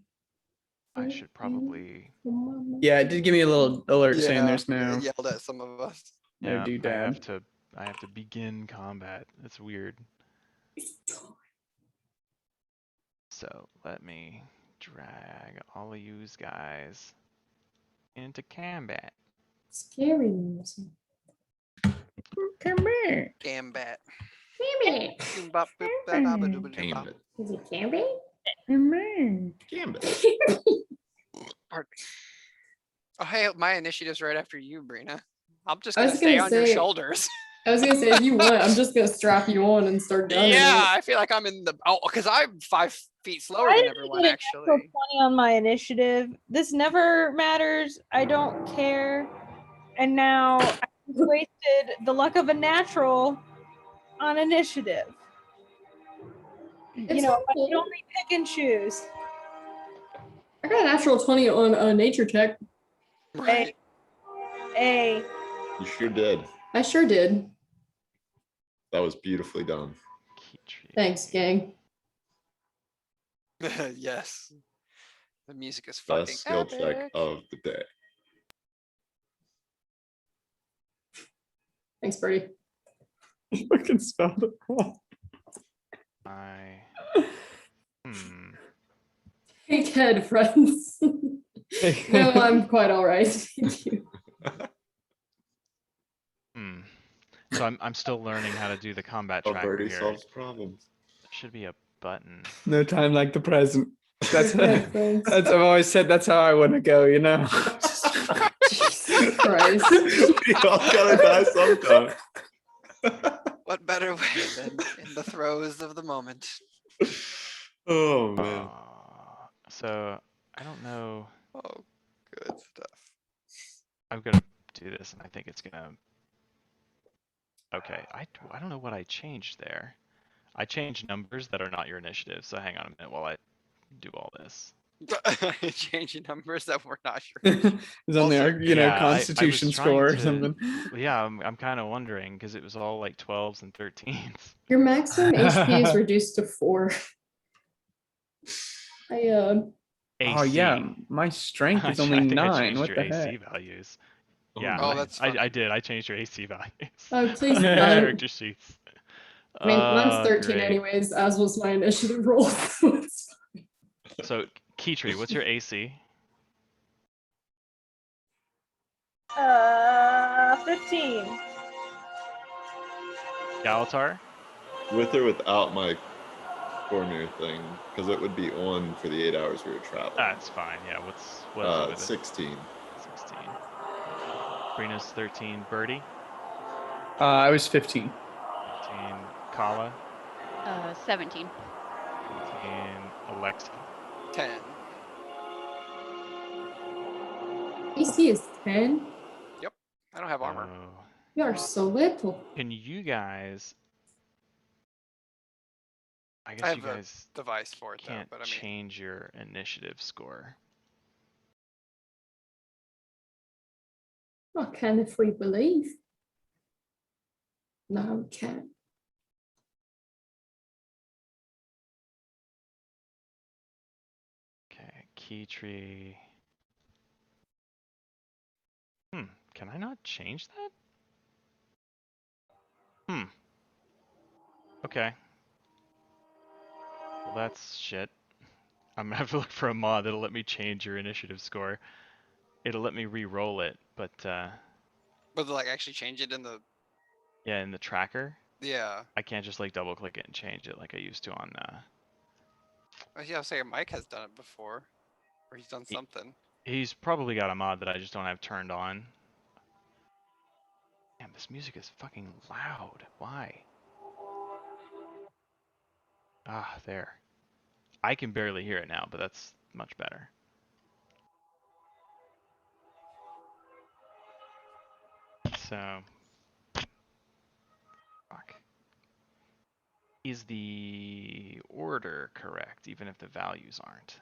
I should probably. Yeah, it did give me a little alert saying there's it no yelled at some of us. no Yeah, doodad. I have to begin combat. That's weird. So let me drag all of you guys into combat. Scary music. Come here. Gambat. Gambit. Is it Gambit? Come here. Gambit. Pardon Oh, hey, my initiative's right after you, Brina. I'm just I gonna was stay gonna on your say- shoulders. I was gonna say, if you want, I'm just gonna strap you on and start gunning. Yeah, it. I feel like I'm in the because I'm 5 feet slower I than didn't everyone get a natural actually. 20 on my initiative. This never matters. I don't care. And now I wasted the luck of a natural on initiative. It's You know, I okay. can only pick and choose. I got a natural 20 on a nature check. Right. A. You sure did. I sure did. That was beautifully done. Keytree. Thanks, gang. Yes. The music is fucking Best skill check epic. of the day. Thanks, Birdie. Fucking spelled it wrong. Take head, friends. No, I'm quite all right. Thank you. So I'm still learning how to do the combat Oh, tracker Birdie here. solves problems. There should be a button. No time like the present. That's Yeah, thanks. that's I've always said that's how I want to go, you know. Jesus Christ. We all gotta die sometime. What better way than in the throes of the moment? Oh man. So I don't know. Oh, good stuff. I'm gonna do this, and I think it's gonna. Okay, I don't know what I changed there. I changed numbers that are not your initiative. So hang on a minute while I do all this. Changing numbers that we're not sure. It's only our, Also- you know, Yeah, I was constitution trying score or to- something. Yeah, I'm kind of wondering because it was all like 12s and 13s. Your maximum HP is reduced to 4. AC. Oh yeah, my strength is only I think I 9. changed What your the AC heck? values. Oh, Yeah, Oh, nice. that's I funny. did. I changed your AC values. Oh, please on the don't. character sheets. I mean, mine's 13 Great. anyways, as was my initiative roll. So it's fine. So, Keytree, what's your AC? 15. Galatar? With or without my Cormier thing, because it would be on for the 8 hours we were traveling. That's fine. Yeah, what is it with it? 16. 16. Brina's 13. Birdie? I was 15. 15. Kala? 17. 17. Alexa? 10. AC is 10. I don't have armor. You are so little. Can you guys? I I guess have you a guys device for it though, can't but I mean, change your initiative score. I can if we believe. No, we can't. Okay, Keytree. Can I not change that? Okay. Well, that's shit. I'm gonna have to look for a mod that'll let me change your initiative score. It'll let me re-roll it, but but like actually change it in the yeah, in the tracker, yeah. I can't just like double click it and change it like I used to on Yeah, I was saying Mike has done it before, or he's done something. He's probably got a mod that I just don't have turned on. Damn, this music is fucking loud. Why? Ah, there. I can barely hear it now, but that's much better. So, fuck. Is the order correct, even if the values aren't?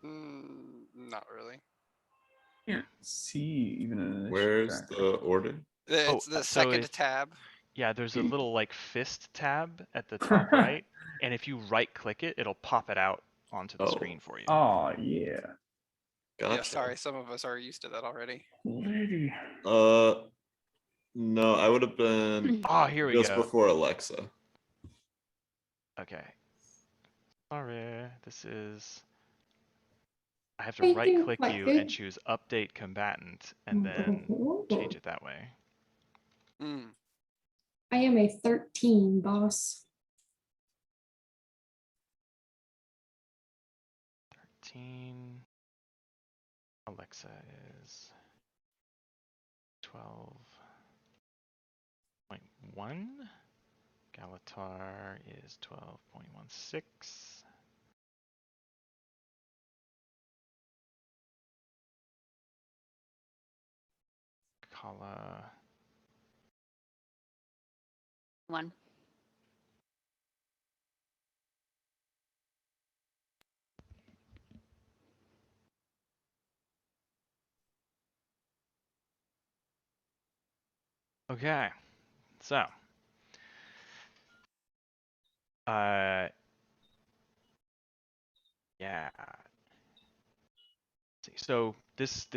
Not really. Can't see even an Where's initiative the order? It's the so second if- tab. Yeah, there's a little like fist tab at the top right, and if you right click it, it'll pop it out onto the Oh. screen for you. Oh yeah. Gotcha. Yeah, sorry, some of us are used to that already. Lady. No, I would have been Oh, here we just go. before Alexa. Okay. Sorry, this is. I have Hey, to right doing click quite you good. and choose update combatant and then change it that way. Mm. I am a 13, boss. 13. Alexa is 12.1. Galatar is 12.16. Kala. 1. Okay, so yeah. So this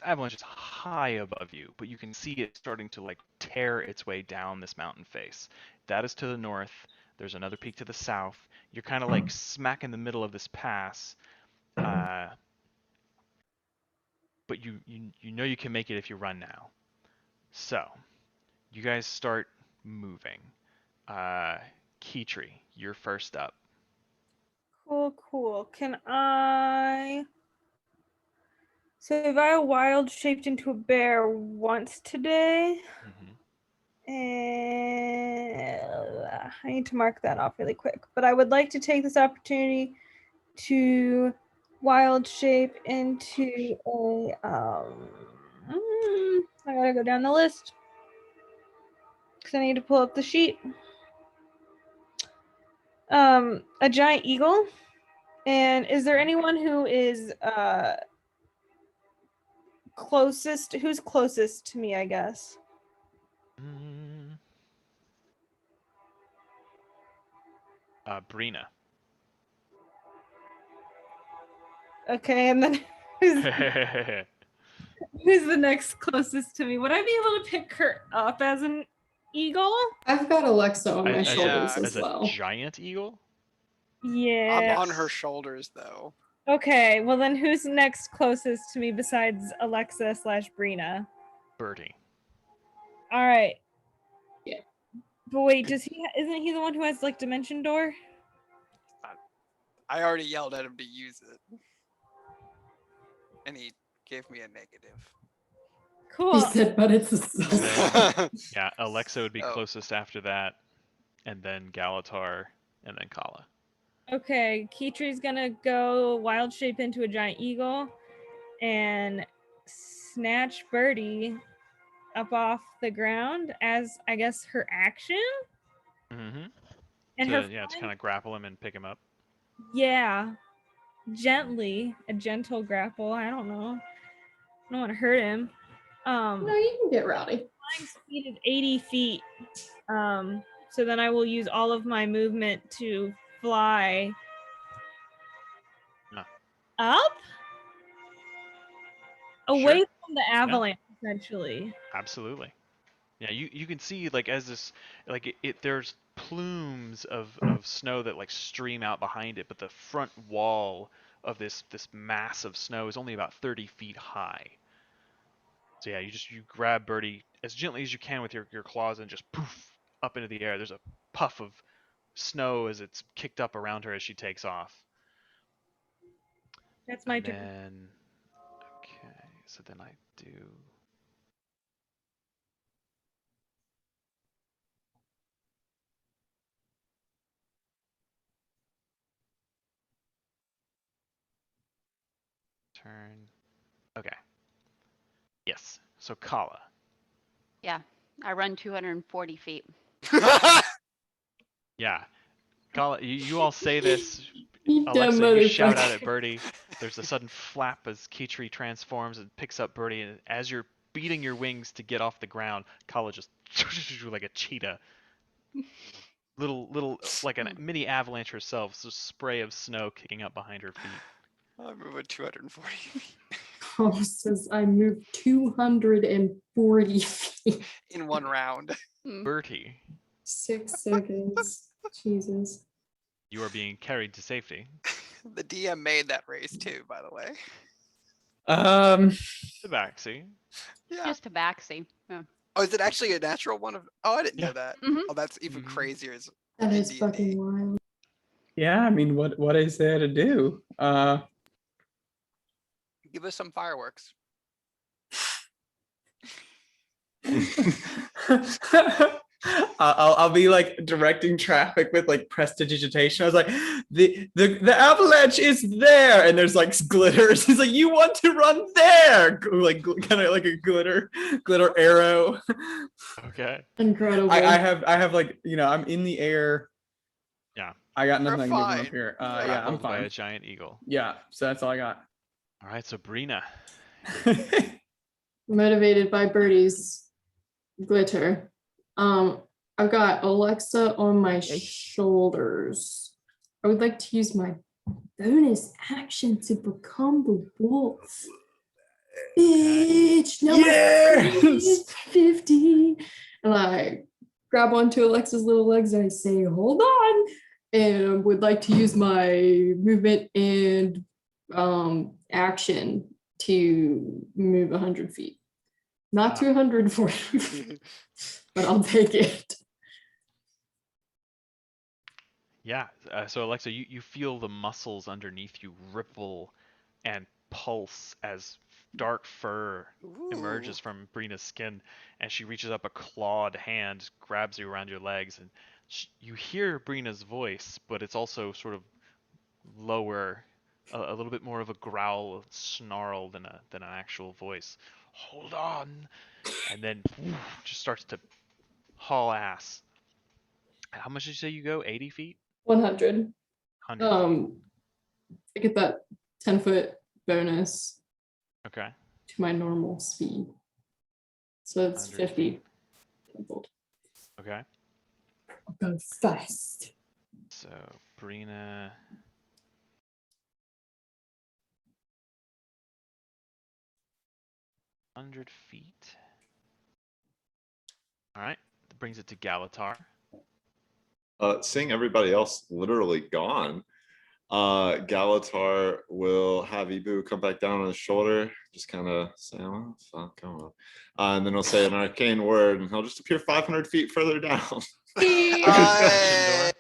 avalanche is high above you, but you can see it starting to like tear its way down this mountain face. That is to the north. There's another peak to the south. You're kind of like smack in the middle of this pass, but you know you can make it if you run now. So you guys start moving. Kitri, you're first up. Cool. Can I? So if I wild shaped into a bear once today, and I need to mark that off really quick. But I would like to take this opportunity to wild shape into a I gotta go down the list because I need to pull up the sheet. A giant eagle. And is there anyone who is closest? Who's closest to me, I guess? Brina. Okay, and then who's the next closest to me? Would I be able to pick her up as an eagle? I've got Alexa on my As shoulders a- as a well. giant eagle? Yeah. I'm on her shoulders though. Okay, well then who's next closest to me besides Alexa / Brina? Birdie. All right. Yeah. But wait, isn't he the one who has like dimension door? I already yelled at him to use it. And he gave me a negative. Cool. He said, but it's a Then, yeah, Alexa would be Oh. closest after that, and then Galatar, and then Kala. Okay, Kitri's gonna go wild shape into a giant eagle and snatch Birdie up off the ground as I guess her action. Mm-hmm. And To, her yeah, to kind of grapple him and pick him up. yeah, gently, a gentle grapple. I don't know. I don't want to hurt him. No, you can get rowdy. Flying speed is 80 feet. So then I will use all of my movement to fly up away Sure. from the avalanche, essentially. Absolutely. Yeah, you can see like as this like there's plumes of snow that like stream out behind it, but the front wall of this mass of snow is only about 30 feet high. So yeah, you grab Birdie as gently as you can with your claws and just poof up into the air. There's a puff of snow as it's kicked up around her as she takes off. That's my And turn. then okay, so then I do turn. Okay. Yes. So Kala. Yeah, I run 240 feet. Yeah. Kala, you all say this. You dumb Alexa, you shout out motherfucker. at Birdie. There's a sudden flap as Kitri transforms and picks up Birdie, and as you're beating your wings to get off the ground, Kala just like a cheetah. Little like a mini avalanche herself, so spray of snow kicking up behind her feet. I'm moving 240 feet. Carl says I moved 240 feet. In one round. Bertie, 6 seconds. Jesus. you are being carried to safety. The DM made that race too, by the way. The backseat. Yeah. Just tabaxi. Yeah. Oh, is it actually a natural one of? Oh, I didn't Yeah. know that. Mhm. Oh, that's even Mhm. crazier. Is That in is D&D. fucking wild. Yeah, I mean, what is there to do? Give us some fireworks. I'll be like directing traffic with like prestidigitation. I was like, the avalanche is there, and there's like glitters. He's like, you want to run there, like kind of like a glitter arrow. Okay. Incredible. I have like, you know, I'm in the air. Yeah. I got nothing You're I can give him fine. up here. You're Yeah, I'm Grappled by fine. a giant eagle. Yeah, so that's all I got. All right, so Brina. Motivated by Birdie's glitter. I've got Alexa on my shoulders. I would like to use my bonus action to become the wolf. Bitch, now Yes! 50. And I grab onto Alexa's little legs and I say, hold on. And would like to use my movement and action to move 100 feet. Not to 140, but I'll take it. Yeah. So Alexa, you feel the muscles underneath you ripple and pulse as dark fur emerges Ooh. from Brina's skin, and she reaches up a clawed hand, grabs you around your legs, and you hear Brina's voice, but it's also sort of lower, a little bit more of a growl, snarl than an actual voice. Hold on, and then just starts to haul ass. How much did you say you go? 80 feet? 100. 100 feet. I get that 10-foot bonus Okay. to my normal speed. So it's 100 50. feet. Okay. I'll go fast. So Brina. Hundred feet. All right. That brings it to Galatar. Seeing everybody else literally gone, Galatar will have Ibu come back down on his shoulder, just kind of say, oh, fuck, come on. And then he'll say an arcane word, and he'll just appear 500 feet further down. I-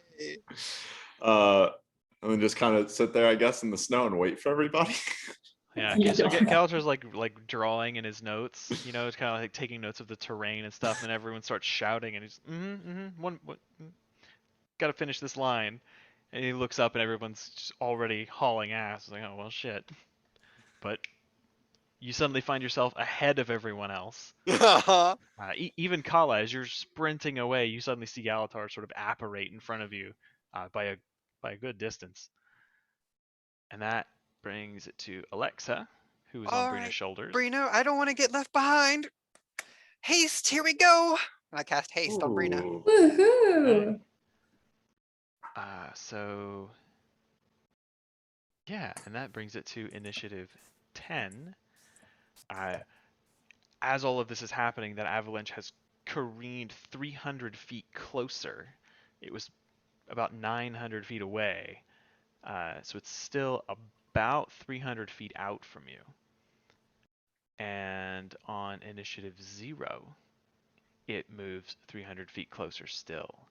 And then just kind of sit there, I guess, in the snow and wait for everybody. Yeah. Yeah. So Galatar's like drawing in his notes. You know, it's kind of like taking notes of the terrain and stuff. And then everyone starts shouting, and he's got to finish this line. And he looks up, and everyone's just already hauling ass. Like, oh well, shit. But you suddenly find yourself ahead of everyone else. Even Kala, as you're sprinting away, you suddenly see Galatar sort of apparate in front of you by a good distance. And that brings it to Alexa, who is on All Brina's right, shoulders. Brino, I don't want to get left behind. Haste, here we go. And I cast haste on Brina. Ooh. Woohoo! So yeah, and that brings it to initiative 10. As all of this is happening, that avalanche has careened 300 feet closer. It was about 900 feet away. So it's still about 300 feet out from you. And on initiative 0, it moves 300 feet closer still.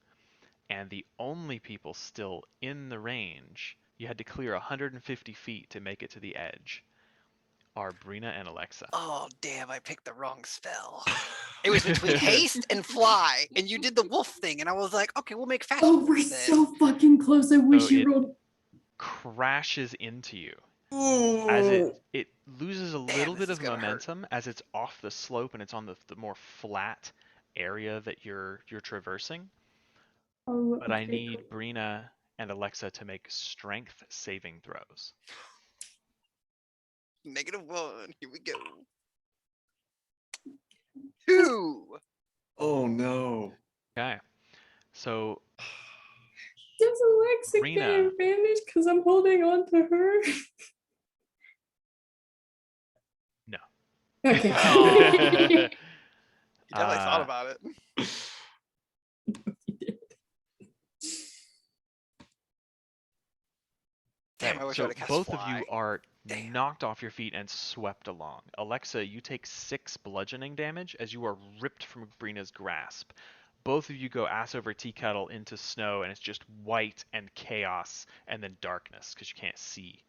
And the only people still in the range, you had to clear 150 feet to make it to the edge, are Brina and Alexa. Oh, damn, I picked the wrong spell. It was between haste and fly, and you did the wolf thing, and I was like, okay, we'll make fast. Oh, we're so fucking close. I wish So you it rolled. crashes into you. Ooh. As it loses a little this bit is of gonna hurt. momentum as it's off the slope and it's on the more flat area that you're traversing. Oh, But I okay. need Brina and Alexa to make strength saving throws. -1. Here we go. 2. Oh no. Okay. So Does Alexa get Rena. advantage because I'm holding on to her? No. Okay. You definitely thought about it. Damn, I wish so I'd have cast both fly. of you are Damn. knocked off your feet and swept along. Alexa, you take 6 bludgeoning damage as you are ripped from Brina's grasp. Both of you go ass over tea kettle into snow, and it's just white and chaos and then darkness because you can't see.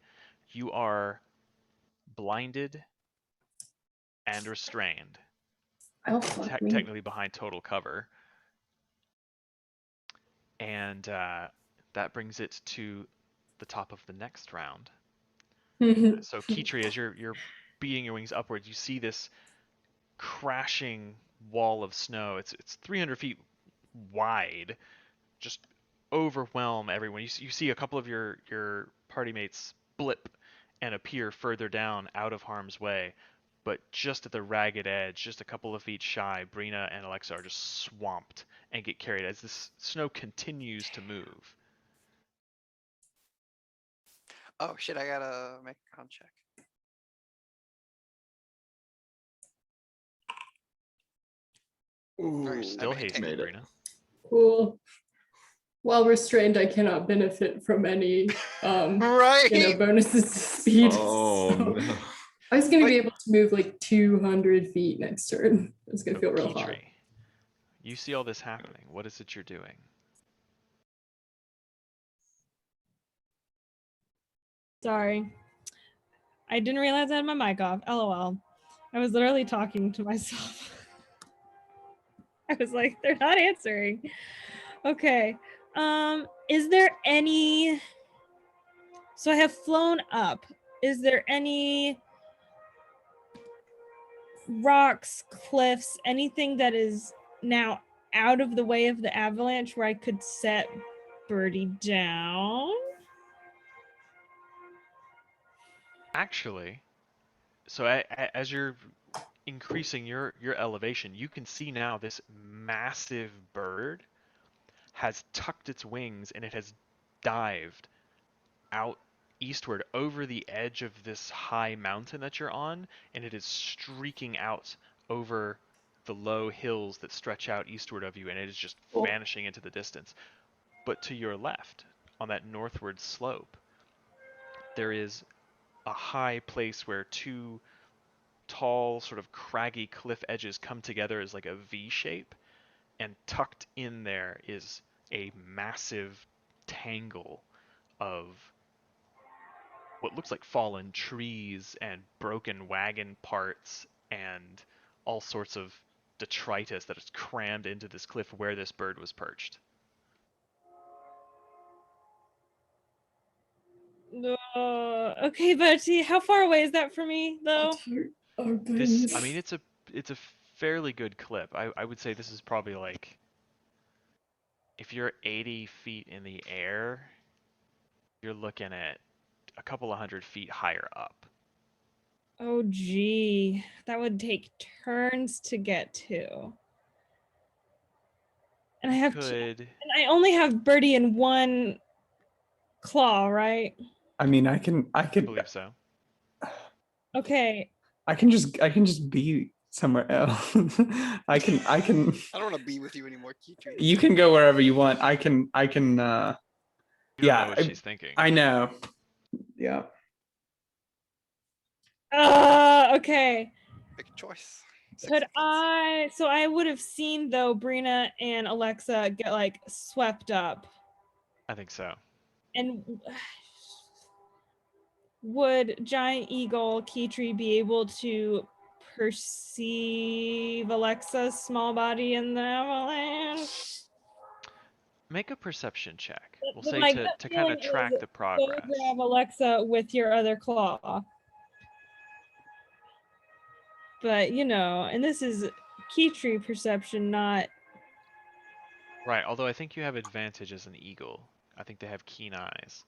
You are blinded and restrained. Oh, fuck me. Technically behind total cover. And that brings it to the top of the next round. So Kitri, as you're beating your wings upwards, you see this crashing wall of snow. It's 300 feet wide, just overwhelm everyone. You see a couple of your party mates blip and appear further down out of harm's way, but just at the ragged edge, just a couple of feet shy, Brina and Alexa are just swamped and get carried as this snow continues to move. Oh shit! I gotta make a con check. Nice, I Still maintained. hasted, Made it. Brina. Cool. While restrained, I cannot benefit from any Right. bonuses to speed. Oh so no. I was gonna But- be able to move like 200 feet next turn. It's gonna So feel real hot. Kitri, you see all this happening. What is it you're doing? Sorry. I didn't realize I had my mic off. LOL. I was literally talking to myself. I was like, they're not answering. Okay. Is there any, so I have flown up. Is there any rocks, cliffs, anything that is now out of the way of the avalanche where I could set Birdie down? Actually, so as you're increasing your elevation, you can see now this massive bird has tucked its wings and it has dived out eastward over the edge of this high mountain that you're on, and it is streaking out over the low hills that stretch out eastward of you, and it is just Cool. vanishing into the distance. But to your left, on that northward slope, there is a high place where two tall, sort of craggy cliff edges come together as like a V shape, and tucked in there is a massive tangle of what looks like fallen trees and broken wagon parts and all sorts of detritus that is crammed into this cliff where this bird was perched. Okay, but see, how far away is that for me, though? This, I mean, it's a fairly good clip. I would say this is probably like, if you're 80 feet in the air, you're looking at a couple of 100 feet higher up. Oh, gee. That would take turns to get to. And I have Could and I only have Birdie in one claw, right? I mean, I I believe so. Okay. I can just be somewhere else. I can I don't want to be with you anymore, Kitri. you can go wherever you want. I can You don't yeah, know what she's thinking. I know. Yeah. Okay. Make a choice. Could I, so I would have seen though Brina and Alexa get like swept up. I think so. And would Giant Eagle Kitri be able to perceive Alexa's small body in the avalanche? Make a perception check. We'll But say my to gut kind feeling of track is the go progress. grab Alexa with your other claw. But you know, and this is Kitri perception, not. Right, although I think you have advantage as an eagle. I think they have keen eyes.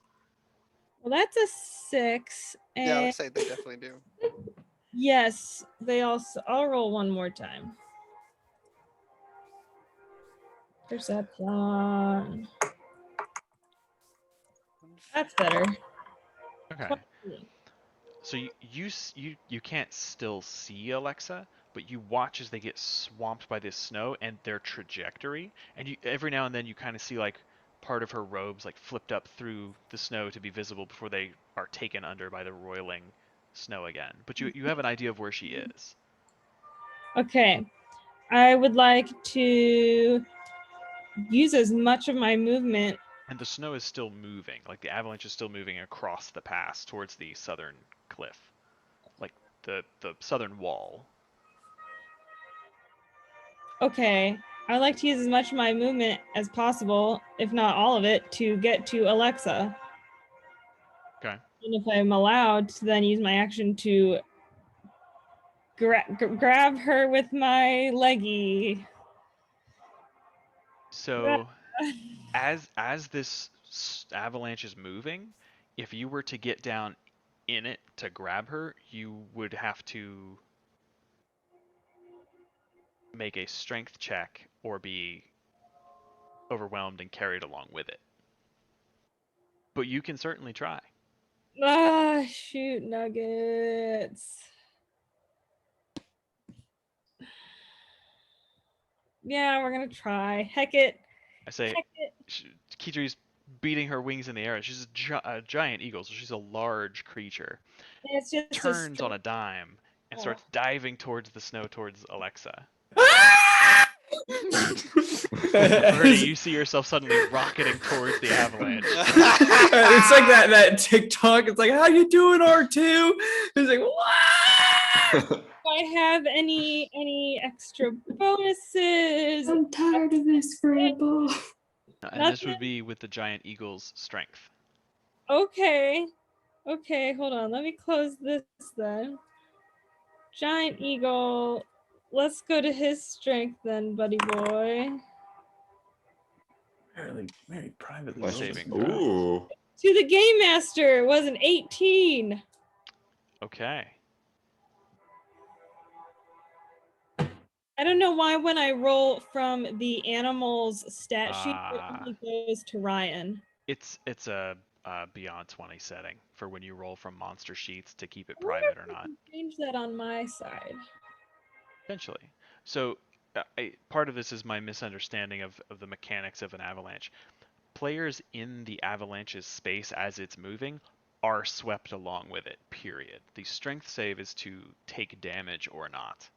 Well, that's a 6. And Yeah, I would say they definitely do. yes, they also. I'll roll one more time. Perception. That's better. Okay. 20. So you can't still see Alexa, but you watch as they get swamped by this snow and their trajectory, and you every now and then you kind of see like part of her robes like flipped up through the snow to be visible before they are taken under by the roiling snow again. But you have an idea of where she is. Okay. I would like to use as much of my movement. And the snow is still moving, like the avalanche is still moving across the pass towards the southern cliff. the southern wall. Okay. I'd like to use as much of my movement as possible, if not all of it, to get to Alexa. Okay. And if I'm allowed to then use my action to grab her with my leggy. So as this avalanche is moving, if you were to get down in it to grab her, you would have to make a strength check or be overwhelmed and carried along with it. But you can certainly try. Ah, shoot, nuggets. Yeah, we're gonna try. Heck it. I say, Heck it. Kitri's beating her wings in the air. She's a giant eagle, so she's a large creature. It's just Turns on a dime and Oh. starts diving towards the snow, towards Alexa. Bertie, you see yourself suddenly rocketing towards the avalanche. It's like that TikTok. It's like, how you doing, R2? It's like, what? Do I have any extra bonuses? I'm tired of this, Grandpa. And this would be with the giant eagle's strength. Okay. Okay, hold on. Let me close this then. Giant eagle. Let's go to his strength then, buddy boy. Very privately. Let's saving throw. Ooh. To the game master was an 18. Okay. I don't know why when I roll from the animals stat sheet, it Ah. only goes to Ryan. It's a beyond 20 setting for when you roll from monster sheets to keep it I wonder private if or I not. can change that on my side. Potentially. So part of this is my misunderstanding of the mechanics of an avalanche. Players in the avalanche's space as it's moving are swept along with it, period. The strength save is to take damage or not.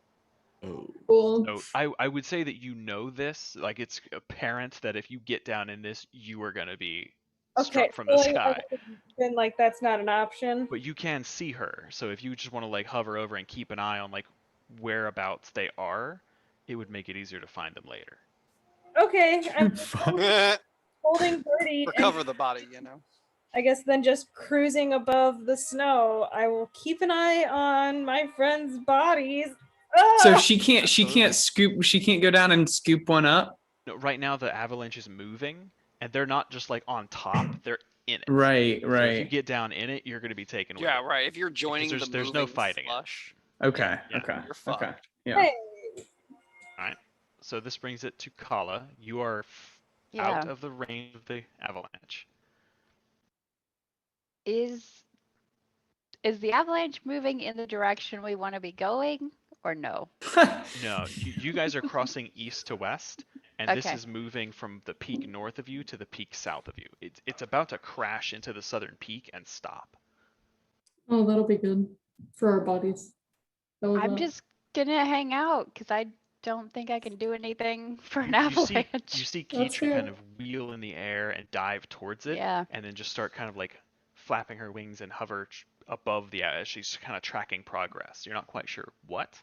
Oh. Cool. So I would say that you know this, like it's apparent that if you get down in this, you are going to be struck from the sky. Then like that's not an option. But you can see her, so if you just want to like hover over and keep an eye on like whereabouts they are, it would make it easier to find them later. Okay, I'm holding Birdie. Recover the body, you know. I guess then just cruising above the snow. I will keep an eye on my friends' bodies. So Ah! she can't go down and scoop one up. No, right now the avalanche is moving, and they're not just like on top; they're in it. Right, So if you right. get down in it, you're going to be taken with Yeah, it. right. If you're joining Because the there's no moving fighting it. slush, Okay, Yeah, okay, you're fucked. okay. Yeah. Hey. Alright, so this brings it to Kala. You are Yeah. out of the range of the avalanche. Is the avalanche moving in the direction we want to be going, or no? No, you guys are crossing east to west, and this Okay. is moving from the peak north of you to the peak south of you. It's about to crash into the southern peak and stop. Oh, that'll be good for our bodies. I'm just gonna hang out because I don't think I can do anything for an avalanche. You see That's Keitra fair. kind of wheel in the air and dive towards it, Yeah. and then just start kind of like flapping her wings and hover above the as she's kind of tracking progress. You're not quite sure what.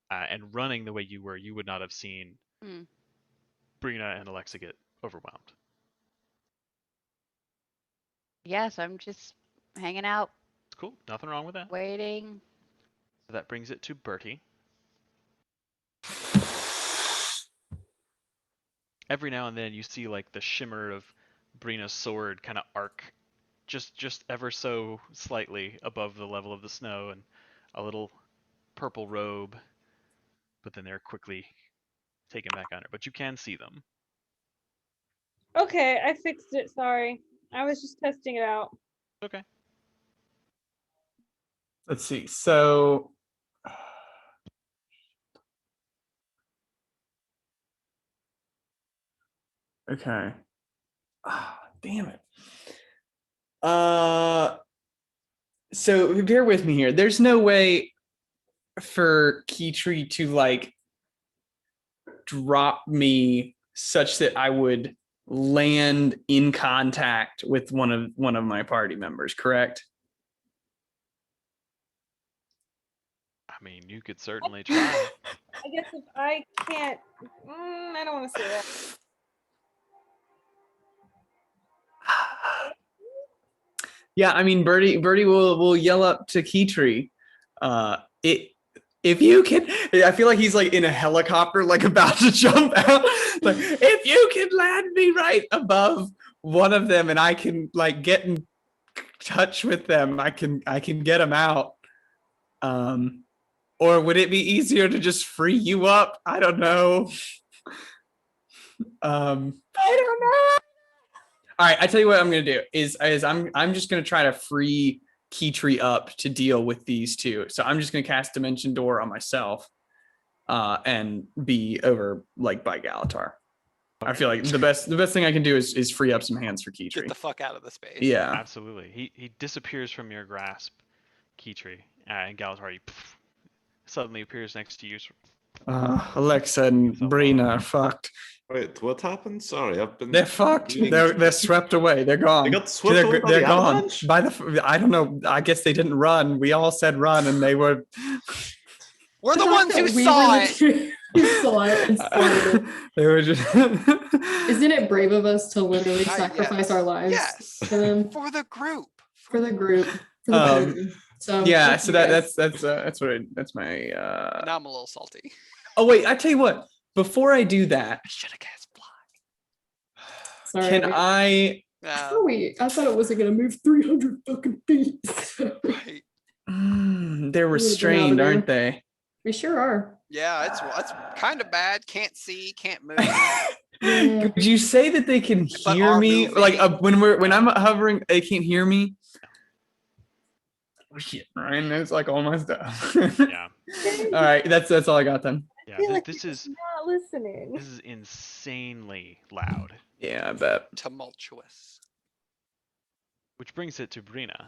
And running the way you were, you would not have seen Hmm. Brina and Alexa get overwhelmed. Yes, I'm just hanging out, It's cool. Nothing wrong with that. waiting. So that brings it to Bertie. Every now and then you see like the shimmer of Brina's sword kind of arc just ever so slightly above the level of the snow, and a little purple robe, but then they're quickly taken back under. But you can see them. Okay, I fixed it. Sorry. I was just testing it out. Okay. Let's see. So okay. Ah, damn it. So bear with me here. There's no way for Keytree to like drop me such that I would land in contact with one of my party members, correct? I mean, you could certainly try. I guess if I can't, I don't want to say that. Yeah, I mean, Birdie will yell up to Keytree. If you can, I feel like he's like in a helicopter, like about to jump out. Like, if you can land me right above one of them, and I can like get in touch with them, I can get them out. Or would it be easier to just free you up? I don't know. I don't know. All right, I tell you what I'm gonna do is I'm just gonna try to free Keytree up to deal with these two. So I'm just gonna cast Dimension Door on myself, and be over like by Galatar. I feel like the best thing I can do is free up some hands for Get Keytree. the fuck out of the space. Yeah. Absolutely. He disappears from your grasp, Keytree, and Galatar suddenly appears next to you. Alexa and Brina are fucked. Wait, what happened? Sorry, I've been. They're fucked. reading- They're swept away. They're gone. They got swept away by They're the gone. avalanche? By the I don't know. I guess they didn't run. We all said run, and they were. We're the ones who We saw were it. the who saw it and started it. They were just. Isn't it brave of us to literally Yes. sacrifice our lives Yes. for them, For the group. for the group, for the Um, person? So Yeah, fuck so you guys. that's my. Now I'm a little salty. Oh wait, I tell you what. Before I do that, I should have cast fly. Sorry. can I? I thought it wasn't gonna move 300 fucking feet. Right. They're restrained, there. aren't they? We sure are. Yeah, it's kind of bad. Can't see, can't move. Yeah. Could you say that they can But hear are me? moving. Like when I'm hovering, they can't hear me. Oh shit, Ryan knows like all my stuff. Yeah. All right, that's all I got then. Yeah. I feel This, like this you're is not listening. this is insanely loud. Yeah, I bet. Tumultuous. Which brings it to Brina.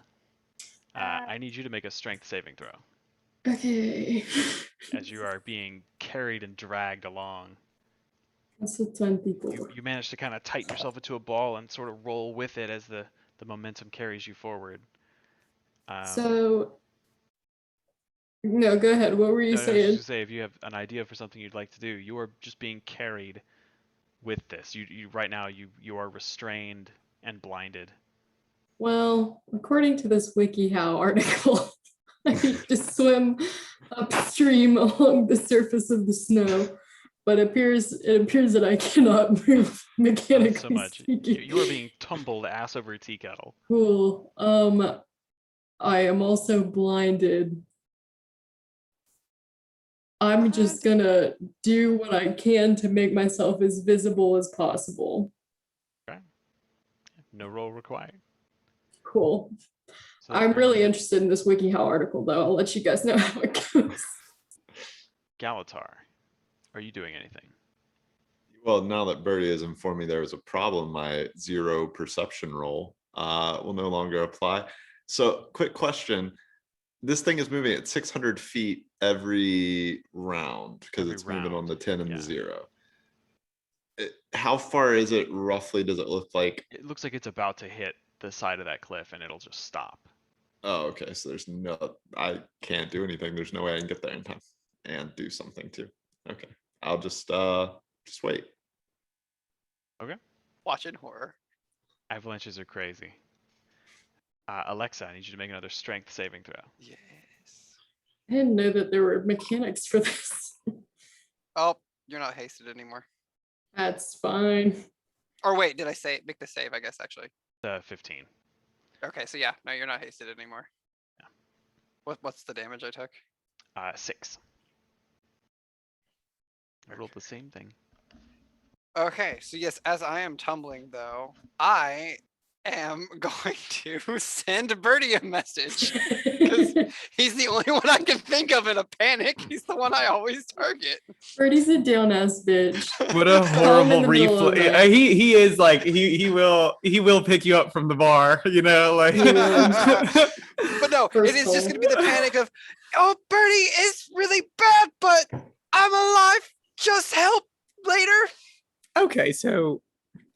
I need you to make a strength saving throw Okay. as you are being carried and dragged along. That's a 24. You manage to kind of tighten yourself into a ball and sort of roll with it as the momentum carries you forward. So, no, go ahead. What were you No, I was just saying? gonna say, if you have an idea for something you'd like to do, you are just being carried with this. You right now you are restrained and blinded. Well, according to this WikiHow article, I need to swim upstream along the surface of the snow, but it appears that I cannot move Not mechanically so much. speaking. You are being tumbled ass over tea kettle. Cool. I am also blinded. I'm just gonna do what I can to make myself as visible as possible. No roll required. Cool. So I'm really Brina, interested in this WikiHow article, though. I'll let you guys know how it goes. Galatar, are you doing anything? Well, now that Birdie has informed me there was a problem, my 0 perception roll will no longer apply. So, quick question. This thing is moving at 600 feet every round because Every it's moving on round, the 10 and yeah. the 0. How far is it roughly? Does it look like? It looks like it's about to hit the side of that cliff and it'll just stop. Oh, okay. So there's no, I can't do anything. There's no way I can get there in time and do something too. Okay. I'll just wait. Watching horror. Avalanches are crazy. Alexa, I need you to make another strength saving throw. Yes. I didn't know that there were mechanics for this. Oh, you're not hasted anymore. That's fine. Or wait, did I say make the save? I guess actually. 15. Okay, so yeah, no, you're not hasted anymore. Yeah. What's the damage I took? 6. I rolled the same thing. Okay, so yes, as I am tumbling though, I am going to send Birdie a message because he's the only one I can think of in a panic. He's the one I always target. Birdie's a down ass bitch. What a horrible the middle of reflex. that. He is like he will pick you up from the bar, you know, like. But no, First it is just goal. going to be the panic of, oh, Birdie is really bad, but I'm alive. Just help later. Okay, so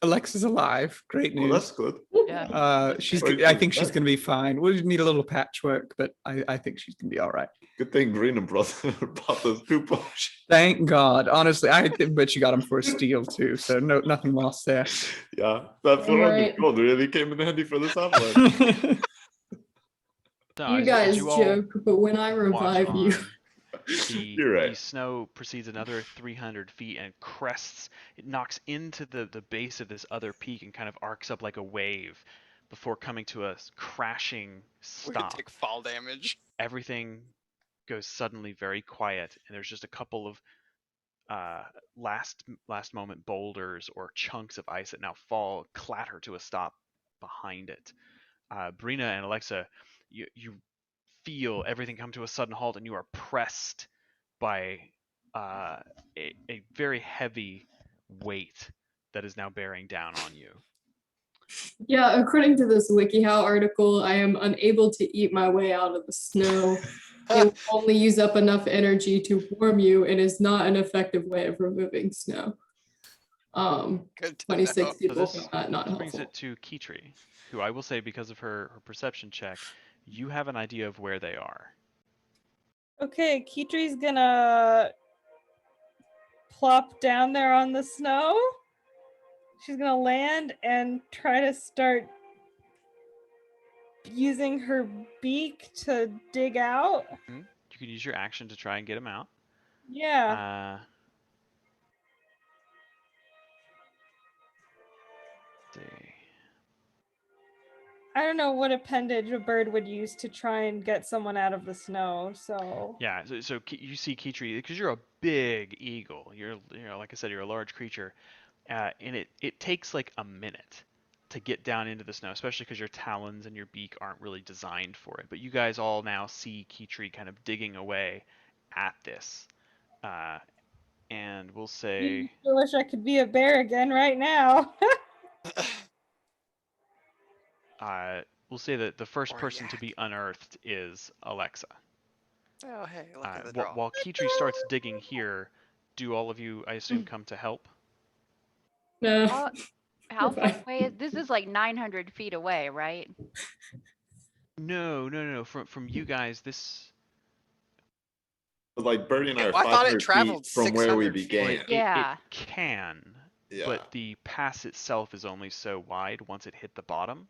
Alexa's alive. Great Well, news. that's good. Yeah. She's. Very I good. think she's gonna be fine. We'll need a little patchwork, but I think she's gonna be all right. Good thing Green and brother bought those two potions. Thank God. Honestly, bet you got him for a steal too. So nothing lost there. Yeah, that 400 Right. gold really came in handy for this avalanche. No, You as guys you all joke, but when I watch revive you, on, the You're right. the snow proceeds another 300 feet and crests. It knocks into the base of this other peak and kind of arcs up like a wave before coming to a crashing We're gonna stop. take fall damage. Everything goes suddenly very quiet, and there's just a couple of last moment boulders or chunks of ice that now fall clatter to a stop behind it. Brina and Alexa, you feel everything come to a sudden halt, and you are pressed by a very heavy weight that is now bearing down on you. yeah, according to this WikiHow article, I am unable to eat my way out of the snow. It will only use up enough energy to warm you and is not an effective way of removing snow. Good to 26 know. So people this, found that not this brings helpful. it to Kitri, who I will say, because of her perception check, you have an idea of where they are. Okay, Kitri's gonna plop down there on the snow. She's gonna land and try to start using her beak to dig out. You can use your action to try and get them out. Yeah. See. I don't know what appendage a bird would use to try and get someone out of the snow. So Yeah, so you see Kitri, because you're a big eagle. You're like I said, you're a large creature, and it takes like a minute to get down into the snow, especially because your talons and your beak aren't really designed for it. But you guys all now see Kitri kind of digging away at this, and we'll say I wish I could be a bear again right now. we'll say that the first Or person to yak. be unearthed is Alexa. Oh, hey, look at the draw. While Kitri starts digging here, do all of you, I assume, come to help? No, How we're far fine. away is this? Is like 900 feet away, right? No. From you guys, this. Like Birdie and I are I thought it 500 traveled feet from where we 600 feet. began. Yeah. It can, Yeah. but the pass itself is only so wide. Once it hit the bottom,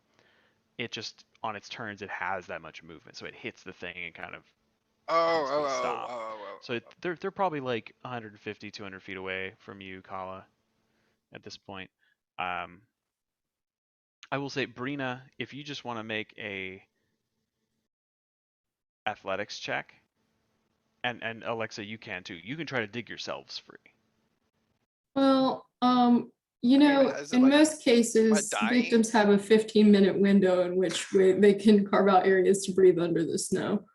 it just on its turns it has that much movement, so it hits the thing and kind of comes to a stop. So they're probably like 150, 200 feet away from you, Kala, at this point. I will say, Brina, if you just want to make a athletics check, and Alexa, you can too. You can try to dig yourselves free. Well, you mean, know, is it in like- most cases, dying? victims have a 15-minute window in which they can carve out areas to breathe under the snow.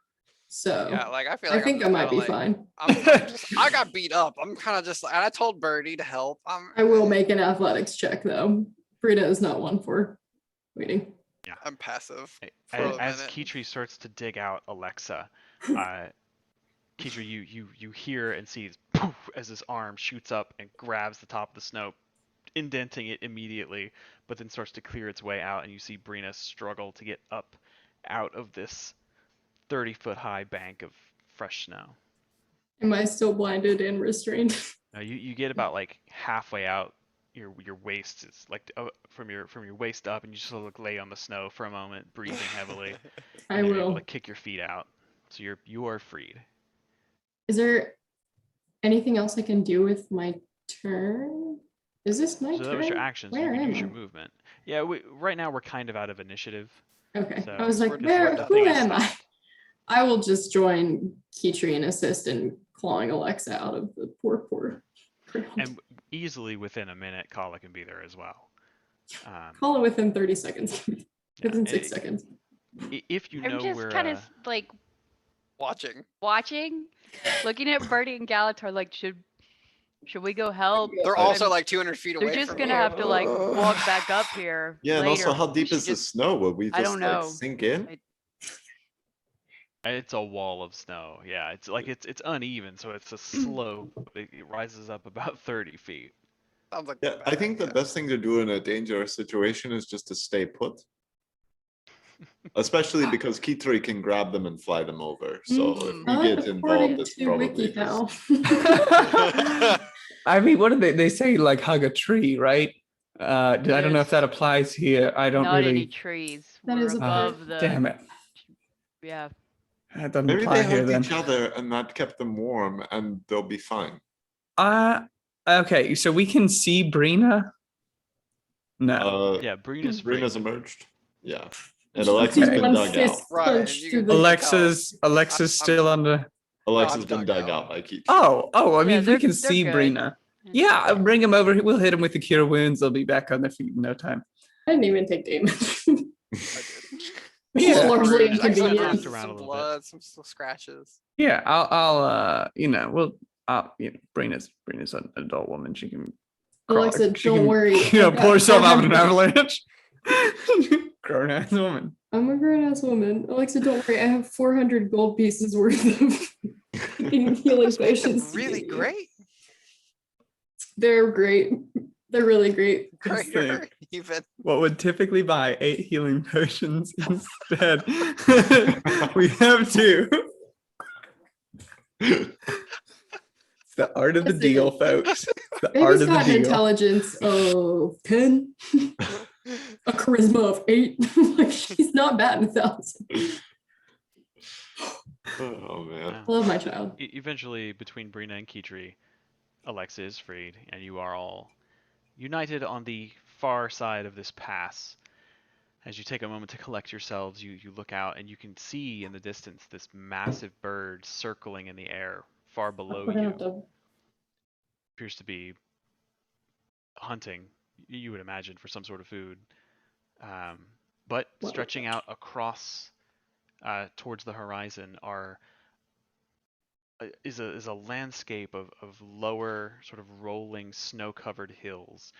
So Yeah, like I feel I like think I I'm might be kinda like, fine. I got beat up. I'm kind of just like, and I told Birdie to help. I will make an athletics check though. Brita is not one for waiting. I'm passive. For a As minute. Kitri starts to dig out Alexa, Kitri, you hear and see poof, as his arm shoots up and grabs the top of the snow, indenting it immediately, but then starts to clear its way out, and you see Brina struggle to get up out of this 30-foot high bank of fresh snow. Am I still blinded and restrained? Now you get about like halfway out. Your waist is like from your waist up, and you just sort of lay on the snow for a moment, breathing heavily. I and you're able will. to kick your feet out, so you are freed. Is there anything else I can do with my turn? Is this my So turn? that was your action. So Where you can am use your I? movement. Yeah, right now we're kind of out of initiative. Okay. So I was like, we're where? done. Who Thing is am I? stopped. I will just join Kitri and assist in clawing Alexa out of the poor ground. And easily within a minute, Kala can be there as well. Call it within 30 seconds. Within 6 it- seconds. If you I'm know just where, kind of like Watching. watching, looking at Birdie and Galatar. Like, should we go help? They're I'm- also like 200 feet away They're just from gonna me. have to like walk back up here. Yeah, and later. also how We deep should is the just- snow? Would we just I don't like know. sink in? it's a wall of snow. Yeah, it's like it's uneven, so it's a slope. It rises up about 30 feet. Sounds like Yeah, a bad I think the idea. best thing to do in a dangerous situation is just to stay put. Especially because Kitri can grab them and fly them over. So if we Not get involved, according it's to probably just WikiHow. I mean, what do they say? Like hug a tree, right? I don't know if There's that applies here. I don't not any really. trees. That We're is a above the. Damn it! Yeah. That doesn't maybe apply they here hugged then. each other and that kept them warm and they'll be fine. Okay, so we can see Brina. No. Yeah, Brina's free. Brina's emerged. Yeah. And Just Alexa's Okay. been one dug out. fist Ryan, punch you through can- the. Alexa's I'm- still under. Alexa's I'm been dug dug out. out by Kitri. Oh, I Yeah, mean, we they're- can they're see good. Brina. Yeah, bring him over. We'll hit him with the cure wounds. They'll be back on their feet in no time. I didn't even take damage. I did. Yeah. Little Largely bruise, I inconvenient. got Bruised around a some little bit. blood, some scratches. Yeah, Brina's an adult woman. She can. Alexa, she don't can, worry. You know, I've got pour herself out in an 400 avalanche. Grown ass woman. I'm a grown ass woman. Alexa, don't worry. I have 400 gold pieces worth of healing potions. to Really give you. great. They're great. They're really great. Greater think. even. What would typically buy 8 healing potions instead? We have 2. It's the art of the Listen. deal, folks. It's the art Baby's of the got an deal. intelligence of 10, a charisma of 8. Like, she's not batting 1,000. Oh man. I love my child. Eventually, between Brina and Kitri, Alexa is freed, and you are all united on the far side of this pass. As you take a moment to collect yourselves, you look out and you can see in the distance this massive bird circling in the air far below We're gonna you. have to- Appears to be hunting, you would imagine, for some sort of food. But Well, stretching out across towards the horizon is a landscape of lower, sort of rolling, snow-covered hills.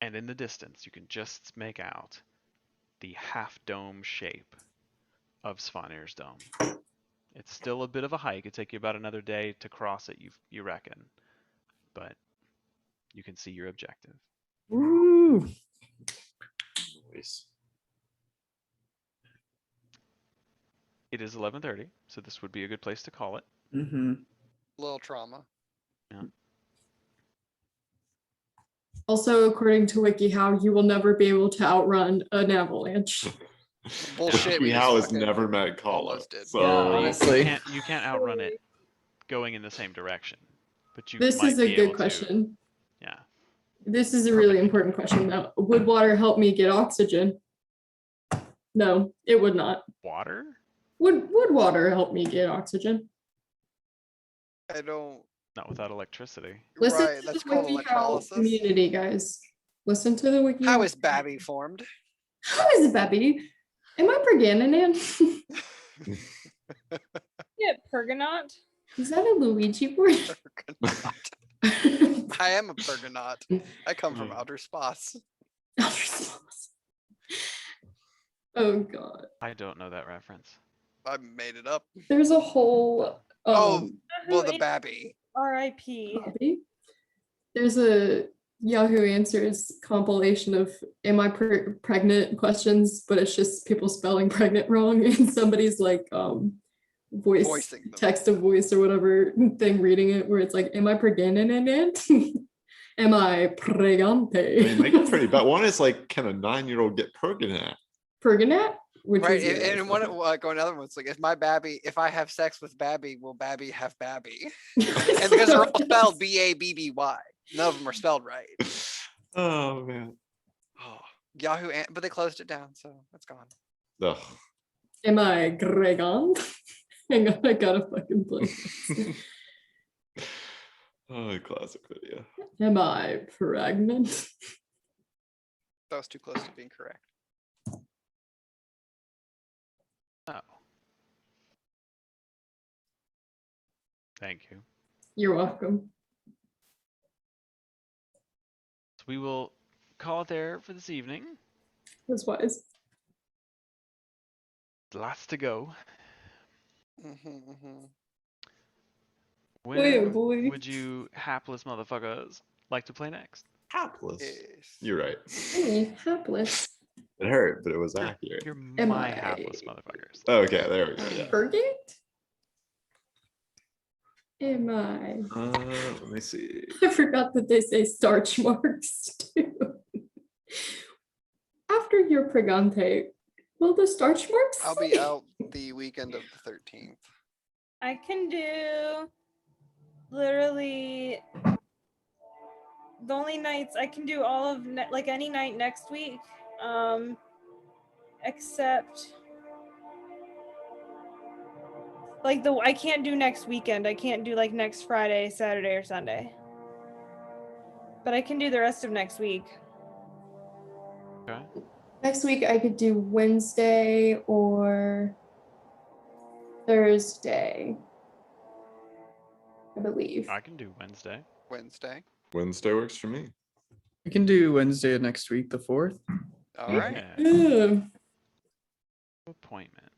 And in the distance, you can just make out the half-dome shape of Svanir's dome. It's still a bit of a hike. It'd take you about another day to cross it, you reckon. But you can see your objective. Woo! Nice. It is 11:30, so this would be a good place to call it. Mm-hmm. Little trauma. Also, according to WikiHow, you will never be able to outrun an avalanche. Bullshit. We How just has fucking never met Kala. almost did. So Yeah, Well, honestly. you can't outrun it going in the same direction, but you This might is a be good able to. question. Yeah. This is a really Perfect. important question now. Would water help me get oxygen? No, it would not. Water? Would water help me get oxygen? I don't. Not without electricity. Listen Right, to that's the called WikiHow electrolysis. community, guys. Listen to the WikiHow. How is Babby formed? How is it, Babby? Am I Pergananan? Yeah, Pergonaut. Is that a Luigi word? I am a Pergonaut. I come from outer space. Oh god. I don't know that reference. I made it up. There's a whole Oh, well, Who the is Babby. R.I.P. Bobby. There's a Yahoo Answers compilation of "Am I pregnant?" questions, but it's just people spelling pregnant wrong, and somebody's like voice Voicing them. text to voice or whatever thing reading it, where it's like, "Am I pregnant? Am I pregante?" I mean, they get pretty bad. One is like, can a 9-year-old get Pergonat? Pergonat, which Right, is and one like another one's like, if I have sex with Babby, will Babby have Babby? And because they're all spelled Babby, none of them are spelled right. Oh man. Oh, Yahoo, but they closed it down, so it's gone. Ugh. Am I Gregon? Hang on, I gotta fucking play this. Oh, classic video. Am I pregnant? That was too close to being correct. Oh. Thank you. You're welcome. So we will call it there for this evening. That's wise. Lots to go. Boy, oh When boy. would you hapless motherfuckers like to play next? Hapless. Yes. You're right. Hey, hapless. It hurt, but it was You're, accurate. you're Am my I- hapless motherfuckers. Okay, there we go. Yeah. Target? Am I? Let me see. I forgot that they say starch marks too. After your pregante, will the starch marks? I'll be out the weekend of the 13th. I can do literally the only nights I can do all of like any night next week, except like I can't do next weekend. I can't do like next Friday, Saturday, or Sunday. But I can do the rest of next week. Okay. Next week I could do Wednesday or Thursday, I believe. I can do Wednesday. Wednesday. Wednesday works for me. We can do Wednesday of next week, the 4th. All right. Yeah. Yeah. Appointment.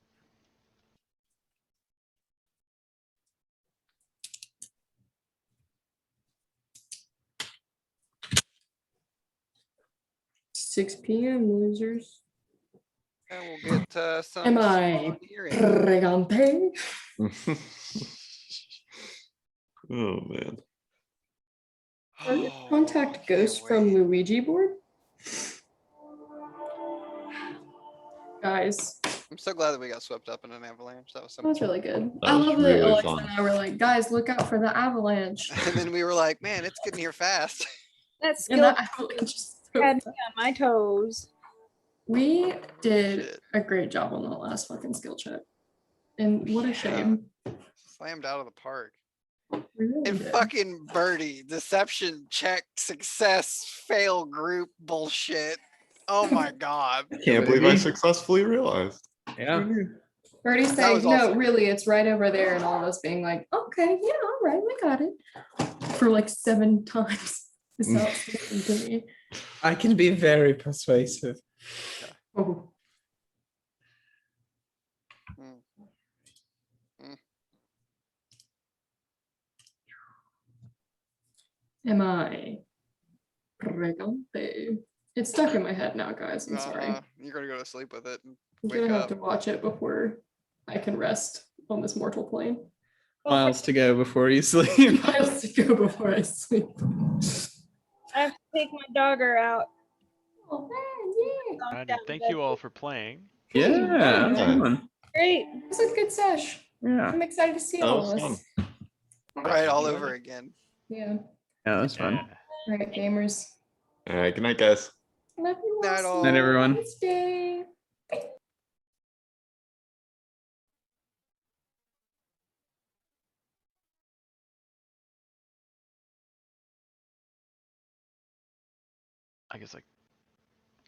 Six p.m. losers. And we'll get some. Am I pregante? Oh man. Contact ghost from Luigi board. Guys, I'm so glad that we got swept up in an avalanche. That was so that was much really good. That I was love that really Alexa fun. and I were like, guys, look out for the avalanche. fun. And then we were like, man, it's getting here fast. That And skill that avalanche is so had me fun. on my toes. We did Shit. a great job on that last fucking skill check. And what a shame. Slammed out of the park. We really And did. fucking birdie, deception check, success, fail group bullshit. Oh my god. Can't believe I Maybe. successfully realized. Yeah. Birdie That saying, was no, awesome. really, it's right over there. And all of us being like, okay, yeah, all right, we got it. For like 7 times. It's not speaking to me. I can be very persuasive. Oh. Mm. Mm. Am I pregante? It's stuck in my head now, guys. I'm sorry. You're gonna go to sleep with it and I'm wake gonna have up. to watch it before I can rest on this mortal plane. Miles to go before you sleep. Miles to go before I sleep. I have to take my dogger out. Oh man, yeah. Alrighty, thank you all for playing. Yeah, that was Yeah. fun. Great. It was a good sesh. Yeah, I'm excited to see That all was of us. Right all over again. Yeah. yeah, that was fun. Yeah. All right, gamers. All right, good night, guys. Love you Night all. all. Night, everyone. Wednesday. I guess like